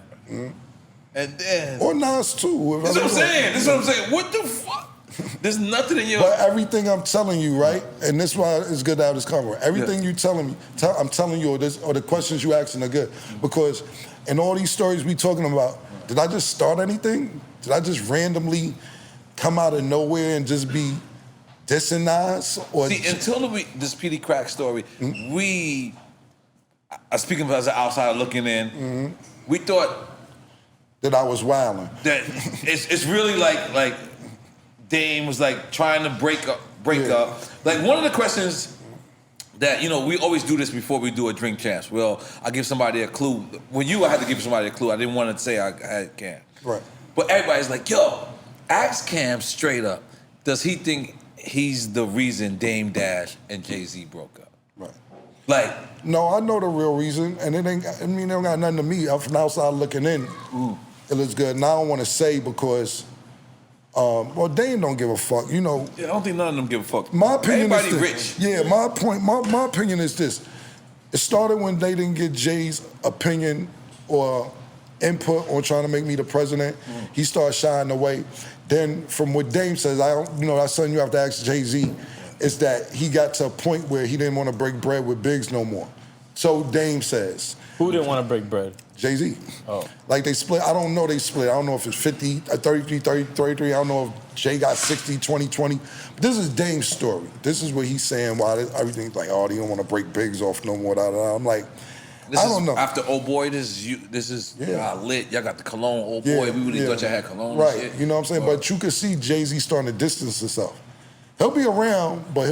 And then... Or Nas too. That's what I'm saying. That's what I'm saying. What the fuck? There's nothing in your... But everything I'm telling you, right? And this is why it's good to have this conversation. Everything you telling me, I'm telling you, or the questions you asking are good. Because in all these stories we talking about, did I just start anything? Did I just randomly come out of nowhere and just be dissing Nas? Or See, until this Petey Crack story, we, speaking as an outsider looking in, we thought that I was wilding. That it's really like Dame was like trying to break up. Like one of the questions that, you know, we always do this before we do a drink champs. Well, I give somebody a clue. When I had to give somebody a clue. I didn't want to say I had Cam. Right. But everybody's like, yo, ask Cam straight up. Does he think he's the reason Dame Dash and Jay-Z broke up? Right. Like, no, I know the real reason, and it ain't. I mean, it don't got nothing to me. I'm from outside looking in. It looks good. And I don't want to say because, well, Dame don't give a fuck. You know. Yeah, I don't think none of them give a fuck. My opinion Everybody is this. rich. Yeah, my opinion is this. It started when they didn't get Jay's opinion or input on trying to make me the president. He started shying away. Then from what Dame says, that's something you have to ask Jay-Z, is that he got to a point where he didn't want to break bread with Biggs no more. So Dame says. Who didn't want to break bread? Jay-Z. Oh. Like they split, I don't know they split. I don't know if it's 50, 33, 33. I don't know if Jay got 60, 20, 20. But this is Dame's story. This is what he's saying why everything's like, oh, they don't want to break Biggs off no more. I'm like, I don't know. After Old Boy, this is lit. Y'all got the cologne, Old Boy. We really thought y'all had cologne. Right, and shit. you know what I'm saying? But you can see Jay-Z starting to distance himself. He'll be around, but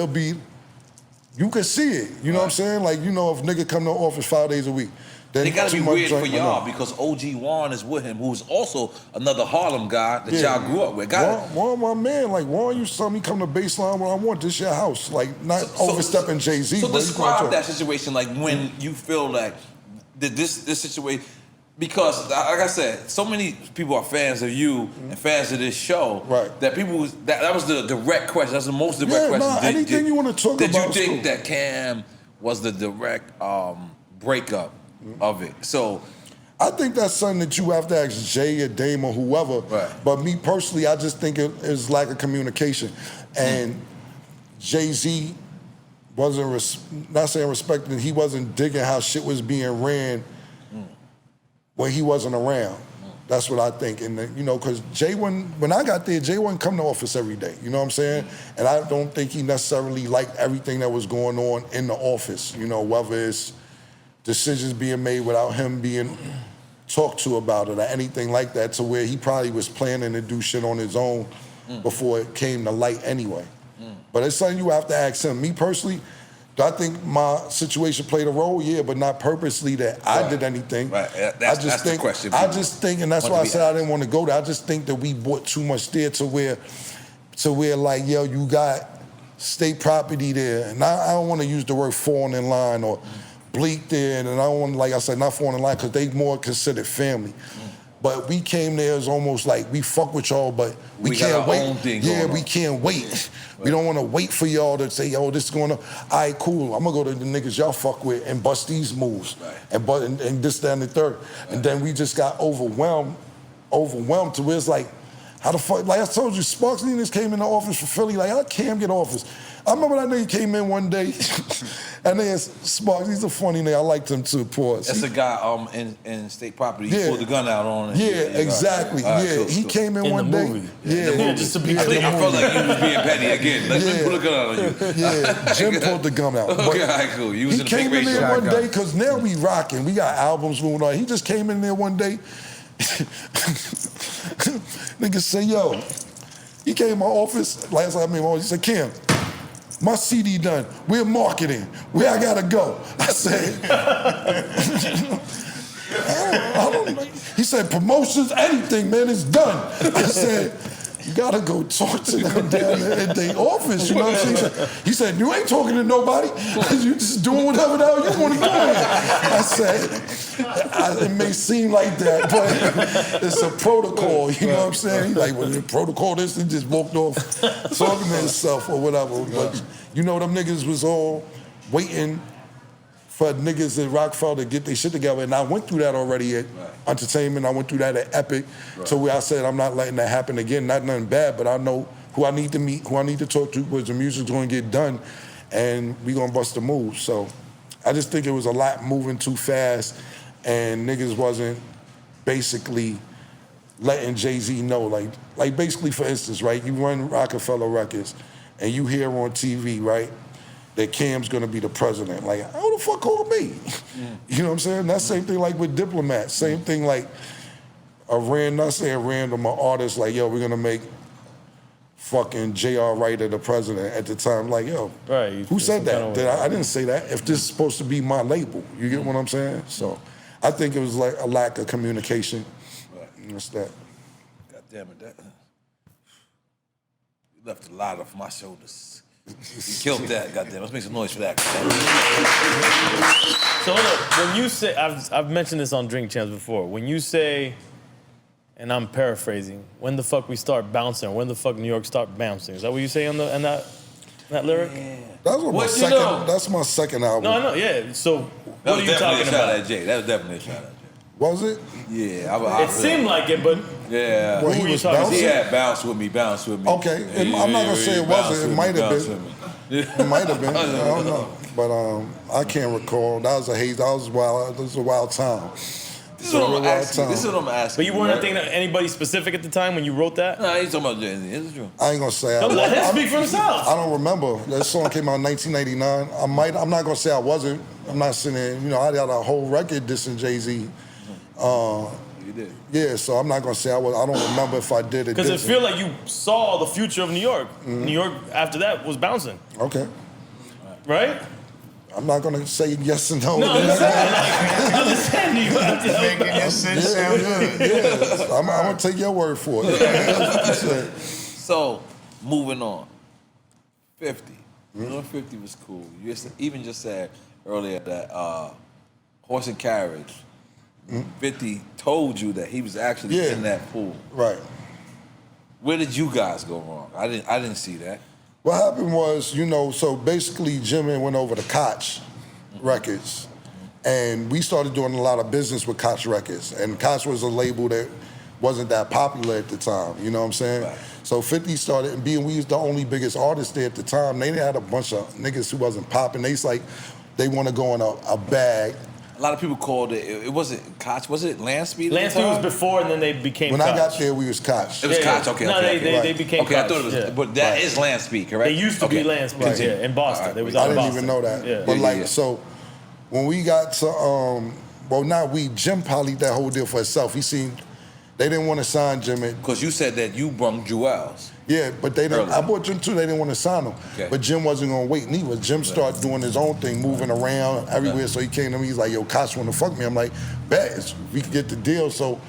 you can see it. You know what I'm saying? Like, you know, if nigga come to office 5 days a week, then it gotta be too much weird for drink, y'all because OG Warren is with him, who's also another Harlem guy that y'all grew up with. Warren, my man, like Warren used to tell me come to baseline where I want, this your house. Like, not overstepping Jay-Z. So describe that situation, like when you feel like this situation, because like I said, so many people are fans of you and fans of this show. Right. That people that was the direct question. That's the most direct question. No, anything you want to talk about. Did you think that Cam was the direct breakup of it? So I think that's something that you have to ask Jay or Dame or whoever. Right. But me personally, I just think it is lack of communication. And Jay-Z wasn't, not saying respecting, he wasn't digging how shit was being ran when he wasn't around. That's what I think. And, you know, because Jay, when I got there, Jay wasn't coming to office every day. You know what I'm saying? And I don't think he necessarily liked everything that was going on in the office. You know, whether it's decisions being made without him being talked to about it or anything like that, to where he probably was planning to do shit on his own before it came to light anyway. But it's something you have to ask him. Me personally, do I think my situation played a role? Yeah, but not purposely that I did anything. Right, that's the question. I just think, and that's why I said I didn't want to go there. I just think that we bought too much there to where like, yo, you got state property there. And I don't want to use the word falling in line or bleak there. And I don't want, like I said, not falling in line because they more considered family. But we came there as almost like we fuck with y'all, but we can't wait. Yeah, we can't wait. We don't want to wait for y'all to say, yo, this is going on. All right, cool. I'm gonna go to the niggas y'all fuck with and bust these moves, and this, that, and the third. And then we just got overwhelmed to where it's like, how the fuck? Like I told you, Sparks Nines came in the office for Philly. Like, how Cam get office? I remember that nigga came in one day, and then Sparks, he's a funny nigga. I liked him too, pause. That's a guy in state property. He pulled the gun out on it. Yeah, exactly. He came in one day. Movie. Just to be I felt like he was being petty again. Let's pull the gun out on you. Yeah, Jim pulled the gun out. Okay, all right, cool. You was he came in there one day, because now we rocking. We got albums going on. He just came in there one day. Niggas say, yo, he came in my office, last time I mean, he said, Kim, my CD done. We're marketing. Where I gotta go? I said, I don't know. He said, promotions, anything, man, it's done. I said, you gotta go talk to them down there at their office, you know what I'm saying? He said, you ain't talking to nobody. You just doing whatever the hell you want to do. I said, it may seem like that, but it's a protocol, you know what I'm saying? He's like, well, the protocol this, and just walked off talking to himself or whatever. But you know, them niggas was all waiting for niggas at Roc-A-Fella to get their shit together. And I went through that already at Entertainment. I went through that at Epic. To where I said, I'm not letting that happen again. Not nothing bad, but I know who I need to meet, who I need to talk to, because the music's gonna get done and we gonna bust the move. So I just think it was a lot moving too fast and niggas wasn't basically letting Jay-Z know. Like basically, for instance, right, you run Roc-A-Fella Records and you hear on TV, right, that Cam's gonna be the president. Like, how the fuck called me? You know what I'm saying? That same thing like with Diplomat. Same thing like not saying random, an artist like, yo, we're gonna make fucking J.R. Ryder the president at the time. Like, yo, who said that? I didn't say that. If this is supposed to be my label, you get what I'm saying? So I think it was like a lack of communication. What's that? God damn it, that you left a lot off my shoulders. You killed that, goddamn. Let's make some noise for that. So look, when you say, I've mentioned this on Drink Champs before. When you say, and I'm paraphrasing, when the fuck we start bouncing, or when the fuck New York start bouncing? Is that what you say on that lyric? Yeah. That's my second album. No, I know, yeah. So what are you talking about? That was definitely a shot at Jay. Was it? Yeah. It seemed like it, but yeah. Who were you talking about? He had bounce with me. Okay, I'm not gonna say it wasn't. It might have been. It might have been. I don't know, but I can't recall. That was a Haze. That was wild. This was a wild time. This is what I'm asking. But you weren't thinking of anybody specific at the time when you wrote that? No, he's talking about Jay-Z. It's true. I ain't gonna say. Let him speak for himself. I don't remember. That song came out in 1989. I'm not gonna say I wasn't. I'm not sitting there. You know, I got a whole record dissing Jay-Z. You did. Yeah, so I'm not gonna say I was. I don't remember if I did it. Because it feel like you saw the future of New York. New York after that was bouncing. Okay. Right? I'm not gonna say yes and no. No, I'm saying you have to making your sense sound good. Yeah, I'm gonna take your word for it. So, moving on. 50. You know 50 was cool. You even just said earlier that horse and carriage. 50 told you that he was actually in that pool. Right. Where did you guys go wrong? I didn't see that. What happened was, you know, so basically Jimmy went over to Koch Records, and we started doing a lot of business with Koch Records, and Koch was a label that wasn't that popular at the time, you know what I'm saying? Right. So 50 started, and we was the only biggest artist there at the time. They had a bunch of niggas who wasn't popping. They want to go in a bag. A lot of people called it wasn't Koch, was it Landspeed? Landspeed was before, and then they became When Koch. I got there, we was Koch. It was Koch, okay. No, they became Okay, Koch. I thought it was, but that is Landspeed, correct? They used to be Landspeed, yeah, in Boston. They was out I of didn't Boston. even know that. Yeah. But so when we got to well, not we, Jim polyed that whole deal for himself. He seen, they didn't want to sign Jim. Because you said that you brung Juelz. Yeah, but they didn't. Early. I bought Jim too. They didn't want to sign him. Okay. But Jim wasn't gonna wait neither. Jim started doing his own thing, moving around everywhere. So he came to me. He's like, "Yo, Koch want to fuck me." I'm like, "Bet we can get the deal." So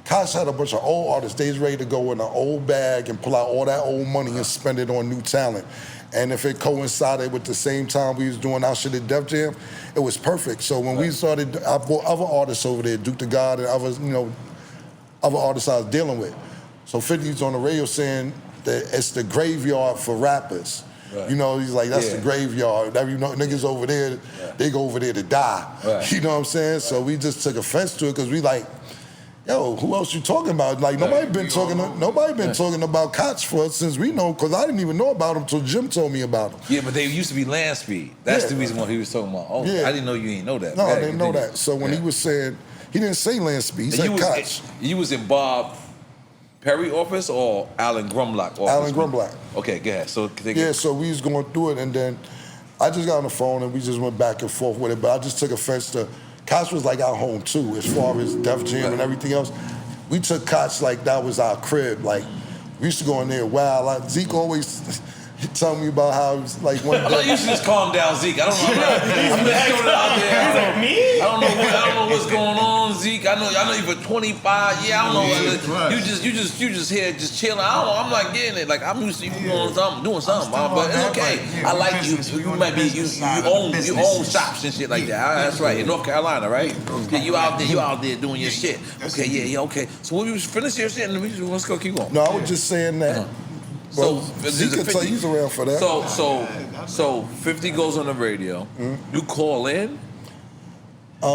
Koch had a bunch of old artists. They was ready to go in an old bag and pull out all that old money and spend it on new talent. And if it coincided with the same time we was doing our shit at Def Jam, it was perfect. So when we started, I brought other artists over there, Duke the God and others, other artists I was dealing with. So 50's on the radio saying that it's the graveyard for rappers. Right. He's like, that's the graveyard. Niggas over there, they go over there to die. Right. You know what I'm saying? Right. So we just took offense to it because we like, yo, who else you talking about? Like nobody been talking about Koch for us since we know, because I didn't even know about him until Jim told me about him. Yeah, but they used to be Land Speed. That's the reason why he was talking about. Oh, I didn't know you ain't know that. No, I didn't know that. So when he was saying, he didn't say Land Speed, he said Koch. You was in Bob Perry office or Alan Grumlock office? Alan Grumlock. Okay, go ahead. So so we was going through it, and then I just got on the phone and we just went back and forth with it. But I just took offense to Koch was like our home too, as far as Def Jam and everything else. We took Koch like that was our crib. Like we used to go in there. Wow, like Zeke always tell me about how it was like one day. I thought you should just calm down, Zeke. I don't know. I'm just throwing it out there. He's like, me? I don't know what's going on, Zeke. I know you for 25. Yeah, I don't know. You just here just chilling. I don't know. I'm not getting it. Like I'm used to you doing something, but it's okay. I like you. You might be you own shops and shit like that. That's right. In North Carolina, right? Yeah, you out there doing your shit. Okay, yeah, okay. So when we finish your shit, and let's go keep going. No, I was just saying that. Well, Zeke can tell he's around for that. So 50 goes on the radio. Mm-hmm. You call in? I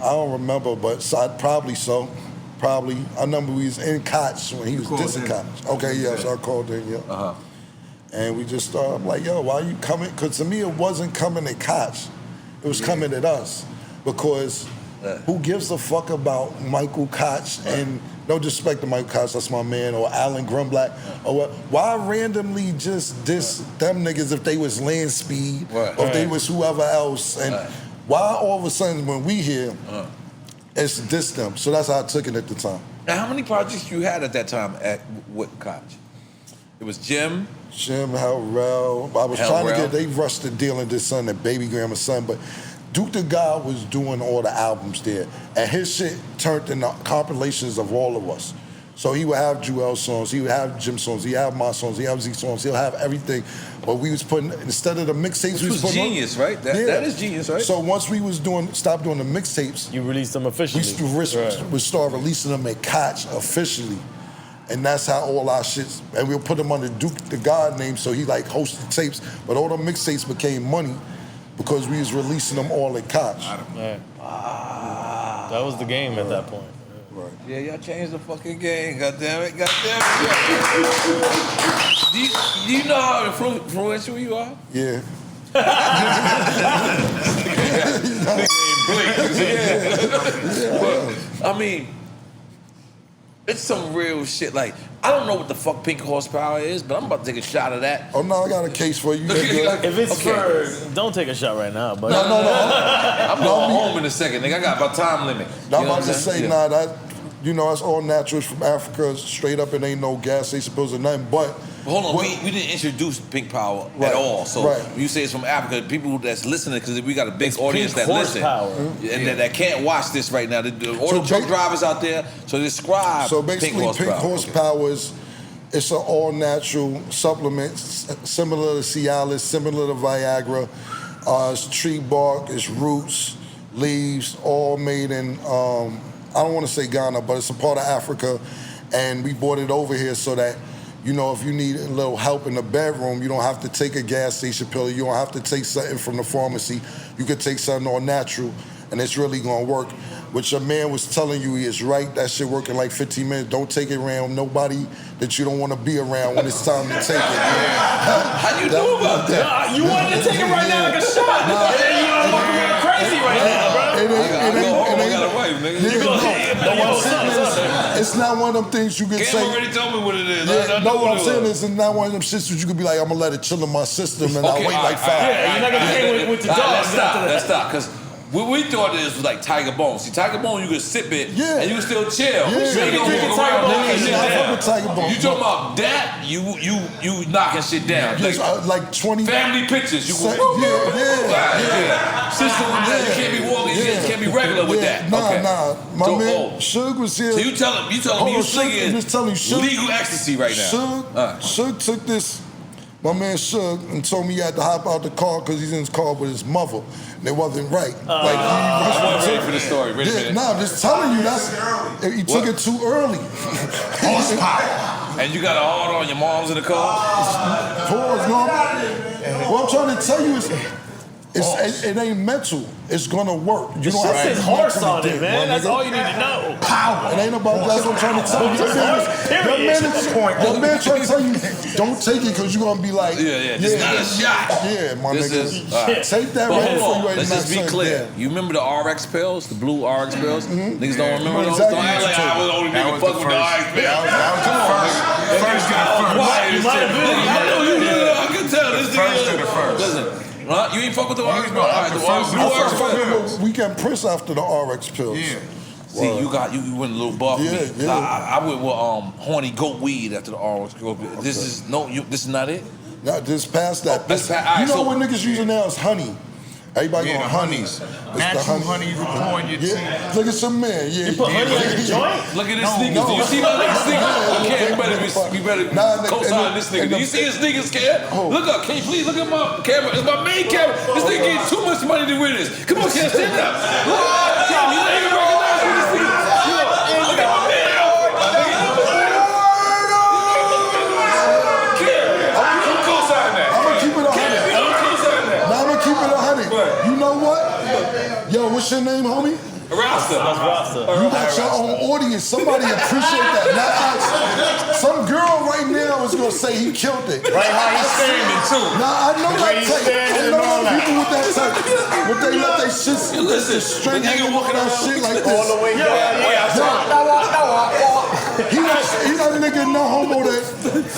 don't remember, but probably so. Probably. I remember we was in Koch when he was dissing Koch. Okay, yeah, so I called in, yeah. And we just started, I'm like, yo, why are you coming? Because to me, it wasn't coming at Koch. It was coming at us. Because who gives a fuck about Michael Koch and no disrespect to Mike Koch, that's my man, or Alan Grumblack, or what? Why randomly just diss them niggas if they was Land Speed, or if they was whoever else, and why all of a sudden when we hear, it's diss them? So that's how I took it at the time. Now, how many projects you had at that time with Koch? It was Jim, Hell, I was trying to get, they rushed the deal in this son, that Baby Grandma's son, but Duke the God was doing all the albums there. And his shit turned into compilations of all of us. So he would have Juelz songs, he would have Jim songs, he would have my songs, he would have Z songs, he'll have everything. But we was putting, instead of the mixtapes, we was putting genius, right? That is genius, right? So once we was stopped doing the mixtapes, you released them officially. We start releasing them at Koch officially. And that's how all our shits, and we'll put them under Duke the God name, so he like hosted tapes. But all the mixtapes became money because we was releasing them all at Koch. That was the game at that point. Right. Yeah, y'all changed the fucking game. God damn it. Do you know how influential you are? Yeah. I mean, it's some real shit. Like, I don't know what the fuck pink horsepower is, but I'm about to take a shot of that. Oh no, I got a case for you. If it's for, don't take a shot right now. But no. I'm going home in a second, nigga. I got my time limit. I'm about to say, that's all natural. It's from Africa, straight up. It ain't no gas station pills or nothing. But hold on, we didn't introduce pink power at all. So you say it's from Africa. People that's listening, because we got a big audience that listen and that can't watch this right now. All the truck drivers out there. So describe. So basically, pink horsepower is it's an all natural supplement, similar to Cialis, similar to Viagra. It's tree bark, it's roots, leaves, all made in. I don't want to say Ghana, but it's a part of Africa, and we brought it over here so that, if you need a little help in the bedroom, you don't have to take a gas station pill. You don't have to take something from the pharmacy. You could take something all natural, and it's really gonna work. What your man was telling you is right. That shit work in like 15 minutes. Don't take it around nobody that you don't want to be around when it's time to take it. How you know about that? You wanted to take it right now like a shot. You're fucking crazy right now, bro. It's not one of them things you can say. Cam already told me what it is. What I'm saying is, it's not one of them shits that you could be like, I'm gonna let it chill in my system and I'll wait like 5 Yeah, you're not gonna hang with the dogs. Let's stop. Because We thought this was like Tiger Bone. See, Tiger Bone, you could sip it and you could still chill. Yeah. You ain't gonna walk around knocking shit down. Tiger Bone. You talking about that? You knocking shit down. Yes, like 20 family pictures. You go, yeah. Sister with that. You can't be walking. You can't be regular with that. Nah. My man Suge was here. So you telling me you singing legal ecstasy right now? Suge took this. My man Suge and told me he had to hop out the car because he's in his car with his mother. And it wasn't right. I wasn't ready for the story. Wait a minute. Nah, I'm just telling you, he took it too early. And you got a hard on your mom's in the car? Pause, no. What I'm trying to tell you is, it ain't mental. It's gonna work. You don't have to his horse on it, man. That's all you need to know. Power. It ain't about that's what I'm trying to tell you. Your man trying to tell you, don't take it because you're gonna be like, this is not a shot. Yeah, my nigga. Take that right before you ain't let's just be clear. You remember the RX pills, the blue RX pills? Niggas don't remember those? Don't act like I was the only nigga fucking with the RX pills. I can tell this nigga. Listen. You ain't fuck with the RX pills? Weekend Prince after the RX pills. Yeah. See, you went a little buff. Yeah. I went with horny goat weed after the RX pills. This is not it? No, this past that. You know what niggas using now is honey. Everybody on honeys. Natural honey you pour in your tea. Look at some man. You put honey on your joint? Look at his sneakers. Do you see my nigga sneakers? Okay, you better co-sign this nigga. Do you see his sneakers, Cam? Look up. Can you please look at my camera? It's my main camera. This nigga getting too much money to wear this. Come on, Cam, stand up. Look, Cam, you ain't even recognize who this nigga is. Look at my man. I'm co-signing that. I'm gonna keep it 100. I'm gonna keep it 100. You know what? Yo, what's your name, homie? Rasta. You got your own audience. Somebody appreciate that. Not us. Some girl right now is gonna say he killed it. Right how he's standing too. Nah, I know that type. I know people with that type. But they let they shit straight hanging walking out shit like this. All the way down. He that nigga no homo that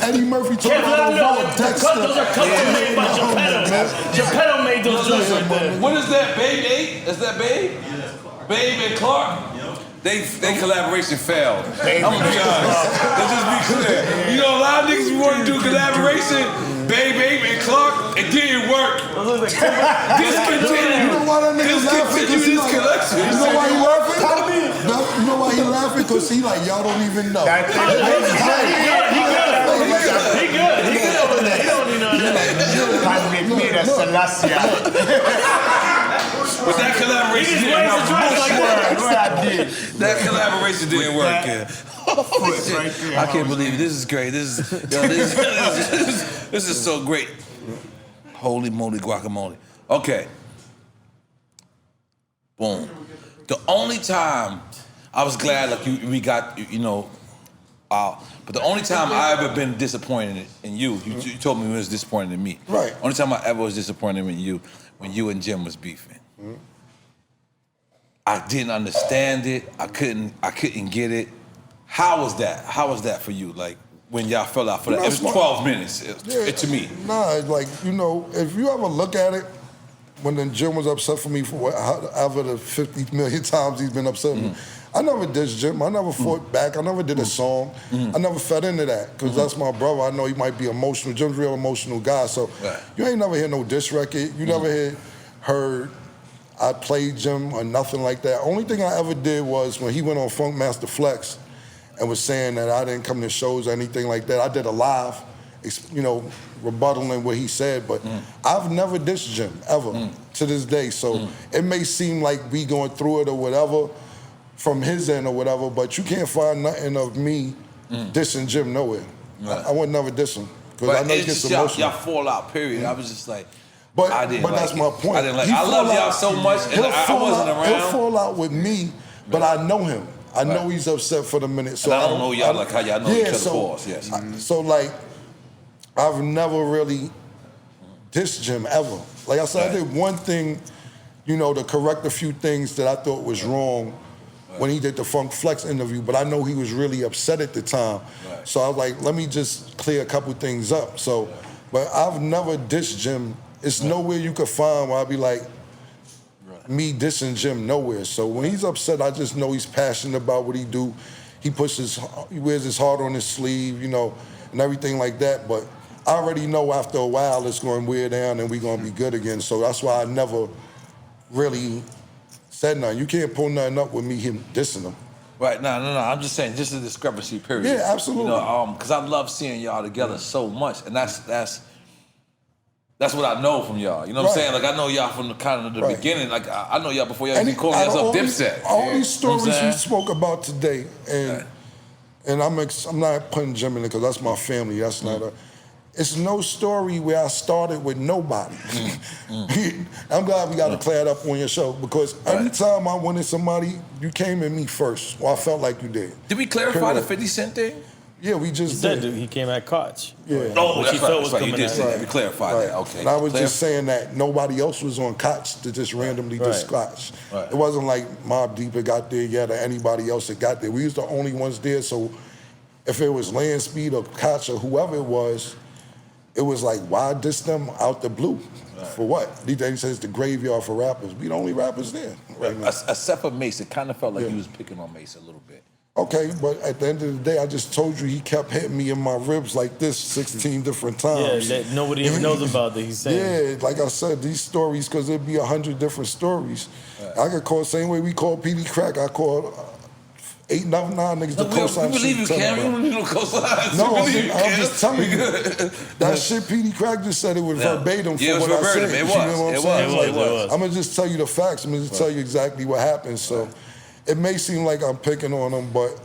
Eddie Murphy told about Dexter. Those are custom made by Geppetto, man. Geppetto made those joints right there. What is that, Babe 8? Is that Babe? Babe and Clark? They collaboration failed. I'm gonna be honest. Let's just be clear. You know, a lot of niggas want to do collaboration. Babe and Clark, it didn't work. Discontinue. You know why that nigga's laughing? Discontinue this collection. You know why he laughing? You know why he laughing? Because he like, y'all don't even know. He good over there. He don't even know. But that collaboration didn't work. That collaboration didn't work. I can't believe it. This is great. This is so great. Holy moly guacamole. Okay. Boom. The only time I was glad we got, but the only time I ever been disappointed in you told me you was disappointed in me. Right. Only time I ever was disappointed in you when you and Jim was beefing. Mm-hmm. I didn't understand it. I couldn't get it. How was that? How was that for you? Like when y'all fell out for that? It was 12 minutes to me. Nah, like, if you ever look at it, when then Jim was upset for me for however the 50 million times he's been upset with me, I never dissed Jim. I never fought back. I never did a song. I never fed into that because that's my brother. I know he might be emotional. Jim's a real emotional guy. So you ain't never hear no diss record. You never heard I played Jim or nothing like that. Only thing I ever did was when he went on Funk Master Flex and was saying that I didn't come to shows or anything like that. I did a live, rebuttaling what he said, but I've never dissed Jim, ever, to this day. So it may seem like we going through it or whatever from his end or whatever, but you can't find nothing of me dissing Jim nowhere. I would never diss him, because I know he gets emotional. Y'all fall out, period. I was just like, But that's my point. I didn't like. I love y'all so much, and I wasn't around. He'll fall out with me, but I know him. I know he's upset for the minute. So and I don't know y'all like how y'all know each other pause. Yes. So like, I've never really dissed Jim ever. Like I said, I did one thing, to correct a few things that I thought was wrong when he did the Funk Flex interview, but I know he was really upset at the time. So I was like, let me just clear a couple things up. So, but I've never dissed Jim. It's nowhere you could find where I'd be like, me dissing Jim nowhere. So when he's upset, I just know he's passionate about what he do. He wears his heart on his sleeve, you know, and everything like that. But I already know after a while it's going to wear down and we're going to be good again. So that's why I never really said nothing. You can't pull nothing up with me him dissing him. Right, no. I'm just saying, just a discrepancy, period. Yeah, absolutely. You know, because I love seeing y'all together so much, and that's what I know from y'all. You know what I'm saying? Like I know y'all from the kind of the beginning. Like I know y'all before y'all even called yourself Dipset. All these stories we spoke about today, and I'm not putting Jim in it because that's my family. That's not a. It's no story where I started with nobody. I'm glad we got to clear it up on your show because every time I wanted somebody, you came at me first, or I felt like you did. Did we clarify the 50 Cent thing? Yeah, we just did. He came at Koch. Yeah. Oh, which he felt was coming you did at. say that. We clarified that. Okay. And I was just saying that nobody else was on Koch to just randomly diss Koch. Right. It wasn't like Mobb Deep had got there yet or anybody else that got there. We was the only ones there, so if it was Land Speed or Koch or whoever it was like, why diss them out the blue? Right. For what? These days it's the graveyard for rappers. We the only rappers there right now. Except for Mase, it kind of felt like he was picking on Mase a little bit. Okay, but at the end of the day, I just told you he kept hitting me in my ribs like this 16 different times. Yeah, that nobody even knows about that he's saying. Yeah, like I said, these stories, because there'd be 100 different stories. I could call the same way we call Petey Crack, I call 8, 9 niggas to co-sign. We believe you, Cam. We don't need no co-signs. No, I'm just telling you. That shit Petey Crack just said it was verbatim for what I said. It was. I'm going to just tell you the facts. I'm going to just tell you exactly what happened. So it may seem like I'm picking on them, but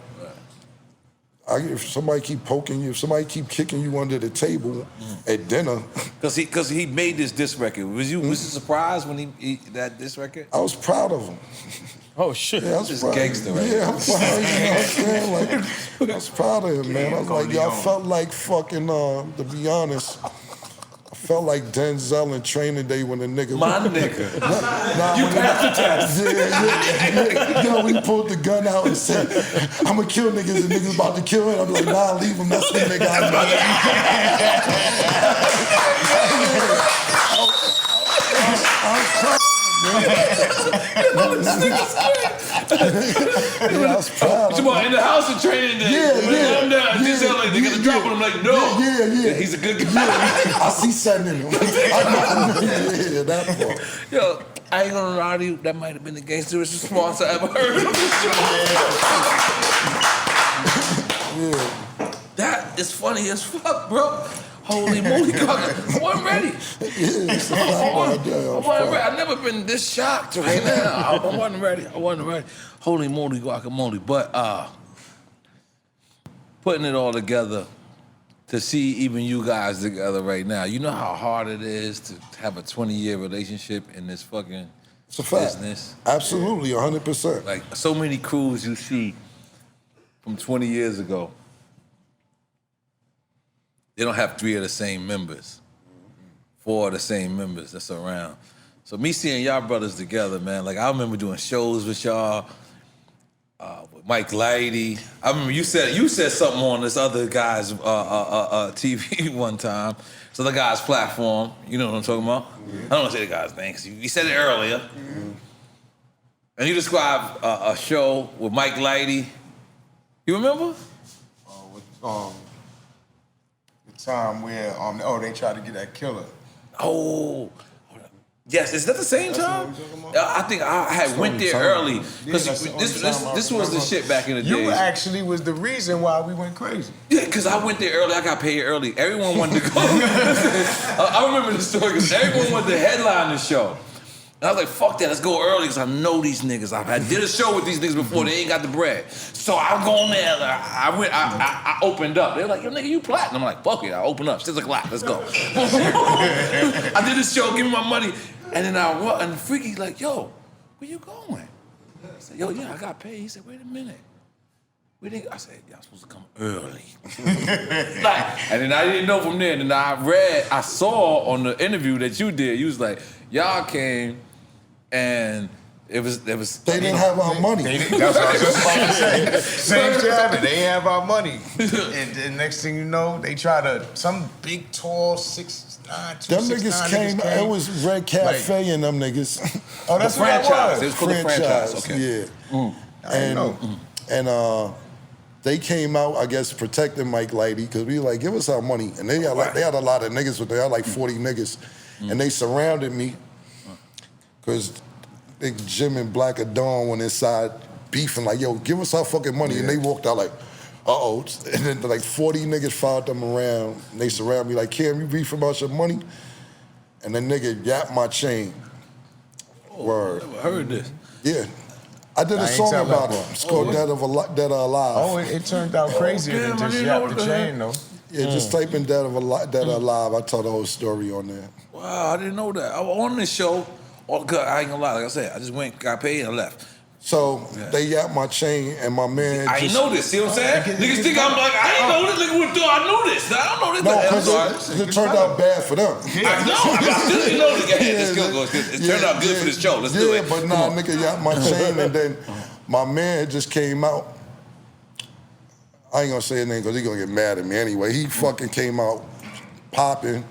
if somebody keep poking you, if somebody keep kicking you under the table at dinner. Because he made this diss record. Was you surprised when he that diss record? I was proud of him. Oh, shit. Yeah, I was proud. Gangster, right? Yeah, I'm proud. You know what I'm saying? Like, I was proud of him, man. I was like, y'all felt like fucking, to be honest, I felt like Denzel in Training Day when the nigga... My nigga. You passed the test. Yeah. You know, when he pulled the gun out and said, I'm gonna kill niggas and niggas about to kill him. I'm like, nah, leave him. That's the nigga I was proud. I was proud. Come in the house of Training Day. They're gonna drop him. I'm like, no. Yeah. He's a good guy. I see something in him. Yeah, that part. Yo, I ain't gonna lie to you. That might have been the gangsterest response I ever heard of the show. That is funny as fuck, bro. Holy moly, I wasn't ready. I wasn't ready. I've never been this shocked right now. I wasn't ready. Holy moly, guacamole. But putting it all together, to see even you guys together right now, you know how hard it is to have a 20-year relationship in this fucking it's a fact. business? Absolutely, 100%. Like, so many crews you see from 20 years ago, they don't have 3 of the same members, 4 of the same members that's around. So me seeing y'all brothers together, man, like I remember doing shows with y'all, with Mike Lighty. I remember you said something on this other guy's TV one time. It's other guy's platform. You know what I'm talking about? I don't want to say the guy's name because you said it earlier. And you described a show with Mike Lighty. You remember? Time where they tried to get that killer. Oh, yes. Is that the same time? I think I had went there early because this was the shit back in the day. You actually was the reason why we went crazy. Yeah, because I went there early. I got paid early. Everyone wanted to go. I remember the story because everyone wanted to headline the show. And I was like, fuck that, let's go early because I know these niggas. I did a show with these niggas before, they ain't got the bread. So I'm going there, I opened up. They were like, yo nigga, you platinum. I'm like, fuck it, I open up, 6 o'clock, let's go. I did this show, give me my money. And then and Freaky's like, yo, where you going? I said, yo, yeah, I got paid. He said, wait a minute. I said, y'all supposed to come early. And then I didn't know from there. And then I saw on the interview that you did, you was like, y'all came and It was. They didn't have our money. That's what I was just about to say. Same shit happened. They ain't have our money. And the next thing you know, they try to, some big, tall, 6'9", 2'6", Them niggas came, it was Red Cafe and them niggas. Oh, that's the franchise. It was called the franchise. franchise. Okay. Yeah. And they came out, I guess, protecting Mike Lighty, because we were like, give us our money. And they had a lot of niggas with them. They had like 40 niggas. And they surrounded me, because Jim and Black Dawn went inside beefing, like, yo, give us our fucking money. And they walked out like, uh-oh. And then like 40 niggas followed them around. And they surrounded me like, Cam, you beefing about your money? And the nigga yapped my chain. Word. I never heard this. Yeah. I did a song about it. It's called Dead or Alive. Oh, it turned out crazier than just yap the chain, though. Yeah, just type in Dead or Alive. I tell the whole story on there. Wow, I didn't know that. I was on this show. Oh, God, I ain't gonna lie. Like I said, I just went, got paid, and left. So they yapped my chain, and my man. I ain't know this. See what I'm saying? Niggas think I'm like, I ain't know this. Nigga would do. I knew this. I don't know this. No, because it turned out bad for them. I know. I still didn't know this. It turned out good for this show. Let's do it. Yeah, but nah, nigga yapped my chain, and then my man just came out. I ain't gonna say his name because he gonna get mad at me anyway. He fucking came out popping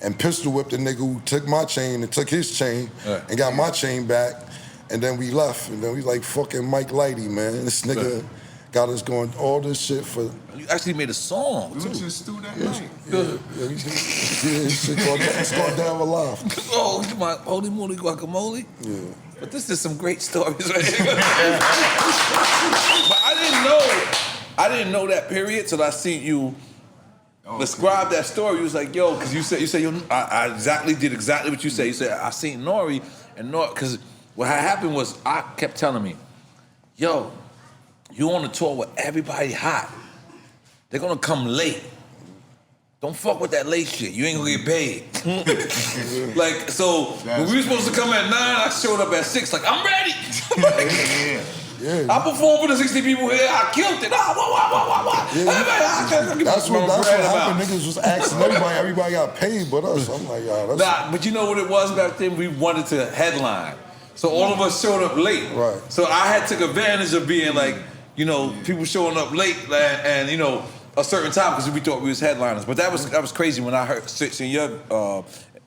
and pistol whipped the nigga who took my chain and took his chain and got my chain back. And then we left. And then we like fucking Mike Lighty, man. This nigga got us going all this shit for. You actually made a song. We went to the studio that night. It's called Dead or Alive. Oh, my holy moly guacamole. Yeah. But this is some great stories right here. But I didn't know that period till I seen you describe that story. You was like, yo, because you said yo, I did exactly what you said. You said I seen N.O.R.E. and N.O.R.E. because what had happened was I kept telling me, yo, you on the tour with everybody hot. They're gonna come late. Don't fuck with that late shit. You ain't gonna get paid. Like, so when we were supposed to come at 9, I showed up at 6. Like, I'm ready. I performed for the 60 people here. I killed it. That's what happened. Niggas was asking everybody. Everybody got paid but us. I'm like, that's... Nah, but you know what it was back then? We wanted to headline. So all of us showed up late. Right. So I had took advantage of being like, you know, people showing up late and you know, a certain time because we thought we was headliners. But that was crazy when I heard seeing your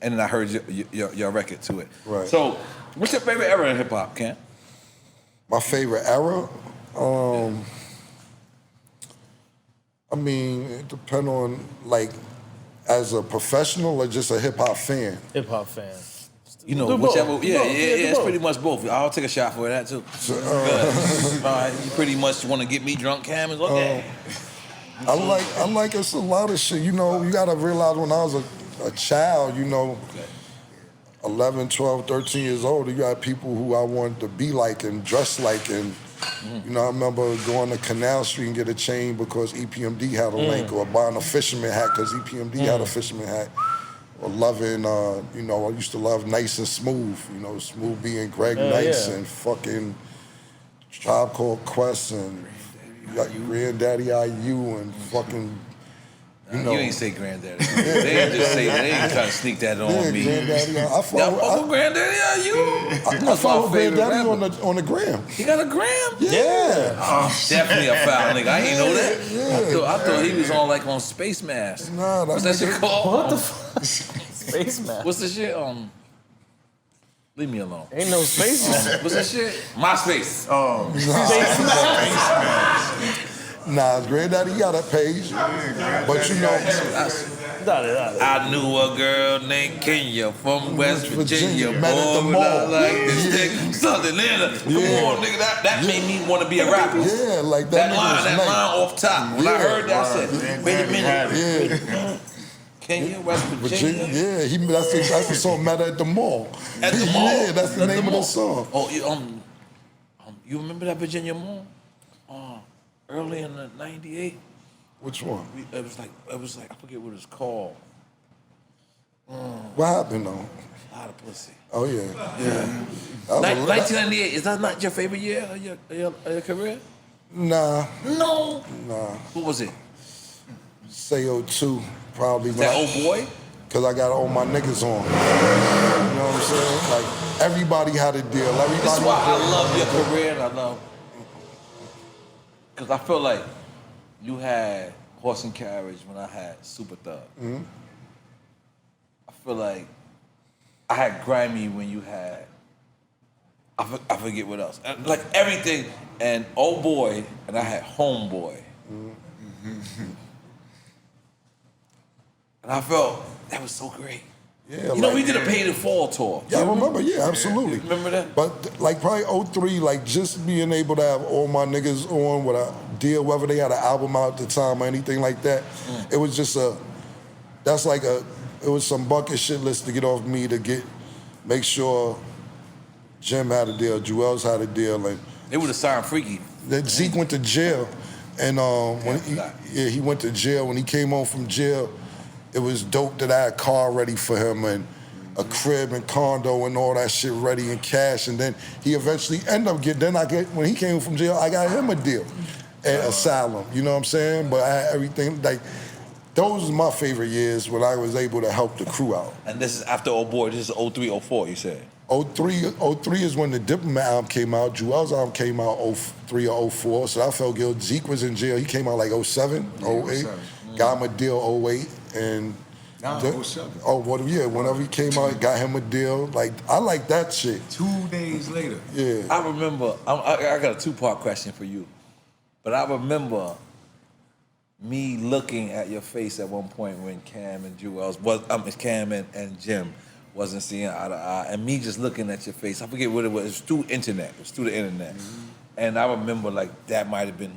and then I heard your record to it. Right. So what's your favorite era in hip hop, Ken? My favorite era? I mean, it depends on like as a professional or just a hip hop fan. Hip hop fan. You know, whichever. It's pretty much both. I'll take a shot for that too. All right, you pretty much want to get me drunk, Cam? It's okay. I like it's a lot of shit. You know, you gotta realize when I was a child, you know, 11, 12, 13 years old, you got people who I wanted to be like and dress like. And, you know, I remember going to Canal Street and get a chain because EPMD had a link, or buying a fisherman hat because EPMD had a fisherman hat. Or loving, you know, I used to love Nice and Smooth, you know, Smooth being Greg Nice and fucking Tribe Called Quest and Granddaddy IU and fucking, you know. You ain't say Granddaddy. They ain't just say that. They ain't trying to sneak that on me. Granddaddy, I follow Granddaddy IU. I follow Granddaddy on the gram. He got a gram? Yeah. Oh, definitely a foul nigga. I ain't know that. Yeah. I thought he was on like on Space Mask. Nah, what's that shit called? What the fuck? Space Mask. What's the shit? Leave me alone. Ain't no Space Mask. What's that shit? MySpace. Oh. Space Mask. Nah, Granddaddy got a page, but you know. I knew a girl named Kenya from West Virginia. Met at the mall. Like this nigga, Southern Atlanta. Come on, nigga. That made me want to be a rapper. Yeah, like that. That line off top. When I heard that, I said, wait a minute. Yeah. Kenya, West Virginia. Yeah, that's the song Met at the Mall. At the mall? Yeah, that's the name of the song. Oh, you remember that Virginia Mall? Early in the '98. Which one? It was like I forget what it's called. What happened though? A lot of pussy. Oh yeah. 1998. Is that not your favorite year of your career? Nah. No. Nah. What was it? Say 02, probably. That old boy? because I got all my niggas on. You know what I'm saying? Like, everybody had a deal. Everybody. This is why I love your career and I love, because I feel like you had Horse and Carriage when I had Super Thug. Mm-hmm. I feel like I had Grimy when you had, I forget what else. Like everything, and Oh Boy, and I had Homeboy. Mm-hmm. And I felt that was so great. Yeah, you know, we did a Paid in Fall tour. Yeah, I remember. Yeah, absolutely. You remember that? But like probably 03, like just being able to have all my niggas on with a deal, whether they had an album out at the time or anything like that, it was just it was some bucket shit list to get off me to make sure Jim had a deal, Juelz had a deal, and they would have signed Freaky. That Zeke went to jail, and when he went to jail. When he came home from jail, it was dope that I had a car ready for him and a crib and condo and all that shit ready and cash. And then he eventually ended up when he came from jail, I got him a deal at Asylum. You know what I'm saying? But I had everything like. Those was my favorite years when I was able to help the crew out. And this is after Oh Boy, this is 03, 04, you said? 03 is when the Diplomat album came out. Juelz album came out 03 or 04, so I felt good. Zeke was in jail. He came out like 07, 08. Got him a deal 08. And 07. Whenever he came out, got him a deal. Like, I like that shit. 2 days later. Yeah. I remember, I got a two-part question for you. But I remember me looking at your face at one point when Cam and Cam and Jim wasn't seeing eye to eye, and me just looking at your face. I forget what it was. It was through internet. It was through the internet. Mm-hmm. And I remember like that might have been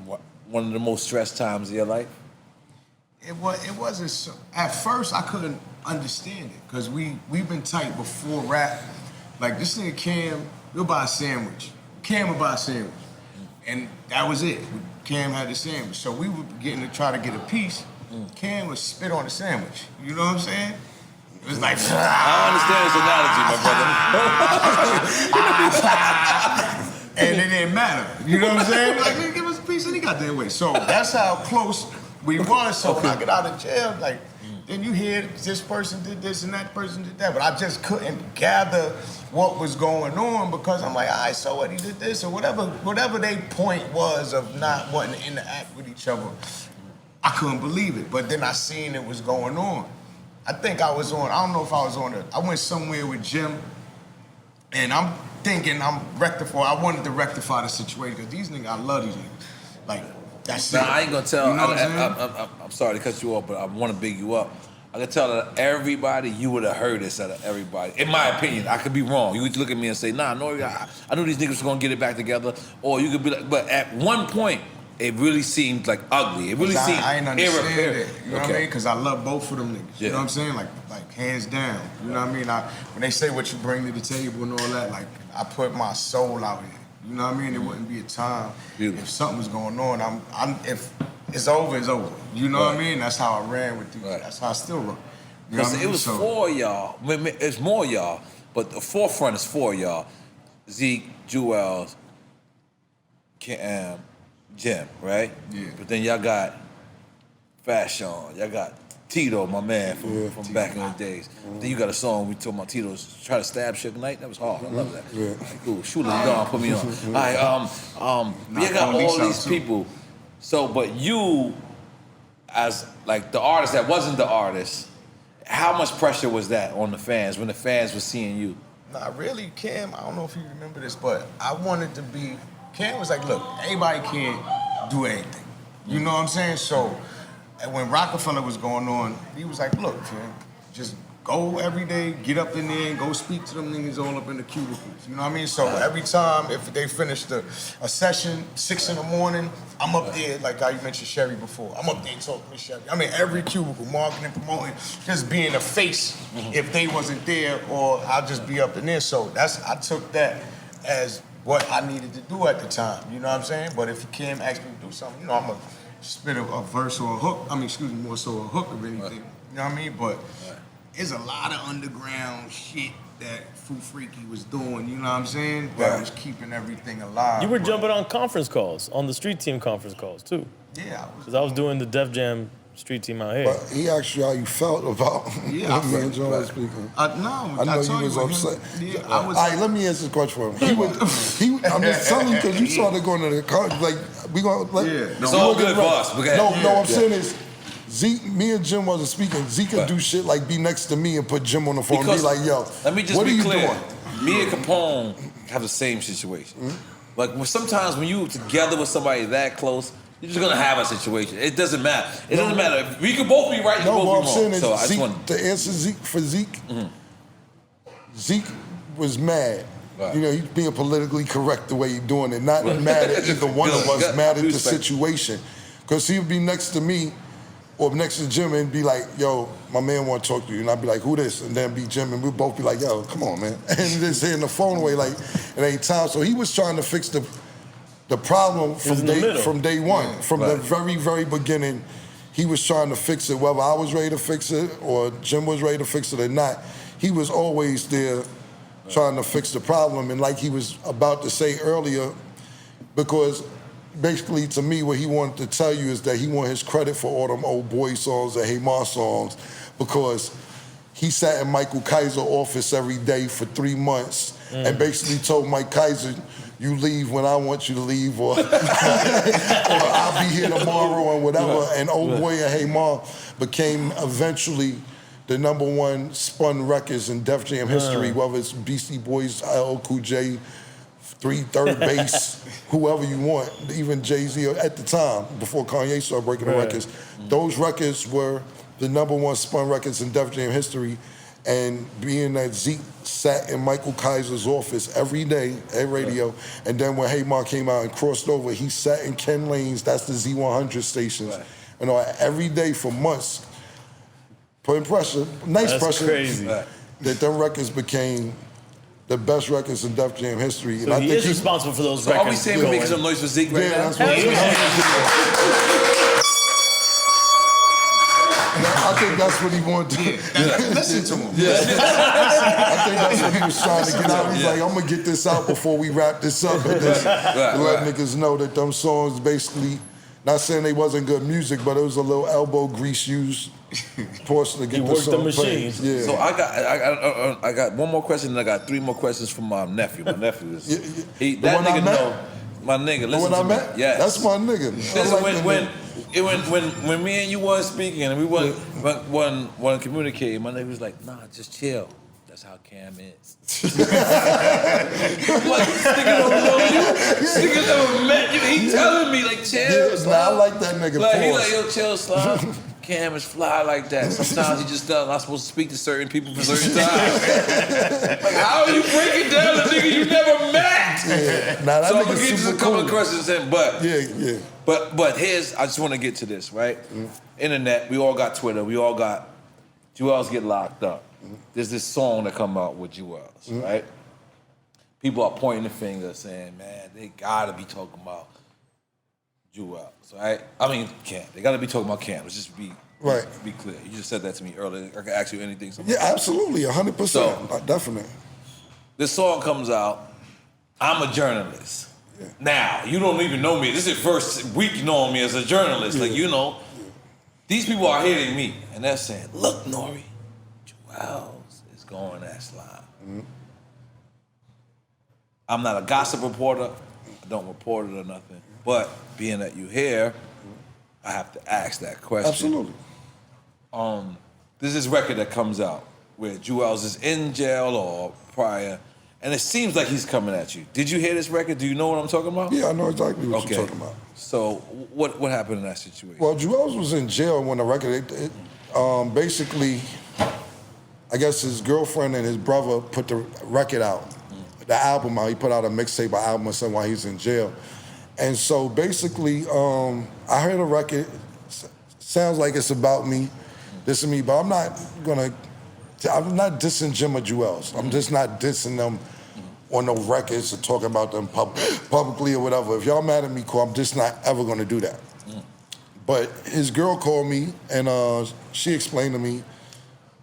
one of the most stressed times of your life. It wasn't so. At first, I couldn't understand it because we've been tight before rap. Like this nigga Cam, we'll buy a sandwich. Cam would buy a sandwich, and that was it. Cam had the sandwich, so we were getting to try to get a piece. Cam would spit on the sandwich. You know what I'm saying? It was like. I understand this analogy, my brother. And it didn't matter. You know what I'm saying? Like, nigga, give us a piece, and he got that way. So that's how close we was. So when I get out of jail, like, then you hear this person did this and that person did that, but I just couldn't gather what was going on because I'm like, all right, so what, he did this or whatever their point was of not wanting to interact with each other. I couldn't believe it, but then I seen it was going on. I think I was on, I don't know if I was on I went somewhere with Jim, and I'm thinking I wanted to rectify the situation because these niggas, I love these niggas. Like, that's it. I ain't gonna tell. You know what I'm I'm sorry to cut you off, but I want to big you up. I can tell that everybody, you would have heard this out of everybody. In my opinion, I could be wrong. You could look at me and say, nah, no, I knew these niggas were gonna get it back together. Or you could be like, but at one point, it really seemed like ugly. It really seemed I ain't understand it. You know what I mean? Because I love both of them niggas. Yeah. You know what I'm saying? Like hands down. You know what I mean? When they say what you bring to the table and all that, like I put my soul out here. You know what I mean? It wouldn't be a time if something was going on. If it's over, it's over. You know what I mean? That's how I ran with these. That's how I still run. You know what I mean? It was four of y'all. It's more y'all, but the forefront is four of y'all. Zeke, Juelz, Cam, Jim, right? Yeah. But then y'all got Fashion. Y'all got Tito, my man from back in the days. Then you got a song we talking about Tito's try to stab Suge Knight. That was hard. I love that. Like, cool. Shoot him down, put me on. All right. You got all these people. So, but you, as like the artist that wasn't the artist, how much pressure was that on the fans when the fans were seeing you? Nah, really, Cam, I don't know if you remember this, but I wanted to be, Cam was like, look, everybody can't do anything. You know what I'm saying? So, and when Roc-A-Fella was going on, he was like, look, Cam, just go every day, get up in there and go speak to them niggas all up in the cubicles. You know what I mean? So every time, if they finished a session, 6 in the morning, I'm up there, like how you mentioned Sherry before. I'm up there talking to Sherry. I mean, every cubicle, marketing, promoting, just being a face if they wasn't there, or I'll just be up in there. So I took that as what I needed to do at the time. You know what I'm saying? But if Kim asked me to do something, you know, I'm going to spit a verse or a hook. I mean, excuse me, more so a hook of anything. You know what I mean? But there's a lot of underground shit that Foo Freaky was doing, you know what I'm saying? That was keeping everything alive. You were jumping on conference calls, on the street team conference calls too. Yeah. Because I was doing the Def Jam street team out here. But he asked you how you felt about Yeah, me and John was speaking. No, I know you was upset. Yeah, I was. All right, let me answer the question for him. I'm just telling you because you started going to the car. Like we gonna. Like, It's all good for us. No, I'm saying is. Zeke, me and Jim wasn't speaking. Zeke could do shit like be next to me and put Jim on the phone and be like, yo, let me just what be are you clear. doing? Me and Capone have the same situation. Like sometimes when you together with somebody that close, you're just gonna have a situation. It doesn't matter. It doesn't matter. We could both be right. You No, both what I'm be wrong. saying is, So I just Zeke, want to answer Zeke, Zeke was mad. Right. You know, he's being politically correct the way he's doing it. Not mad at either one of us, mad at the situation. Because he would be next to me or next to Jim and be like, yo, my man want to talk to you. And I'd be like, who this? And then be Jim and we'd both be like, yo, come on, man. And just hitting the phone away like it ain't time. So he was trying to fix the problem from day one. From the very, very beginning, he was trying to fix it. Whether I was ready to fix it or Jim was ready to fix it or not, he was always there trying to fix the problem. And like he was about to say earlier, because basically, to me, what he wanted to tell you is that he wanted his credit for all them old boy songs and Hey Ma songs because he sat in Michael Kaiser's office every day for 3 months and basically told Mike Kaiser, you leave when I want you to leave or I'll be here tomorrow and whatever. And Old Boy and Hey Ma became eventually the #1 spun records in Def Jam history, whether it's Beastie Boys, LL Cool J, 3/3 bass, whoever you want, even Jay-Z at the time, before Kanye started breaking the records. Those records were the #1 spun records in Def Jam history. And being that Zeke sat in Michael Kaiser's office every day at radio, and then when Hey Ma came out and crossed over, he sat in Ken Lane's, that's the Z100 stations, you know, every day for months, putting pressure, pressure, crazy. that them records became the best records in Def Jam history. So and I he think is responsible for those records. Are we saying we're making some noise for Zeke right now? That's what I think that's what he wanted to Listen to him. I think that's what he was trying to get out. He's like, I'm gonna get this out before we wrap this up. And just let niggas know that them songs basically, not saying they wasn't good music, but it was a little elbow grease used portion to get the song played. Yeah. So I got one more question and I got 3 more questions from my nephew. My nephew is that nigga know. My nigga, listen to me. Yes. That's my nigga. Listen, when me and you was speaking and we wasn't communicating, my nigga was like, nah, just chill. That's how Cam is. Like, this nigga don't know you. This nigga never met you. He telling me, like, chill. Nah, I like that nigga. Like, he like, yo, chill, slime. Cam is fly like that. Sometimes he just not supposed to speak to certain people for certain times. Like, how are you breaking down a nigga you never met? Yeah. Nah, that so I'm gonna nigga's get just a super couple cool. of questions in, but yeah. But here's, I just want to get to this, right? Internet, we all got Twitter, we all got Juelz get locked up. There's this song that come out with Juelz, right? People are pointing the finger saying, man, they gotta be talking about Juelz, right? I mean, Cam. They gotta be talking about Cam. Let's just be clear. You just said that to me earlier. I can ask you anything. Yeah, absolutely, 100%. So, definitely. This song comes out. I'm a journalist. Yeah. Now, you don't even know me. This is the first week knowing me as a journalist. Like, you know, these people are hitting me and they're saying, look, N.O.R.E, Juelz is going that slime. I'm not a gossip reporter. I don't report it or nothing. But being that you here, I have to ask that question. Absolutely. There's this record that comes out where Juelz is in jail or prior, and it seems like he's coming at you. Did you hear this record? Do you know what I'm talking about? Yeah, I know exactly what you're talking about. So what happened in that situation? Well, Juelz was in jail when the record, basically, I guess his girlfriend and his brother put the record out, the album out. He put out a mixtape, an album or something while he's in jail. And so basically, I heard a record, sounds like it's about me, dissing me, but I'm not dissing Jim or Juelz. I'm just not dissing them on no records or talking about them publicly or whatever. If y'all mad at me, cool, I'm just not ever gonna do that. But his girl called me and she explained to me,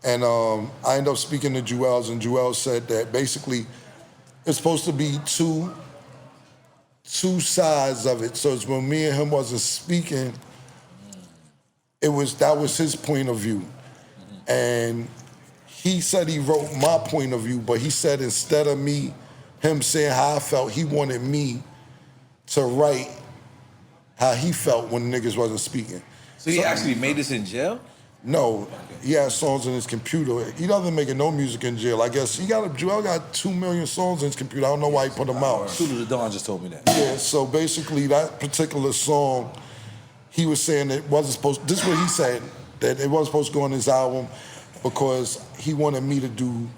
and I ended up speaking to Juelz, and Juelz said that basically it's supposed to be two sides of it. So it's when me and him wasn't speaking, that was his point of view. And he said he wrote my point of view, but he said instead of him saying how I felt, he wanted me to write how he felt when niggas wasn't speaking. So he actually made this in jail? No, he has songs in his computer. He doesn't make no music in jail. I guess Juelz got 2 million songs in his computer. I don't know why he put them out. Tudu the Don just told me that. Yeah, so basically that particular song, he was saying it wasn't supposed, this is what he said, that it wasn't supposed to go on his album because he wanted me to do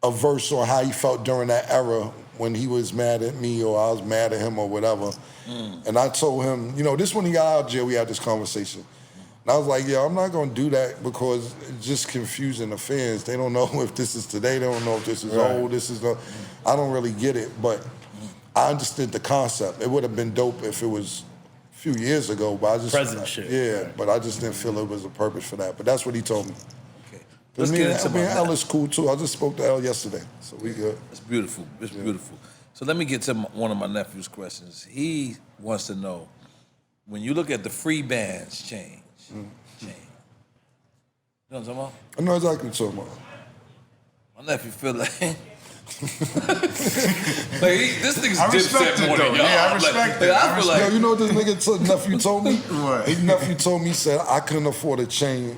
a verse on how he felt during that era when he was mad at me or I was mad at him or whatever. And I told him, this when he got out of jail, we had this conversation. And I was like, I'm not gonna do that because it's just confusing the fans. They don't know if this is today, they don't know if this is old, I don't really get it, but I understood the concept. It would have been dope if it was a few years ago, but I just... Present shit. Yeah, but I just didn't feel it was a purpose for that. But that's what he told me. Okay. Let's get into me and L is cool too. I just spoke to L yesterday, so we good. It's beautiful, it's beautiful. So let me get to one of my nephew's questions. He wants to know, when you look at the free bands change. You know what I'm talking about? I know exactly what you're talking about. My nephew feel like... this nigga's Dipset more than y'all. Yeah, I respect it. I feel like... Yo, you know what this nephew told me? What? His nephew told me, he said, I couldn't afford a chain,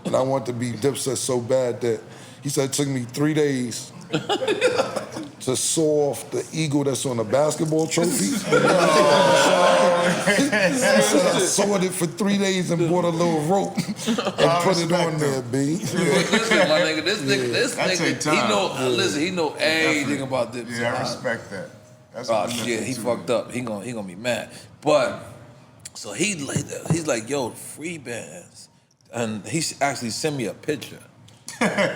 and I wanted to be Dipset so bad that, he said it took me 3 days to saw off the eagle that's on the basketball trophy. He said I sawed it for 3 days and bought a little rope and put it on there, B. Listen, my nigga, this nigga, he know everything about Dipset. Yeah, I respect that. That's shit, he fucked up. He gonna be mad. But so he's like, yo, free bands, and he actually sent me a picture.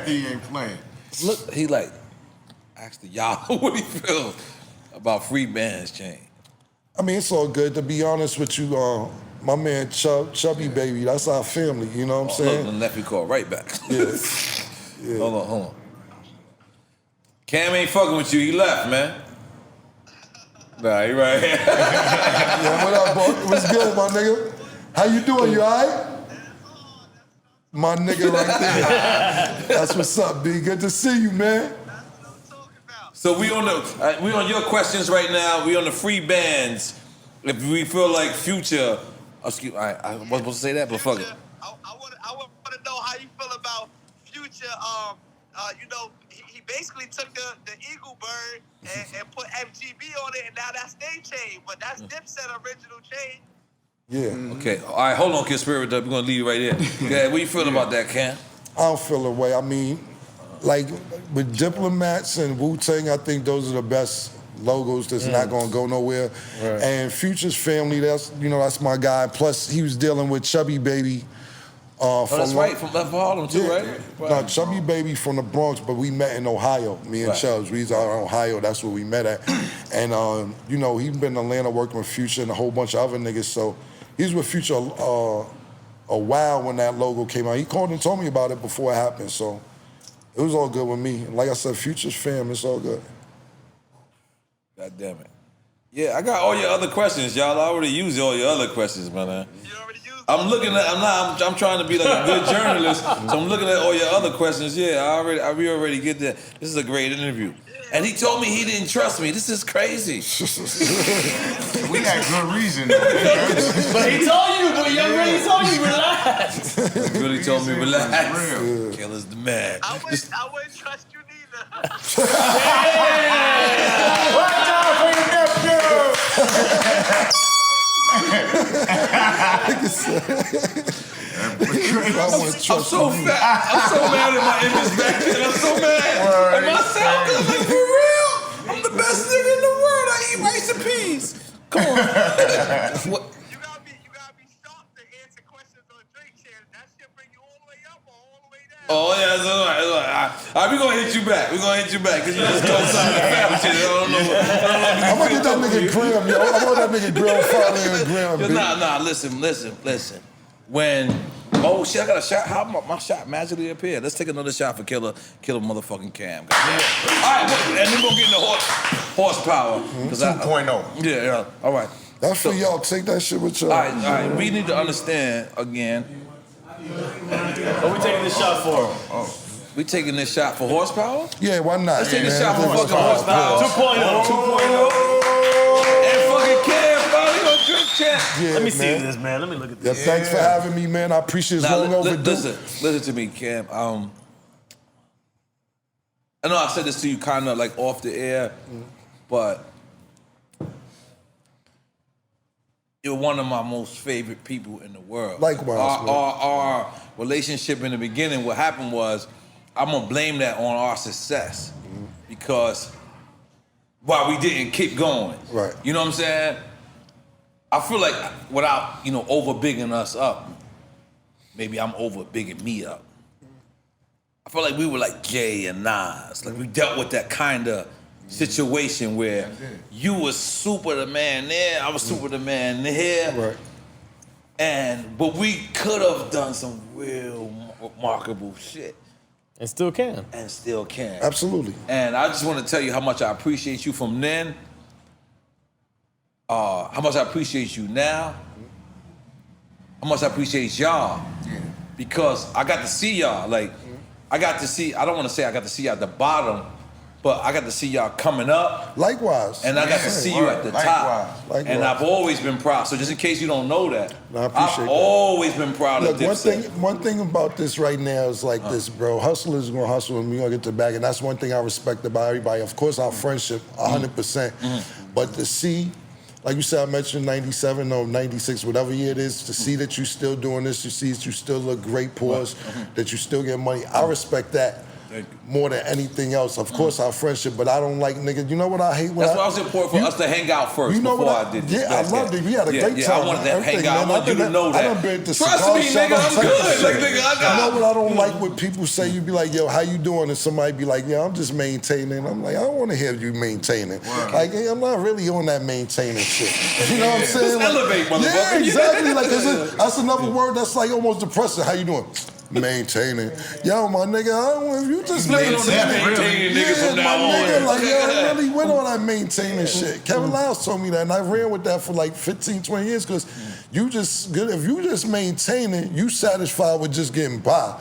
He ain't playing. Look, he like asked the y'all what he feel about free bands change. I mean, it's all good. To be honest with you, my man Chubby Baby, that's our family. You know what I'm saying? Look, the nephew called right back. Yeah. Yeah. Hold on. Cam ain't fucking with you. He left, man. Nah, he right here. Yeah, what up, boy? What's good, my nigga? How you doing? You all right? My nigga right there. That's what's up, B. Good to see you, man. So we on your questions right now. We on the free bands. If we feel like Future, excuse, I wasn't supposed to say that, but fuck it. I want to know how you feel about Future. He basically took the Eagle Bird and put FGB on it, and now that's their chain. But that's Dipset original chain. Yeah. Okay. All right. Hold on, Kid Spirit. We're gonna leave you right there. Yeah. What you feel about that, Cam? I don't feel a way. I mean, like with Diplomats and Wu-Tang, I think those are the best logos that's not gonna go nowhere. Right. And Future's family, that's my guy. Plus, he was dealing with Chubby Baby. That's right, from Left Harlem too, right? No, Chubby Baby from the Bronx, but we met in Ohio. Me and Chubbs, we was out in Ohio. That's where we met at. And he's been in Atlanta working with Future and a whole bunch of other niggas. So he was with Future a while when that logo came out. He called and told me about it before it happened. So it was all good with me. And like I said, Future's fam, it's all good. God damn it. Yeah, I got all your other questions, y'all. I already used all your other questions, man. I'm trying to be like a good journalist, so I'm looking at all your other questions. Yeah, we already get that. This is a great interview. And he told me he didn't trust me. This is crazy. We had good reason. But he told you, but young man, he told you, relax. He really told me, relax. Real. Killer's the man. I wouldn't trust you neither. One time for your nephew. I'm so mad at my image back then. I'm so mad at myself. I'm like, for real? I'm the best nigga in the world. I eat rice and peas. Come on. You gotta be sharp to answer questions on Drink Champs. That shit bring you all the way up or all the way down. Oh yeah, that's all right. All right, we gonna hit you back. Cause you just co-signed the family shit. I don't know. I'm gonna get that nigga Graham, yo. I'm gonna that nigga Graham following Graham. Nah. Listen. When shit, I got a shot. How my shot magically appeared? Let's take another shot for Killer motherfucking Cam. All right, and then we're gonna get into horsepower. 2.0. Yeah. All right. That's for y'all. Take that shit with y'all. All right. We need to understand again. What we taking this shot for? We taking this shot for horsepower? Yeah, why not? Let's take this man? shot for fucking horsepower. 2.0. 2.0. And fucking Cam, bro. We gonna drink champ. Yeah, Let me see man. this, man. Let me look at Yeah, this. thanks for having me, man. I appreciate it. It's long overdue. Listen to me, Cam. I know I said this to you kind of like off the air, but you're one of my most favorite people in the world. Likewise, man. Our relationship in the beginning, what happened was, I'm gonna blame that on our success because why we didn't keep going. Right. You know what I'm saying? I feel like without, over bigging us up, maybe I'm over bigging me up. I feel like we were like Jay and Nas. Like we dealt with that kind of situation where you was super the man there, I was super the man here. Right. But we could have done some real remarkable shit. And still can. And still can. Absolutely. And I just want to tell you how much I appreciate you from then, how much I appreciate you now, how much I appreciate y'all. Yeah. Because I got to see y'all. Like, I got to see, I don't want to say I got to see y'all at the bottom, but I got to see y'all coming up. Likewise. And I got to see you at the top. Likewise. And I've always been proud. So just in case you don't know that, I appreciate I've that. always been proud of Dipset. One thing about this right now is like this, bro. Hustlers gonna hustle and we gonna get the bag. And that's one thing I respect about everybody. Of course, our friendship, 100%. But to see, like you said, I mentioned 97 or 96, whatever year it is, to see that you still doing this, to see that you still look great, pause, that you still get money, I respect that more than anything else. Of course, our friendship, but I don't like niggas. You know what I hate? That's why it was important for us to hang out first before I did this. Yeah, I loved it. We had a great time. I wanted to hang out. I want you to know that. I done been to Trust me, nigga, I'm good. Like, nigga, I got. You know what I don't like when people say, you be like, yo, how you doing? And somebody be like, yeah, I'm just maintaining. I'm like, I don't want to hear you maintaining. Like, hey, I'm not really on that maintaining shit. You know what I'm saying? Just elevate, motherfucker. Yeah, exactly. Like, that's another word that's like almost depressing. How you doing? Maintaining. Yo, my nigga, I don't want you just maintaining nigga from now on. Nigga, like, yo, I really went on that maintaining shit. Kevin Lyles told me that, and I ran with that for like 15, 20 years, because if you just maintaining, you satisfied with just getting by.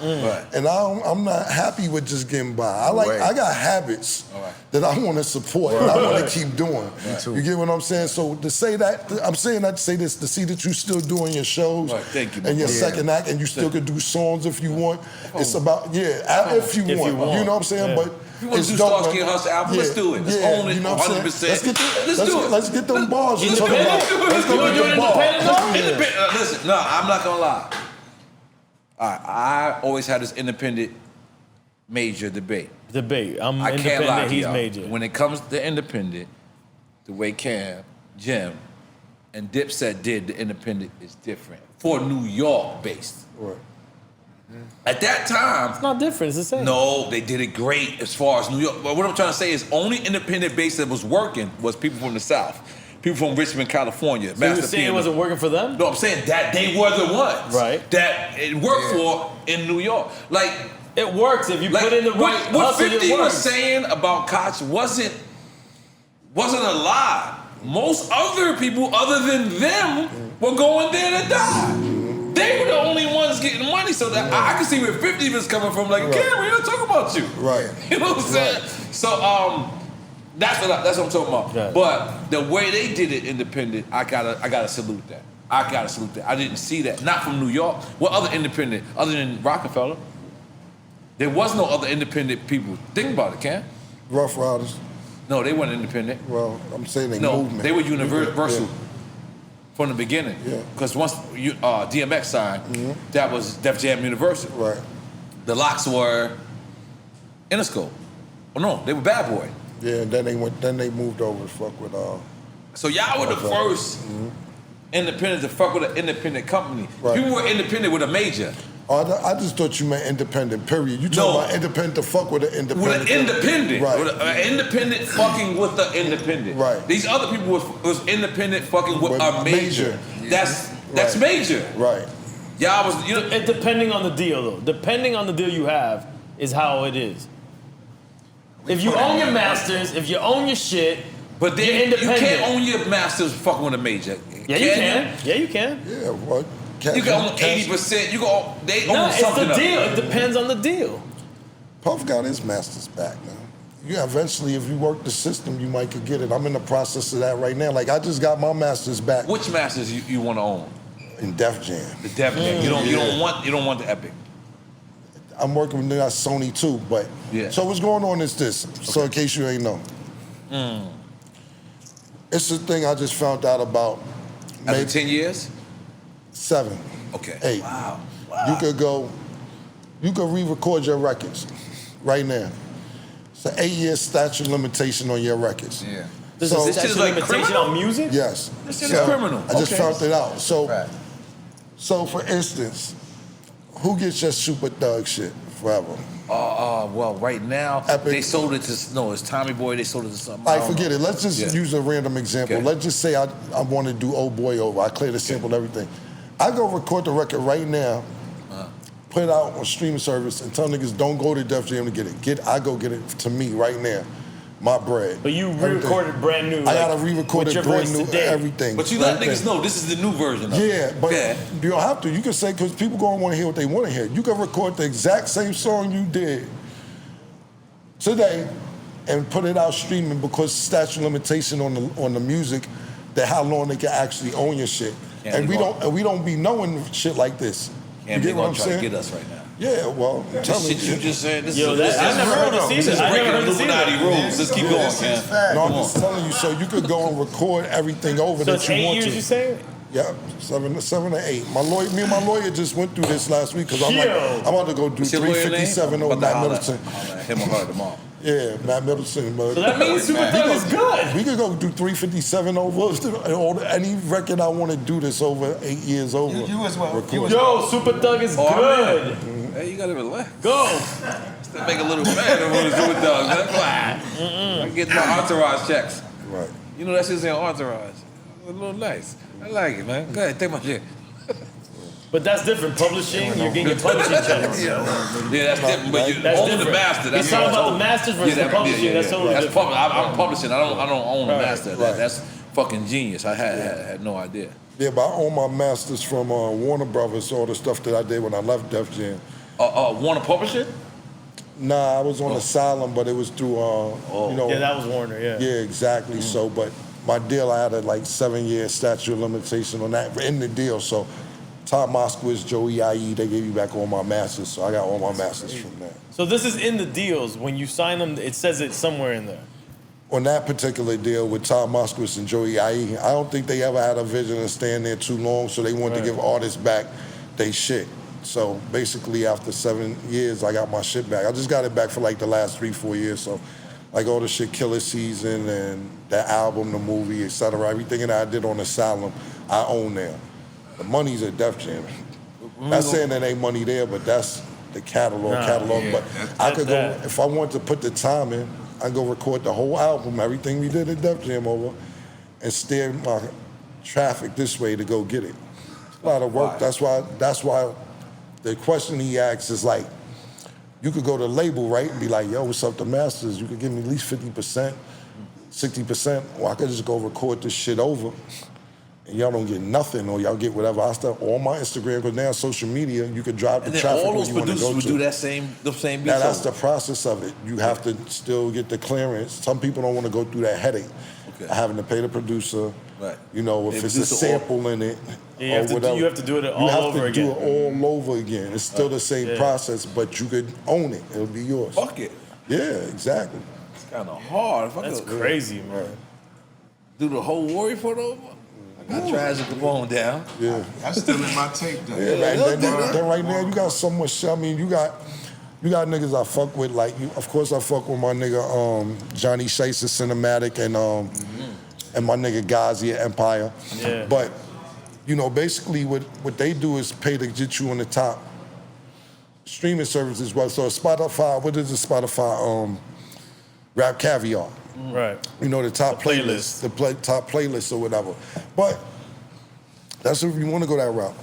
And I'm not happy with just getting by. I got habits that I want to support and I want to keep doing. You get what I'm saying? So to say that, I'm saying that to say this, to see that you still doing your shows and your second act, and you still could do songs if you want. It's about, if you want. You know what I'm saying? But you want to do Starsky and Hustle album? Let's do it. Let's own it 100%. Let's do it. Let's get them bars. Let's Let's go get them bars. Listen, no, I'm not gonna lie. I always had this independent major debate. I'm I independent, can't lie to he's y'all. major. When it comes to independent, the way Cam, Jim, and Dipset did the independent is different. For New York based. Right. At that time, it's not different, it's the same. No, they did it great as far as New York. But what I'm trying to say is only independent base that was working was people from the South. People from Richmond, California. So you're saying it wasn't working for them? No, I'm saying that they were the ones that it worked for in New York. Like, it works if you put in the right what hustle, 50 it was works. saying about Koch wasn't a lie. Most other people other than them were going there to die. They were the only ones getting money, so that I can see where 50 was coming from. Like, Cam, we're not talking about you. Right. You know what I'm saying? So that's what I'm talking about. Right. But the way they did it independent, I gotta salute that. I gotta salute that. I didn't see that. Not from New York. What other independent other than Roc-A-Fella? There was no other independent people. Think about it, Cam. Rough Riders. No, they weren't independent. Well, I'm saying No, movement. they were universal from the beginning. Because once DMX signed, that was Def Jam Universal. Right. The Locks were Interscope. Oh no, they were Bad Boy. Yeah, and then they moved over to fuck with So y'all were the first independent to fuck with an independent company. Right. You were independent with a major. I just thought you meant independent, period. You talking about independent to fuck with an independent. With an independent. Right. With an independent fucking with the independent. Right. These other people was independent fucking with a major. That's major. Right. Y'all was, It depending on the deal, though. Depending on the deal you have is how it is. If you own your masters, if you own your shit, but then you're you independent. can't own your masters fucking with a major. Yeah, you can. Yeah, you can. Yeah, well, You can own 80%. You go. They own No, it's something. the of deal. it. It depends on the deal. Puff got his masters back now. Yeah, eventually, if you work the system, you might could get it. I'm in the process of that right now. Like, I just got my masters back. Which masters you want to own? In Def Jam. The Def Jam. You don't want the Epic. I'm working with Sony too, but Yeah. So what's going on is this. So in case you ain't know, it's a thing I just found out about. After 10 years? 7. Okay. 8. Wow. You could re-record your records right now. It's an 8-year statute of limitation on your records. Yeah. There's So- a statute of like limitation criminal? on music? Yes. This shit is criminal. I just Okay. found it out. So, Right. so for instance, who gets your Super Thug shit forever? Well, right now, Epic. they sold it to, it's Tommy Boy, they sold it to something. All right, forget it. Let's just Yeah. use a random example. Okay. Let's just say I want to do Old Boy Over. I clear the sample and everything. I go record the record right now, put it out on streaming service, and tell niggas don't go to Def Jam to get it. I go get it to me right now. My bread. But you Everything. re-recorded brand new. I gotta like, re-record with it your brand voice new, today. everything. But you let Everything. niggas know this is the new version of it. Yeah, but Yeah. you don't have to. You can say, because people gonna want to hear what they want to hear. You can record the exact same song you did today and put it out streaming, because statute of limitation on the music, that how long they can actually own your shit. Can't And be we don't be knowing shit like this. And you they're get what gonna I'm try to saying? get us right now. Yeah, well, tell This me. shit you just said, this Yo, is that- this I is never heard real, this though. this either. is I never breaking heard this Illuminati either. rules. Let's keep going, This is man. fact. No, I'm Come on. just telling you, so you could go and record everything over So that it's you 8 want years, to. you say? Yeah, 7 or 8. Me and my lawyer just went through this last week, because I'm like, Yo. I'm about to go do What's your lawyer name? 357 over I'm about Matt to holler Middleton. at him or her tomorrow. Yeah, Matt Middleton. But So that means Super Thug is good. we could go do 357 over any record I want to do this over 8 years over. You as well. Record. You as Yo, Super Thug is Oh, good. Hey, you gotta relax. Go. That make a little mad over the Super Thug. That's why I get my entourage checks. Right. You know that shit's in entourage. A little nice. I like it, man. Go ahead, take my shit. But that's different. Publishing, you're getting your publishing checks. Yeah, that's different. But you That's own the different. master. That's He's talking what I about told the you. masters versus the publishing. That's totally That's different. I'm publishing. I don't own the Right, master. That's fucking genius. I had no idea. Yeah, but I own my masters from Warner Brothers, all the stuff that I did when I left Def Jam. Warner Publishing? Nah, I was on Asylum, but it was through, you know. Yeah, that was Warner, yeah. Yeah, exactly. So, but my deal, I had a 7-year statute of limitation on that in the deal. So, Tom Moskowitz, Joey IE, they gave me back all my masters. So I got all my masters from that. So this is in the deals. When you sign them, it says it somewhere in there. On that particular deal with Tom Moskowitz and Joey IE, I don't think they ever had a vision of staying there too long, so they wanted to give artists back they shit. So basically, after 7 years, I got my shit back. I just got it back for the last 3-4 years. So, all the shit, Killer Season and that album, the movie, etc., everything that I did on Asylum, I own now. The money's at Def Jam. Not saying there ain't money there, but that's the catalog. yeah, But I could go, if I wanted to put the time in, I go record the whole album, everything we did at Def Jam over, and steer my traffic this way to go get it. It's a lot of work. That's why the question he asks is you could go to the label, right, and be like, yo, what's up to masters? You could give me at least 50%, 60%, or I could just go record this shit over, and y'all don't get nothing, or y'all get whatever. I stuff on my Instagram, because now social media, you could drive the And then traffic all where those you want to producers go would to. do the same beats. Now, that's over. the process of it. You have to still get the clearance. Some people don't want to go through that headache. Okay. Having to pay the producer. Right. You know, if They it's a produce it all. sample in it, Yeah, you or have to whatever. you have to do it all over again. You have to do it all over again. It's still the same Yeah. process, but you could own it. It'll be yours. Fuck it. Yeah, exactly. It's kind of hard. If I That's could crazy, man. do the whole Warrior put over, I got Tragic Capone down. Yeah. That's still in my tape, though. Yeah, man. Then right now, you got so much shit. I mean, you got niggas I fuck with. Of course, I fuck with my nigga Johnny Chase of Cinematic and my nigga Ghazi at Empire. Yeah. But, basically what they do is pay to get you on the top streaming services. Well, so Spotify, what is the Spotify Rap Caviar? Right. The top playlist, top playlist or whatever. But that's if you want to go that route,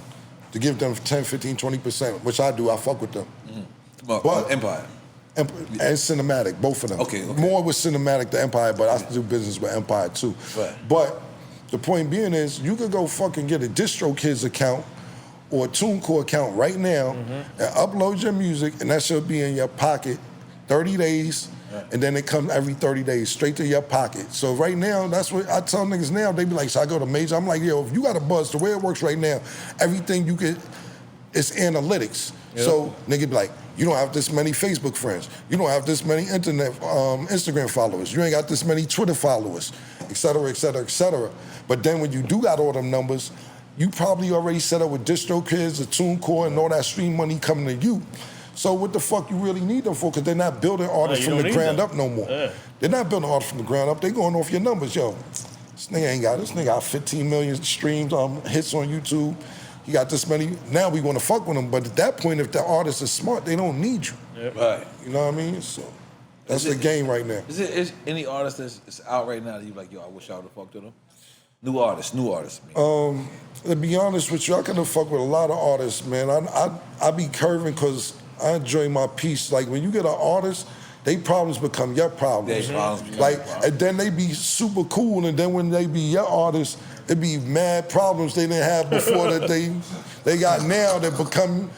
to give them 10, 15, 20%, which I do. I fuck with them. But- Empire. And Cinematic, both of them. Okay. More with Cinematic than Empire, but I do business with Empire too. Right. But The point being is, you could go fucking get a DistroKids account or a TuneCore account right now and upload your music, and that should be in your pocket 30 days, and then it comes every 30 days straight to your pocket. So right now, that's what I tell niggas now. They be like, "So I go to Major?" I'm like, "Yo, if you got a buzz, the way it works right now, everything you get is analytics." So nigga be like, "You don't have this many Facebook friends. You don't have this many Instagram followers. You ain't got this many Twitter followers, et cetera, et cetera, et cetera." But then when you do got all them numbers, you probably already set up with DistroKids, the TuneCore, and all that stream money coming to you. So what the fuck you really need them for? Because they're not building artists from the ground up no more. They're not building artists from the ground up. They going off your numbers, yo. This nigga got 15 million streams, hits on YouTube. He got this many. Now we want to fuck with him. But at that point, if the artist is smart, they don't need you. Right. You know what I mean? So that's the game right now. Is any artist that's out right now that you like, yo, I wish I would have fucked with him? New artists. To be honest with you, I could have fucked with a lot of artists, man. I be curving because I enjoy my peace. Like when you get an artist, they problems become your problems. And then they be super cool, and then when they be your artists, it be mad problems they didn't have before that they got now that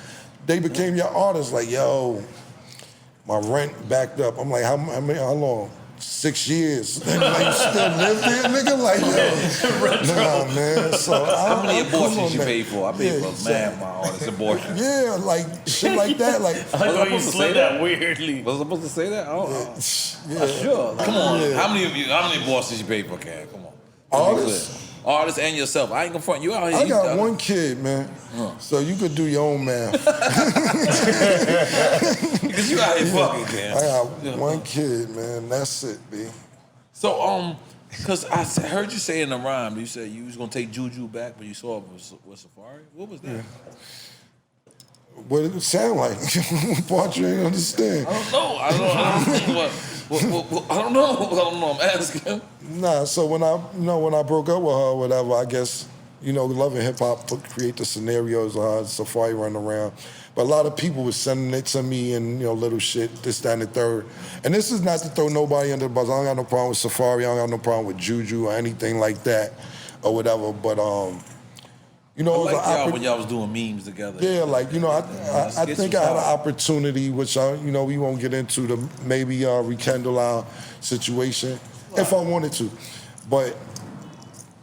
they became your artists. Like, yo, my rent backed up. I'm like, how long? 6 years. They like, you still live there, nigga? Like, yo, nah, man. So how many abortions you paid for? I paid for my artist abortion. Yeah, like shit like that. Like, I thought you slid that weirdly. Was I supposed to say that? Sure. Come on. How many abortions you paid for, Cam? Come on. Artists and yourself. I ain't gonna front you out here. I got one kid, man. So you could do your own math. Because you out here fucking, Cam. I got one kid, man. That's it, B. So, because I heard you say in the rhyme, you said you was gonna take Juju back when you saw it with Safari. What was that? What did it sound like? What part you ain't understand? I don't know. I'm asking. Nah, so when I broke up with her or whatever, I guess, Love and Hip Hop create the scenarios of her Safari running around. But a lot of people were sending it to me and, little shit, this, that, and the third. And this is not to throw nobody under the bus. I don't got no problem with Safari. I don't got no problem with Juju or anything like that or whatever. But, I like y'all when y'all was doing memes together. Yeah, like, I think I had an opportunity, which, we won't get into, to maybe rekindle our situation if I wanted to. But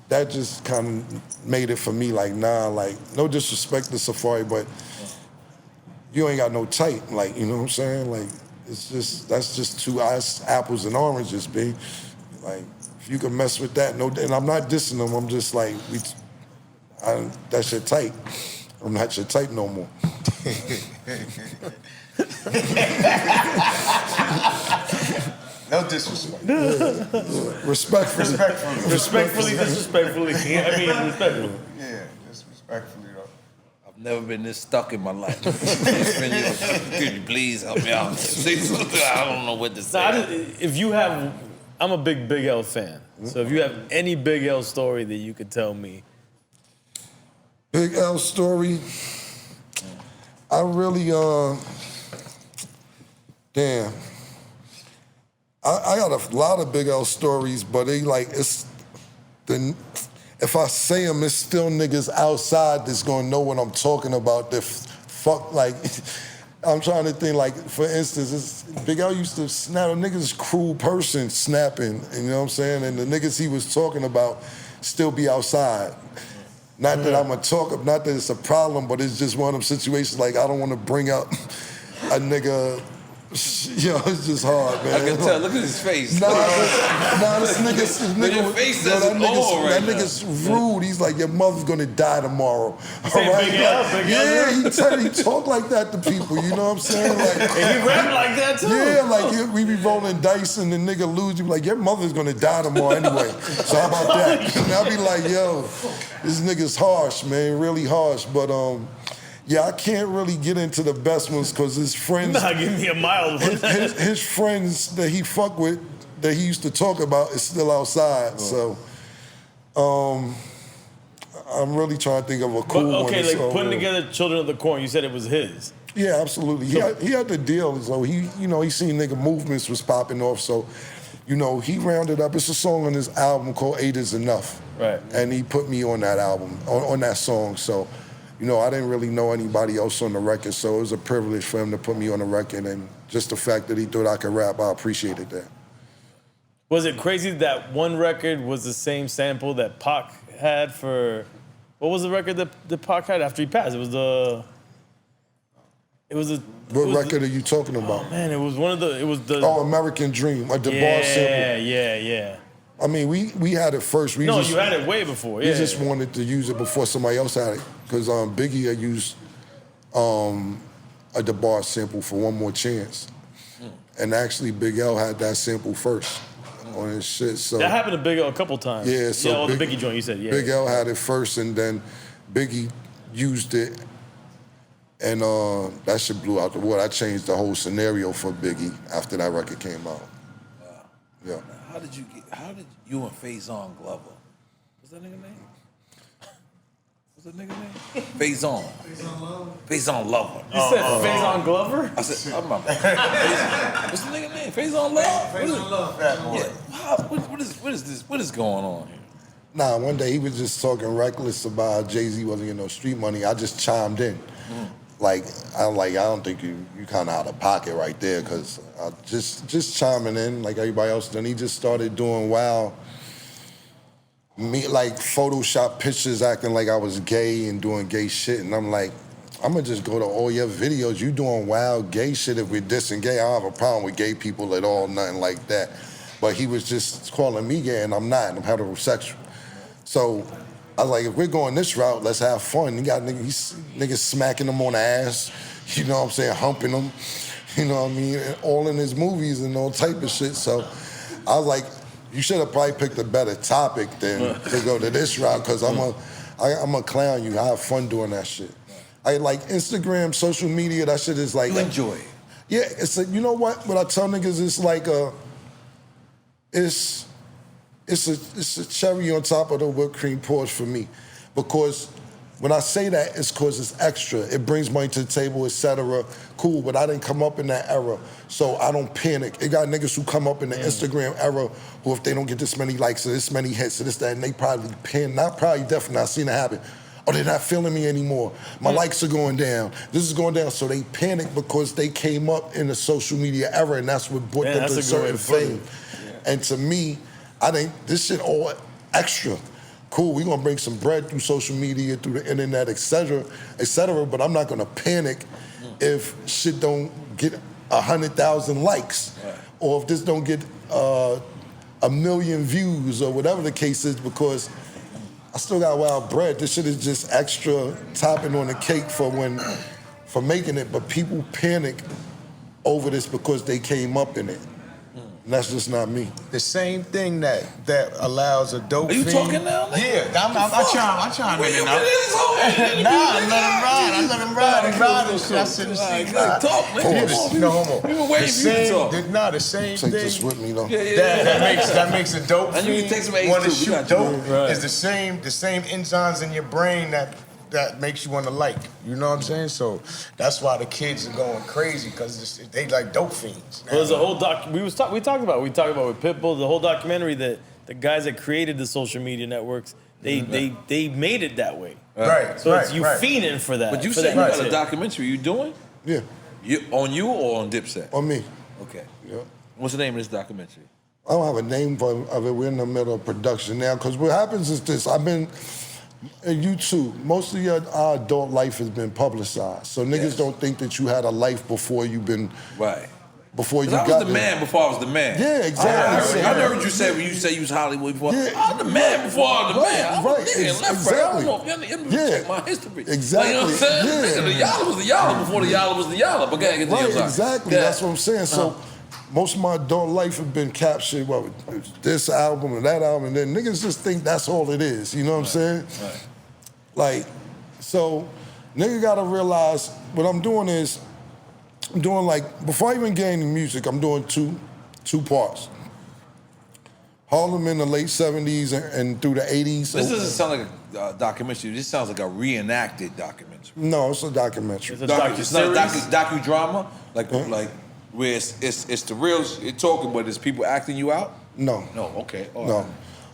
that just kind of made it for me, like, nah, like, no disrespect to Safari, but you ain't got no type, like, you know what I'm saying? Like, that's just two apples and oranges, B. Like, if you can mess with that, and I'm not dissing them, I'm just like, that's your type. I'm not your type no more. No disrespect. Respectfully. Respectfully, disrespectfully. Respectfully. Yeah, disrespectfully though. I've never been this stuck in my life. Could you please help me out? I don't know what to say. I'm a big L fan. So if you have any Big L story that you could tell me. Big L story. I really, damn. I got a lot of Big L stories, but they like, if I say them, it's still niggas outside that's gonna know what I'm talking about. That fuck, like, I'm trying to think, like, for instance, Big L used to snap, a nigga's cruel person snapping, you know what I'm saying? And the niggas he was talking about still be outside. Not that I'm gonna talk, not that it's a problem, but it's just one of them situations, like, I don't wanna bring up a nigga. Yo, it's just hard, man. I can tell. Look at his face. This nigga, your face says it all right that nigga's rude. He's like, your mother's gonna die tomorrow. Say right? Big L, Yeah, he talk like that to people. You know what I'm saying? Like, and he rap like that too. Yeah, like we be rolling dice and the nigga lose. You be like, your mother's gonna die tomorrow anyway. So how about that? And I be like, yo, this nigga's harsh, man, really harsh. But yeah, I can't really get into the best ones because his friends. Nah, give me a mild one. His friends that he fuck with, that he used to talk about, is still outside. So, I'm really trying to think of a cool one. Okay, like putting together Children of the Corn, you said it was his. Yeah, absolutely. He had the deal. So he seen nigga movements was popping off. So you know, he rounded up. It's a song on his album called 8 Is Enough. Right. And he put me on that album, on that song. So, you know, I didn't really know anybody else on the record, so it was a privilege for him to put me on the record. And just the fact that he thought I could rap, I appreciated that. Was it crazy that one record was the same sample that Pac had for? What was the record that Pac had after he passed? It was the. What record are you talking about? Oh man, it was one of the. It was the. Oh, American Dream, like the bar sample. Yeah. I mean, we had it first. You had it way before. We just wanted to use it before somebody else had it, because Biggie had used a DeBar sample for One More Chance, and actually Big L had that sample first on his shit. So that happened to Big L a couple times. Yeah, so the Biggie joint you said. Yeah. Big L had it first, and then Biggie used it, and that shit blew out the water. I changed the whole scenario for Biggie after that record came out. Yeah. How did you and Faison Glover? What's that nigga name? What's that nigga name? Faison. Faison Lover. You said Faison Glover? I said, I'm not. What's the nigga name? Faison Love? Faison Love, that boy. Yeah. What is going on here? Nah, one day he was just talking reckless about how Jay-Z wasn't getting no street money. I just chimed in. I don't think you kind of out of pocket right there, because just chiming in like everybody else. Then he just started doing Photoshop pictures, acting like I was gay and doing gay shit. And I'm like, I'm gonna just go to all your videos. You doing wild gay shit. If we're dissing gay, I don't have a problem with gay people at all, nothing like that. But he was just calling me gay, and I'm not. I'm heterosexual. So I was like, if we're going this route, let's have fun. You got niggas smacking them on the ass, you know what I'm saying, humping them, you know what I mean, all in his movies and all type of shit. So I was like, you should have probably picked a better topic than to go to this route, because I'm a clown you. I have fun doing that shit. I like Instagram, social media, that shit is like... You enjoy it. Yeah, it's like, you know what I tell niggas, it's like it's a cherry on top of the whipped cream porch for me, because when I say that, it's because it's extra. It brings money to the table, etc. Cool, but I didn't come up in that era, so I don't panic. It got niggas who come up in the Instagram era who, if they don't get this many likes or this many hits or this, that, and they probably panic. Definitely, I've seen it happen. Oh, they're not feeling me anymore. My likes are going down. This is going down. So they panic because they came up in the social media era, and that's what brought them to certain fame. Yeah. And to me, I think this shit all extra. Cool, we're gonna bring some bread through social media, through the internet, et cetera, but I'm not gonna panic if shit don't get 100,000 likes, or if this don't get 1 million views, or whatever the case is, because I still got wild bread. This shit is just extra topping on the cake for making it, but people panic over this because they came up in it. And that's just not me. The same thing that allows a dope fiend. Are you talking now? Yeah, I chime in and out. I let him ride. I said the same thing. Talk, nigga. No homo. We were waiting for you to talk. The same Take thing. this with me, though. That makes a dope And you can fiend take some A's want to too. We shoot got you. dope. Right. Is the same enzymes in your brain that makes you want to like. You know what I'm saying? So that's why the kids are going crazy, because they like dope fiends. Well, there's a whole we talked about with Pitbull, the whole documentary that the guys that created the social media networks, they made it that way. Right. So it's you fiending for that. But you for said you that got a shit. documentary you doing? Yeah. On you or on Dipset? On me. Okay. Yeah. What's the name of this documentary? I don't have a name of it. We're in the middle of production now, because what happens is this. And you too, most of your adult life has been publicized. So niggas don't think that you had a life before you been... Right. Before you got I was the man before I was the man. Yeah, exactly. I heard you say when you say you was Hollywood before. Yeah. I was the man before I was the man. I was the nigga left, right. I don't know if y'all check my history. Exactly. You know what I'm saying? Yeah. Nigga, the Yalla was the Yalla before the Yalla was the Yalla. But get Right, the exactly. Yeah. That's what I'm saying. So most of my adult life have been captured, this album and that album, and then niggas just think that's all it is. You know what I'm saying? Right. Like, so nigga gotta realize what I'm doing is, I'm doing like, before I even get into music, I'm doing two parts. Harlem in the late 70s and through the 80s. This doesn't sound like a documentary. This sounds like a reenacted documentary. No, it's a documentary. It's not a docudrama? where it's the real shit talking, but it's people acting you out? No. No, okay. All No. right.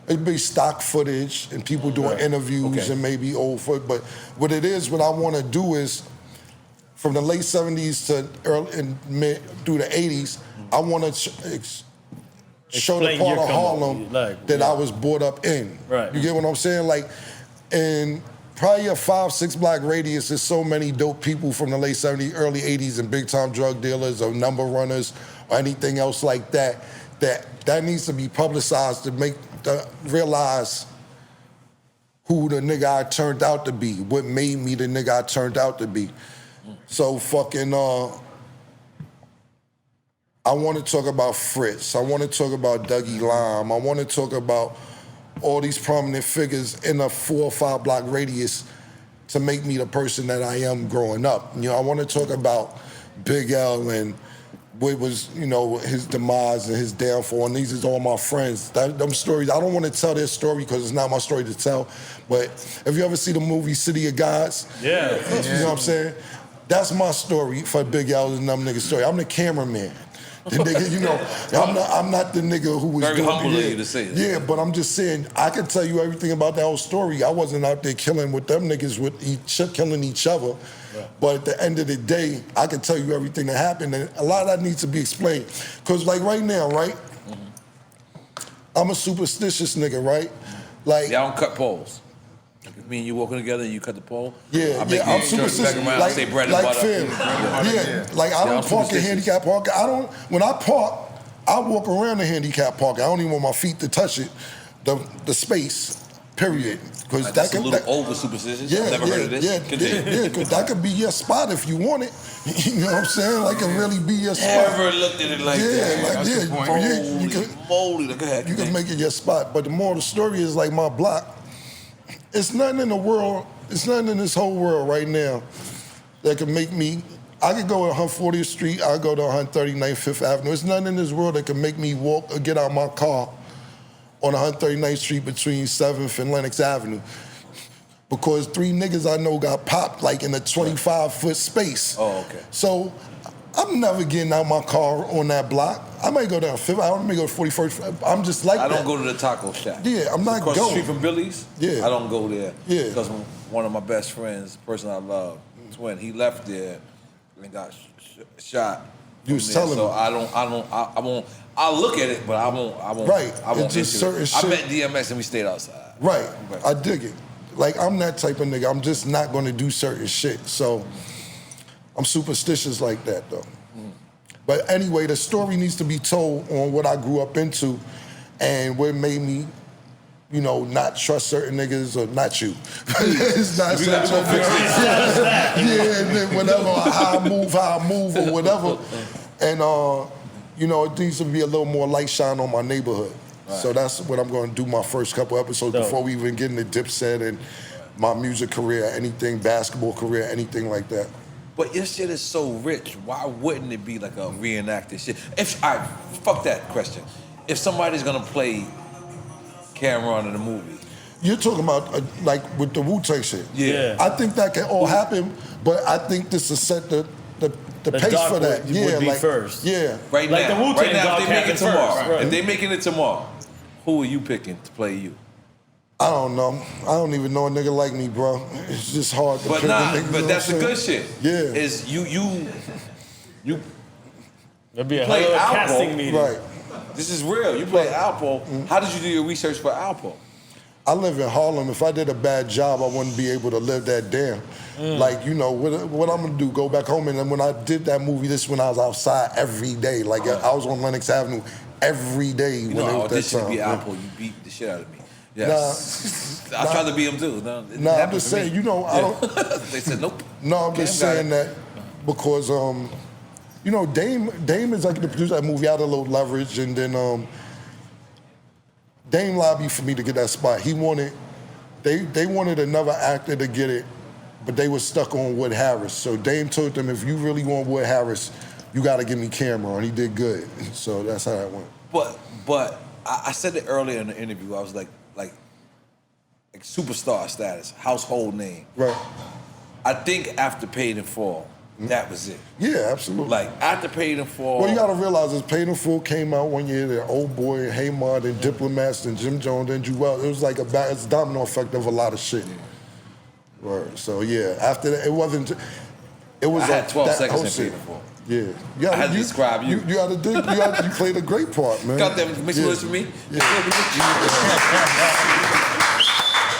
It'd be stock footage and people doing interviews Okay. and maybe old foot. But what it is, what I want to do is, from the late 70s to early and mid through the 80s, I want to show the Explain part your of come up, Harlem like, that I was brought up in. Right. You get what I'm saying? Like, in probably a 5-6 block radius, there's so many dope people from the late 70s, early 80s, and big time drug dealers or number runners or anything else like that. That needs to be publicized to make realize who the nigga I turned out to be, what made me the nigga I turned out to be. So fucking, I want to talk about Fritz. I want to talk about Dougie Lime. I want to talk about all these prominent figures in a 4 or 5 block radius to make me the person that I am growing up. You know, I want to talk about Big L and what was, you know, his demise and his downfall, and these is all my friends. Them stories, I don't want to tell their story because it's not my story to tell, but if you ever see the movie City of Gods, Yeah. you know what I'm saying? That's my story for Big L and them niggas' story. I'm the cameraman. The nigga, you know, I'm not the nigga who was Very doing humble of you to say that. Yeah, but I'm just saying, I can tell you everything about that whole story. I wasn't out there killing with them niggas, killing each other. Right. But at the end of the day, I can tell you everything that happened, and a lot of that needs to be explained. Because like right now, right? I'm a superstitious nigga, right? Like, Yeah, I don't cut poles. Like, me and you walking together and you cut the pole? Yeah, I make I'm you superstitious. back around, Like, say bread and like butter. fam, yeah, like I I'm don't park in superstitious. handicap park. When I park, I walk around the handicap park. I don't even want my feet to touch it, the space, period. Because Like, that's a little over superstitious. Yeah, I've never heard of this. Yeah, Continue. yeah, because that could be your spot if you want it. You know what I'm saying? Like, it really be your spot. Never looked at it like that. Like, That's the point. you can, Moly, go ahead. you can make it your spot. But the moral of the story is, like, my block, it's nothing in the world, it's nothing in this whole world right now that can make me, I could go to 140th Street, I go to 139th, 5th Avenue. There's nothing in this world that can make me walk or get out my car on 139th Street between 7th and Lenox Avenue. Because 3 niggas I know got popped like in a 25-foot space. Oh, okay. So I'm never getting out my car on that block. I might go down 5th, I may go to 41st. I'm just like I that. don't go to the taco shack. Yeah, I'm not Across going. the street from Billy's? Yeah. I don't go there. Yeah. Because one of my best friends, the person I love, twin, he left there and got shot. You was from there. telling So me. I won't, I'll look at it, but I won't. Right. I won't It's just enter it. certain I shit. met DMX and we stayed outside. Right, I dig it. Like, I'm that type of nigga. I'm just not gonna do certain shit. So I'm superstitious like that, though. But anyway, the story needs to be told on what I grew up into and what made me, you know, not trust certain niggas, or not you. It's not We gotta certain go fix this. yeah, and then whatever, how I move, or whatever. And, you know, it needs to be a little more light shine on my neighborhood. So that's what I'm going to do my first couple episodes before we even get into Dipset and my music career, anything, basketball career, anything like that. But your shit is so rich. Why wouldn't it be like a reenacted shit? Fuck that question. If somebody's gonna play Cameron in a movie, You're talking about like with the Wu-Tang shit. Yeah. I think that can all happen, but I think this is set the pace doc for that. would yeah, be like first. Yeah. right Like now, the Wu-Tang right now, doc if they make it happened tomorrow, first, right. if they making it tomorrow, who are you picking to play you? I don't know. I don't even know a nigga like me, bro. It's just hard to But pick a nah, nigga, you know but that's the what I'm good saying? shit. Yeah. Is you That'd be a play hell of a Alpo. casting meeting. Right. This is real. You play Alpo. How did you do your research for Alpo? I live in Harlem. If I did a bad job, I wouldn't be able to live that down. Like, you know, what I'm gonna do, go back home. And then when I did that movie, this is when I was outside every day. Like, I was on Lenox Avenue every day You when know, it I was that auditioned to time. be Yeah. Alpo. You beat the shit out of me. Yes. I tried to be him too. No, it didn't Nah, I'm happen just for me. saying, you know, I don't. They said nope. No, I'm just Cam got saying it. that because, you know, Dame is like the producer of that movie, Out of Low Leverage, and then Dame lobbied for me to get that spot. He wanted, they wanted another actor to get it, but they were stuck on Wood Harris. So Dame told them, if you really want Wood Harris, you got to give me Cameron. He did good. So that's how that went. But I said it earlier in the interview. I was like superstar status, household name. Right. I think after Paid in Full, that was it. Yeah, absolutely. Like after Paid in Full. Well, you gotta realize this Paid in Full came out one year, the Old Boy, Hey Ma, then Diplomats, then Jim Jones, then Juelz. It was like it's a domino effect of a lot of shit. Right. So yeah, after that, it wasn't. It was I had 12 that seconds whole in shit. Paid in Full. Yeah. I had to describe you. You played a great part, man. Got that mixed with me? And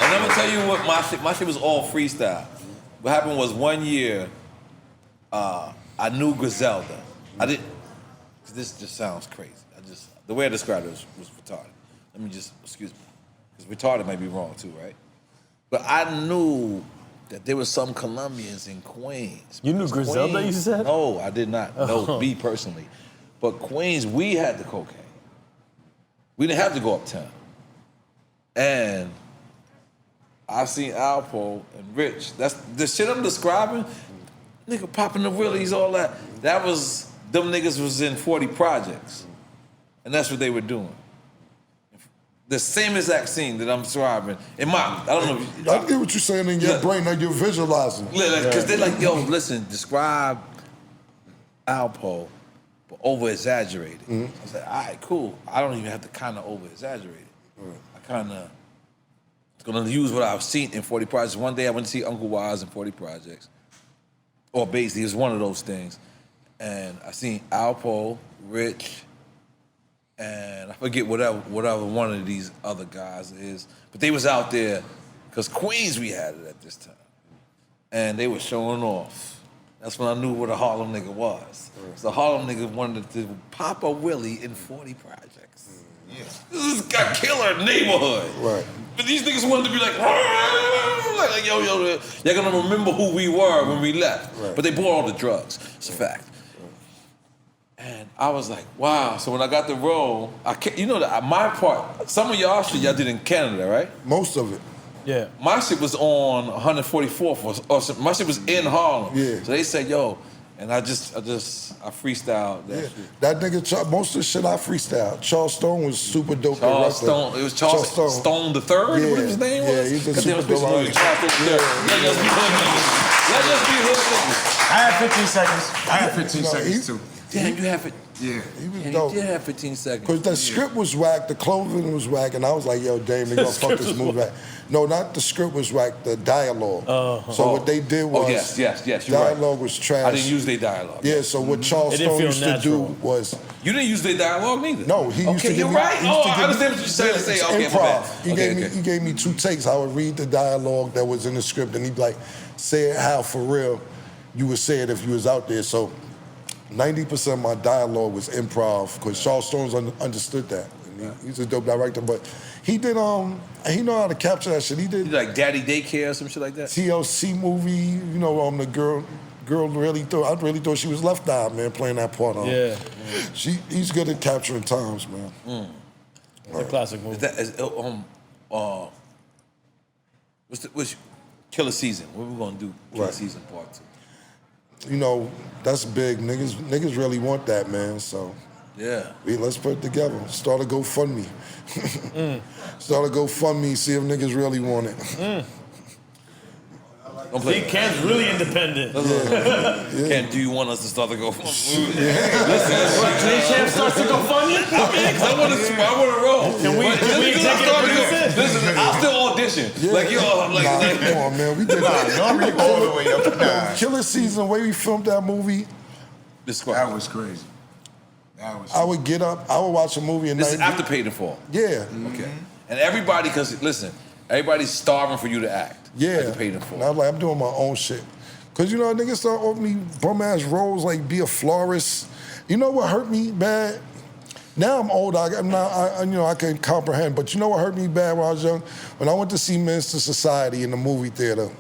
I'm gonna tell you what my shit was all freestyle. What happened was one year, I knew Griselda. I didn't. This just sounds crazy. The way I described it was retarded. Let me just excuse me, because retarded might be wrong too, right? But I knew that there was some Colombians in Queens. You knew Griselda, you said? No, I did not. No, me personally. But Queens, we had the cocaine. We didn't have to go uptown. And I seen Alpo and Rich. That's the shit I'm describing. Nigga popping the willies, all that. That was, them niggas was in 40 projects. And that's what they were doing. The same exact scene that I'm describing. In my, I don't know. I get what you're saying in your brain, like you're visualizing. Because they're like, yo, listen, describe Alpo, but over-exaggerated. I was like, all right, cool. I don't even have to kind of over-exaggerate it. I kind of gonna use what I've seen in 40 Projects. One day I went to see Uncle Waz in 40 Projects. Or basically, it was one of those things. And I seen Alpo, Rich, and I forget whatever one of these other guys is. But they was out there, because Queens we had it at this time. And they were showing off. That's when I knew what a Harlem nigga was. So Harlem nigga wanted to pop a Willie in 40 Projects. Yeah. This is a killer neighborhood. Right. But these niggas wanted to be like yo, you're gonna remember who we were when we left. Right. But they bought all the drugs. It's a fact. And I was like, wow. So when I got the role, my part, some of y'all shit y'all did in Canada, right? Most of it. Yeah. My shit was on 144th, or my shit was in Harlem. Yeah. So they said, yo, and I freestyled that shit. That nigga, most of the shit I freestyled. Charles Stone was super dope. Charles Stone, it was Charles Stone the Third. Yeah. What his name was? Yeah, he's a super dope artist. Charles Stone the Third. Let us be hood niggas. Let us be hood niggas. I had 15 seconds. I had 15 seconds too. Damn, you have it. Yeah. He was And dope. he did have 15 seconds. Because the script was whack, the clothing was whack, and I was like, yo, damn, they gonna fuck this movie back. No, not the script was whack, the dialogue. So what they did was, yes, you're right. dialogue was trash. I didn't use their dialogue. Yeah, so what Charles Stone used to do was... You didn't use their dialogue neither? No, he used to give you're me... right. he used to I give understand me- what you're trying to say. it's Okay, my bad. improv. He gave me 2 takes. I would read the dialogue that was in the script, and he'd be like, say it how for real you would say it if you was out there. So 90% of my dialogue was improv, because Charles Stone's understood that. And he's a dope director, but he did, he know how to capture that shit. He did... like Daddy Daycare or some shit like that? TLC movie, the girl really thought, I really thought she was left out, man, playing that part. Yeah. He's good at capturing times, man. It's a classic movie. What's Killer Season? What we gonna do? Killer Season Part 2. That's big. Niggas really want that, man. So yeah, let's put it together. Start a GoFundMe. Start a GoFundMe. See if niggas really want it. See, Cam's really independent. Cam, do you want us to start to go? Listen, Cam starts to go funny. I want to roll. Can we Listen, I'll still audition. Come on, man. We did N.O.R.E all the way up. Nah. Killer Season, the way we filmed that movie. That was crazy. I would get up. I would watch a movie and this is after Paid in Full. Yeah. Okay. And everybody, because listen, everybody's starving for you to act. Yeah. After Paid in Full. And I'm like, I'm doing my own shit. Because, niggas start offering me bum-ass roles like be a florist. You know what hurt me bad? Now I'm old, I can comprehend, but you know what hurt me bad when I was young? When I went to see Minister Society in the movie theater.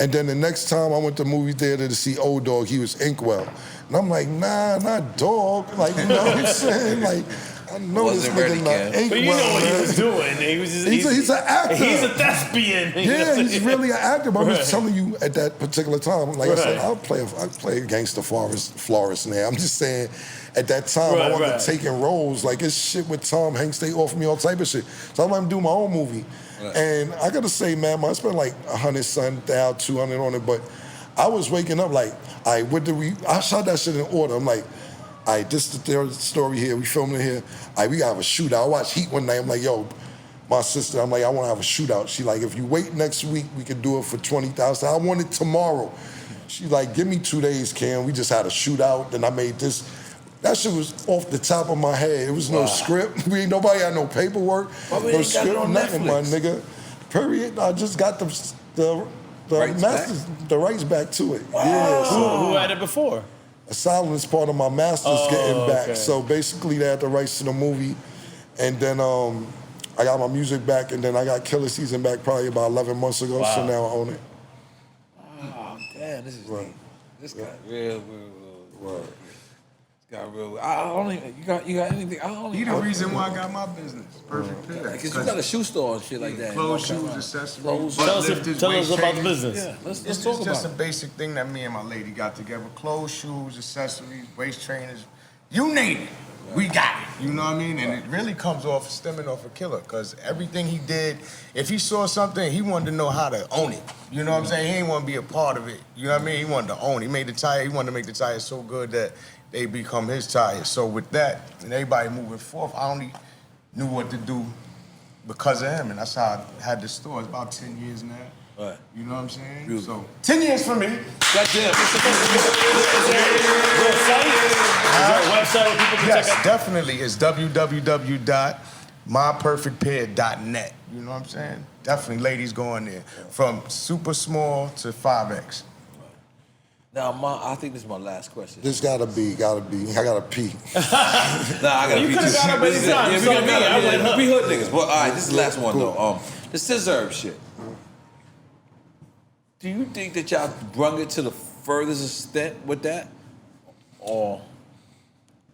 And then the next time I went to the movie theater to see Old Dog, he was Inkwell. And I'm like, nah, not Dog. Like, you know what I'm saying? Like, I know this nigga not Inkwell. But you know what he was doing. He's an actor. He's a thespian. Yeah, he's really an actor. But I'm just telling you, at that particular time, like I said, I'll play a gangster florist now. I'm just saying, at that time, I wasn't taking roles. Like, it's shit with Tom Hanks. They offer me all type of shit. So I'm like, do my own movie. And I gotta say, man, I spent like 100 something, 200 on it, but I was waking up like, all right, what did we? I shot that shit in order. I'm like, all right, this is the story here. We filming it here. All right, we gotta have a shootout. I watched Heat one night. I'm like, yo, my sister. I'm like, I want to have a shootout. She like, if you wait next week, we can do it for $20,000. I want it tomorrow. She like, give me 2 days, Cam. We just had a shootout. Then I made this. That shit was off the top of my head. It was no script. Nobody had no paperwork, no script, nothing, my nigga. Period. I just got the rights back to it. Wow. Yeah. Who had it before? Asylum is part of my master's getting back. So basically, they had the rights to the movie, and then I got my music back, and then I got Killer Season back probably about 11 months ago. So now I own it. Oh damn, this is neat. This guy real. Got real. I don't even. You got anything? I don't. He the reason why I got my business. Perfect Pair. Because you got a shoe store and shit like that. Clothes, shoes, accessories. Tell us about the business. Yeah, let's It's talk about just a it. basic thing that me and my lady got together. Clothes, shoes, accessories, waist trainers, you name it. We got it. You know what I mean? And it really comes off stemming off a Killer, because everything he did, if he saw something, he wanted to know how to own it. You know what I'm saying? He didn't want to be a part of it. You know what I mean? He wanted to own it. He made the tire. He wanted to make the tires so good that they become his tires. So with that, and everybody moving forth, I only knew what to do because of him, and that's how I had the store. It's about 10 years now. Right. You know what I'm saying? Beautiful. So 10 years for me. Goddamn. Is there a website where people can Yes, check out? definitely. It's www.myperfectpair.net. You know what I'm saying? Definitely, ladies go in there. From super small to 5X. Now, I think this is my last question. This gotta be. I gotta pee. Nah, I gotta You pee could've too. got up anytime. Yeah, we So got me, I went up. we hood niggas. But all right, this is the last one though. The scissor shit. Do you think that y'all brung it to the furthest extent with that, or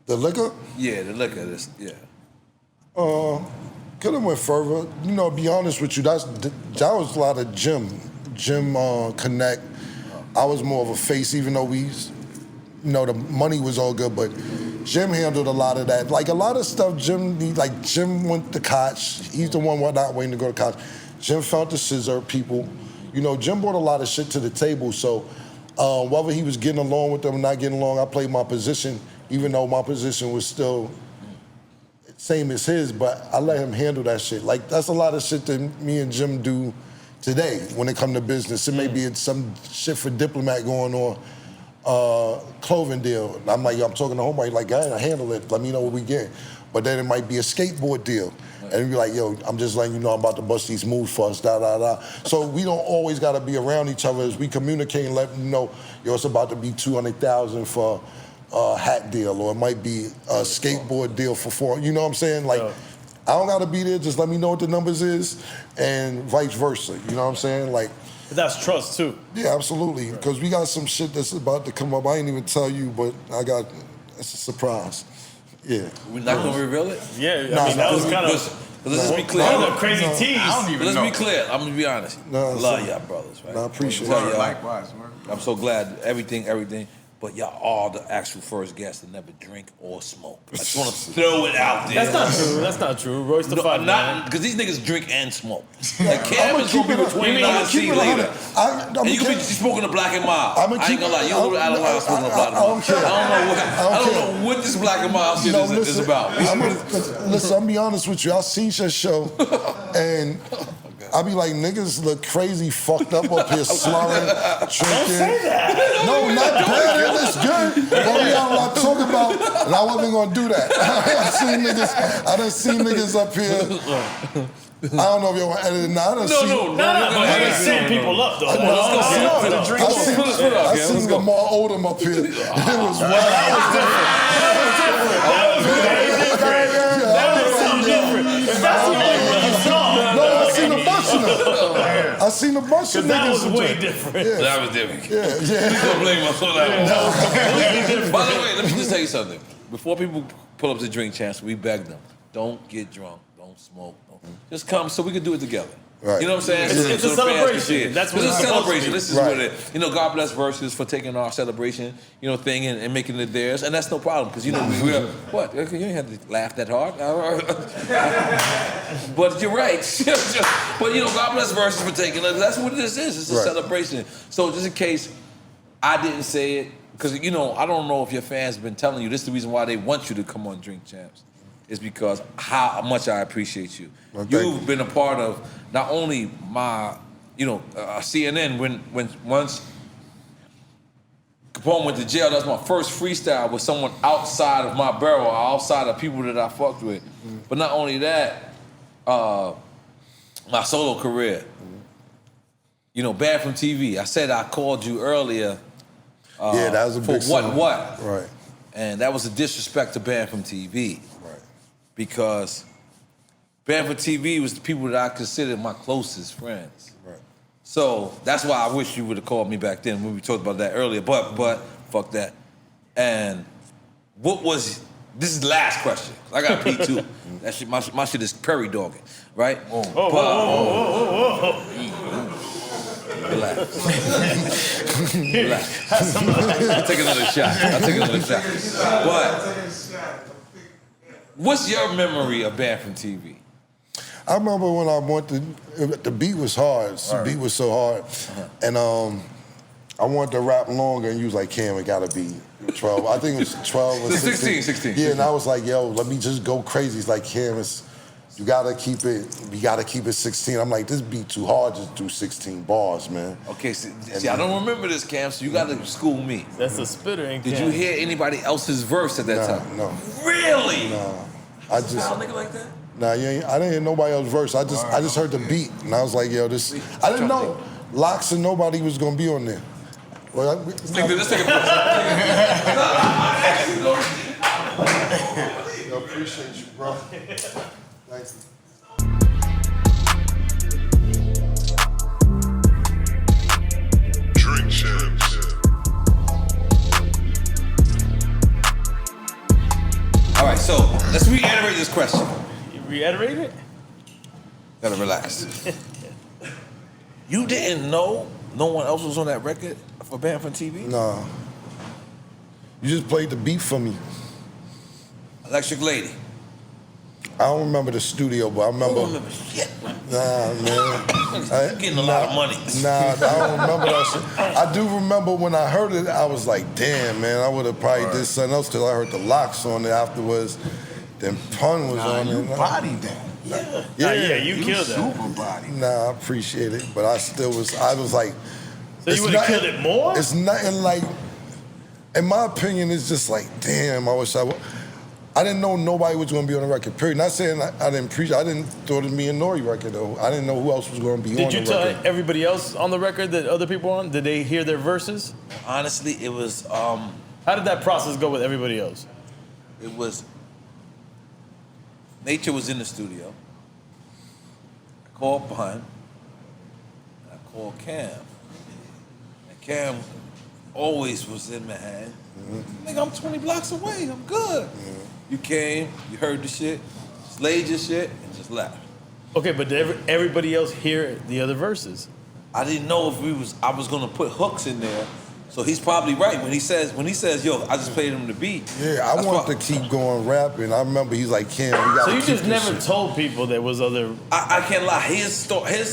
The liquor? yeah, the liquor? Yeah. Could have went further. You know, to be honest with you, that was a lot of Jim Connect. I was more of a face, even though the money was all good, but Jim handled a lot of that. Like a lot of stuff, Jim went to Koch. He's the one not waiting to go to Koch. Jim found the scissor people. You know, Jim brought a lot of shit to the table, so whether he was getting along with them or not getting along, I played my position, even though my position was still same as his, but I let him handle that shit. Like, that's a lot of shit that me and Jim do today when it come to business. It may be some shit for Diplomat going on, clothing deal. I'm like, I'm talking to homebody, like, go ahead, I handle it, let me know what we get. But then it might be a skateboard deal. And you be like, yo, I'm just letting you know I'm about to bust these moves for us, da. So we don't always gotta be around each other as we communicate and let them know, yo, it's about to be $200,000 for a hat deal, or it might be a skateboard deal for $400,000. You know what I'm saying? Like, I don't gotta be there, just let me know what the numbers is, and vice versa. You know what I'm saying? Like, But that's trust too. yeah, absolutely. Because we got some shit that's about to come up. I ain't even tell you, but it's a surprise. Yeah. We're not gonna reveal it? Yeah, I mean, that was kind of. Let's just be clear. That was a crazy tease. I don't even Let's know. be clear. I'm gonna be honest. No, I love y'all brothers, right? No, I appreciate Tell it. y'all, Likewise, man. I'm so glad everything. But y'all are the actual first guests to never drink or smoke. I just want to throw it out there. That's not true. That's not true. Royce the Five Not because these niggas drink and smoke. Like Cam I'ma is gonna be keep it- between I'ma us keep it later. 100. And you could be smoking the Black and Mild. I'ma I ain't keep- gonna lie, you don't know Alan Wild smoking the Black and I Mild. don't care. I don't know what this Black and Mild shit is about. Listen, I'm be honest with you. I seen your show, and I be like, niggas look crazy, fucked up here, slurring, drinking. Say that. No, not bad. It looks good. But we got a lot to talk about, and I wasn't gonna do that. I done seen niggas up here. I don't know if y'all want to edit it now. No, but he ain't setting people up though. I seen Lamar Odom up here. It was wild. That was so different. If that's the only one you saw. No, I seen a bunch of them. I seen a bunch of niggas. That was up way there. different. Yeah. That was different. Yeah. Please don't blame us on that one. That was completely different. By the way, let me just tell you something. Before people pull up to Drink Champs, we beg them, don't get drunk, don't smoke, just come so we can do it together. Right. You know what I'm saying? It's a So the fans can celebration. see it. That's what It's it's a supposed to celebration. be. This is what it is. You know, God bless Versus for taking our celebration, thing and making it theirs, and that's no problem because we're what? You ain't have to laugh that hard. But you're right. But God bless Versus for taking it. That's what this is. It's a celebration. So just in case I didn't say it because I don't know if your fans have been telling you this is the reason why they want you to come on Drink Champs. Is because how much I appreciate you. Well, You've been a part of not only my, CNN when once Capone went to jail. That's my first freestyle with someone outside of my barrel, outside of people that I fucked with. But not only that, my solo career. Banned from TV. I said I called you earlier. Yeah, that was a big song. What? Right. And that was a disrespect to Banned from TV. Right. Because Banned from TV was the people that I considered my closest friends. Right. So that's why I wish you would have called me back then when we talked about that earlier. But fuck that. And this is the last question. I got to pee too. That shit, my shit is prairie dogging, right? Whoa. Relax. I'll take another shot. But what's your memory of Banned from TV? I remember when I went to, the beat was hard. The beat was so hard. And I wanted to rap longer, and you was like, Cam, it gotta be 12. I think it was 12 or 16. 16. Yeah, and I was like, yo, let me just go crazy. It's like, Cam, you gotta keep it 16. I'm like, this beat too hard, just do 16 bars, man. Okay, see, I don't remember this, Cam, so you gotta school me. That's a spitter, ain't Did you hear anybody else's verse at that time? No. Really? No. I just. Style nigga like that? Nah, I didn't hear nobody else's verse. I just heard the beat, and I was like, yo, this. I didn't know Locks and nobody was gonna be on there. Well, let's take a picture. Yo, appreciate you, bro. Thanks. Drink Champs. All right, so let's reiterate this question. You reiterate it? Gotta relax. You didn't know no one else was on that record for Banned from TV? Nah. You just played the beat for me. Electric Lady. I don't remember the studio, but I remember. don't remember shit. Nah, man. You're getting a lot of money. Nah, I don't remember that shit. I do remember when I heard it, I was like, damn, man, I would have probably did something else because I heard the Locks on it afterwards. Then Pun was on You it. bodied that. Yeah, you killed that. Super body. Nah, I appreciate it, but I was like. So you would have killed it more? It's nothing like, in my opinion, it's just like, damn, I wish I didn't know nobody was going to be on the record, period. Not saying I didn't thought it'd be a N.O.R.E. record, though. I didn't know who else was going to be on the record. Did you tell everybody else on the record that other people were on? Did they hear their verses? Honestly, it was, How did that process go with everybody else? it was, Nature was in the studio. I called Pun. I called Cam. And Cam always was in my hand. Nigga, I'm 20 blocks away. I'm good. You came, you heard the shit, slayed your shit, and just left. Okay, but did everybody else hear the other verses? I didn't know if I was gonna put hooks in there. So he's probably right when he says, yo, I just played him the beat. Yeah, I wanted to keep going rapping. I remember he's like, Cam, we got So you just never told people there was other... I can't lie, his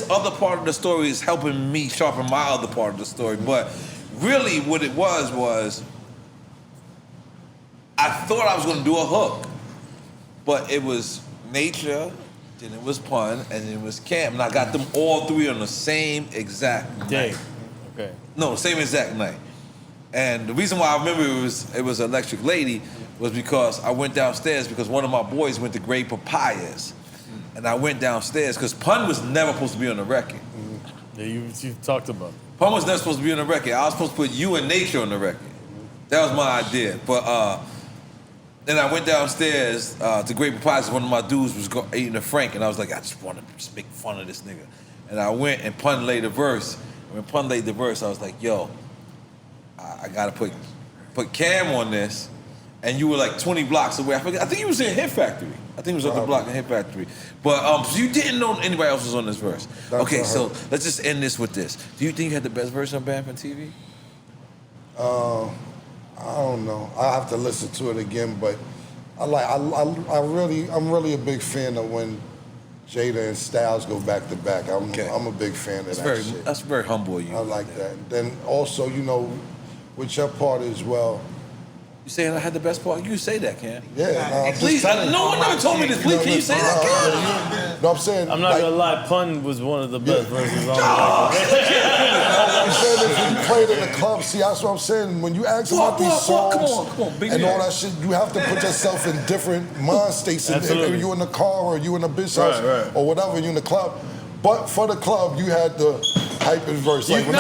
other part of the story is helping me sharpen my other part of the story. But really what it was I thought I was gonna do a hook. But it was Nature, then it was Pun, and then it was Cam. And I got them all three on the same exact day. night. Okay. No, same exact night. And the reason why I remember it was Electric Lady was because I went downstairs because one of my boys went to Great Papayas. And I went downstairs because Pun was never supposed to be on the record. Yeah, you talked about it. Pun was never supposed to be on the record. I was supposed to put you and Nature on the record. That was my idea. But then I went downstairs to Great Papayas. One of my dudes was eating a Frank, and I was like, I just want to just make fun of this nigga. And I went and Pun laid a verse. When Pun laid the verse, I was like, yo, I gotta put Cam on this. And you were like 20 blocks away. I think you was in Hit Factory. I think it was on the block in Hit Factory. But so you didn't know anybody else was on this verse. Okay, so let's just end this with this. Do you think you had the best verse on Banned from TV? I don't know. I have to listen to it again, but I'm really a big fan of when Jada and Styles go back to back. I'm a big fan of that shit. That's very humble of you. I like that. Then also, with your part as well. You saying I had the best part? You say that, Cam. Yeah, Please, no one ever told me this. Please, can you say that, Cam? No, I'm saying. I'm not gonna lie, Pun was one of the best verses on the I'm saying if you played in the club, see, that's what I'm saying. When you ask about these songs come on, big and man. all that shit, you have to put yourself in different mind states. If you in the car or you in the bitch house or whatever, you in the club. But for the club, you had the hype and verse. Like when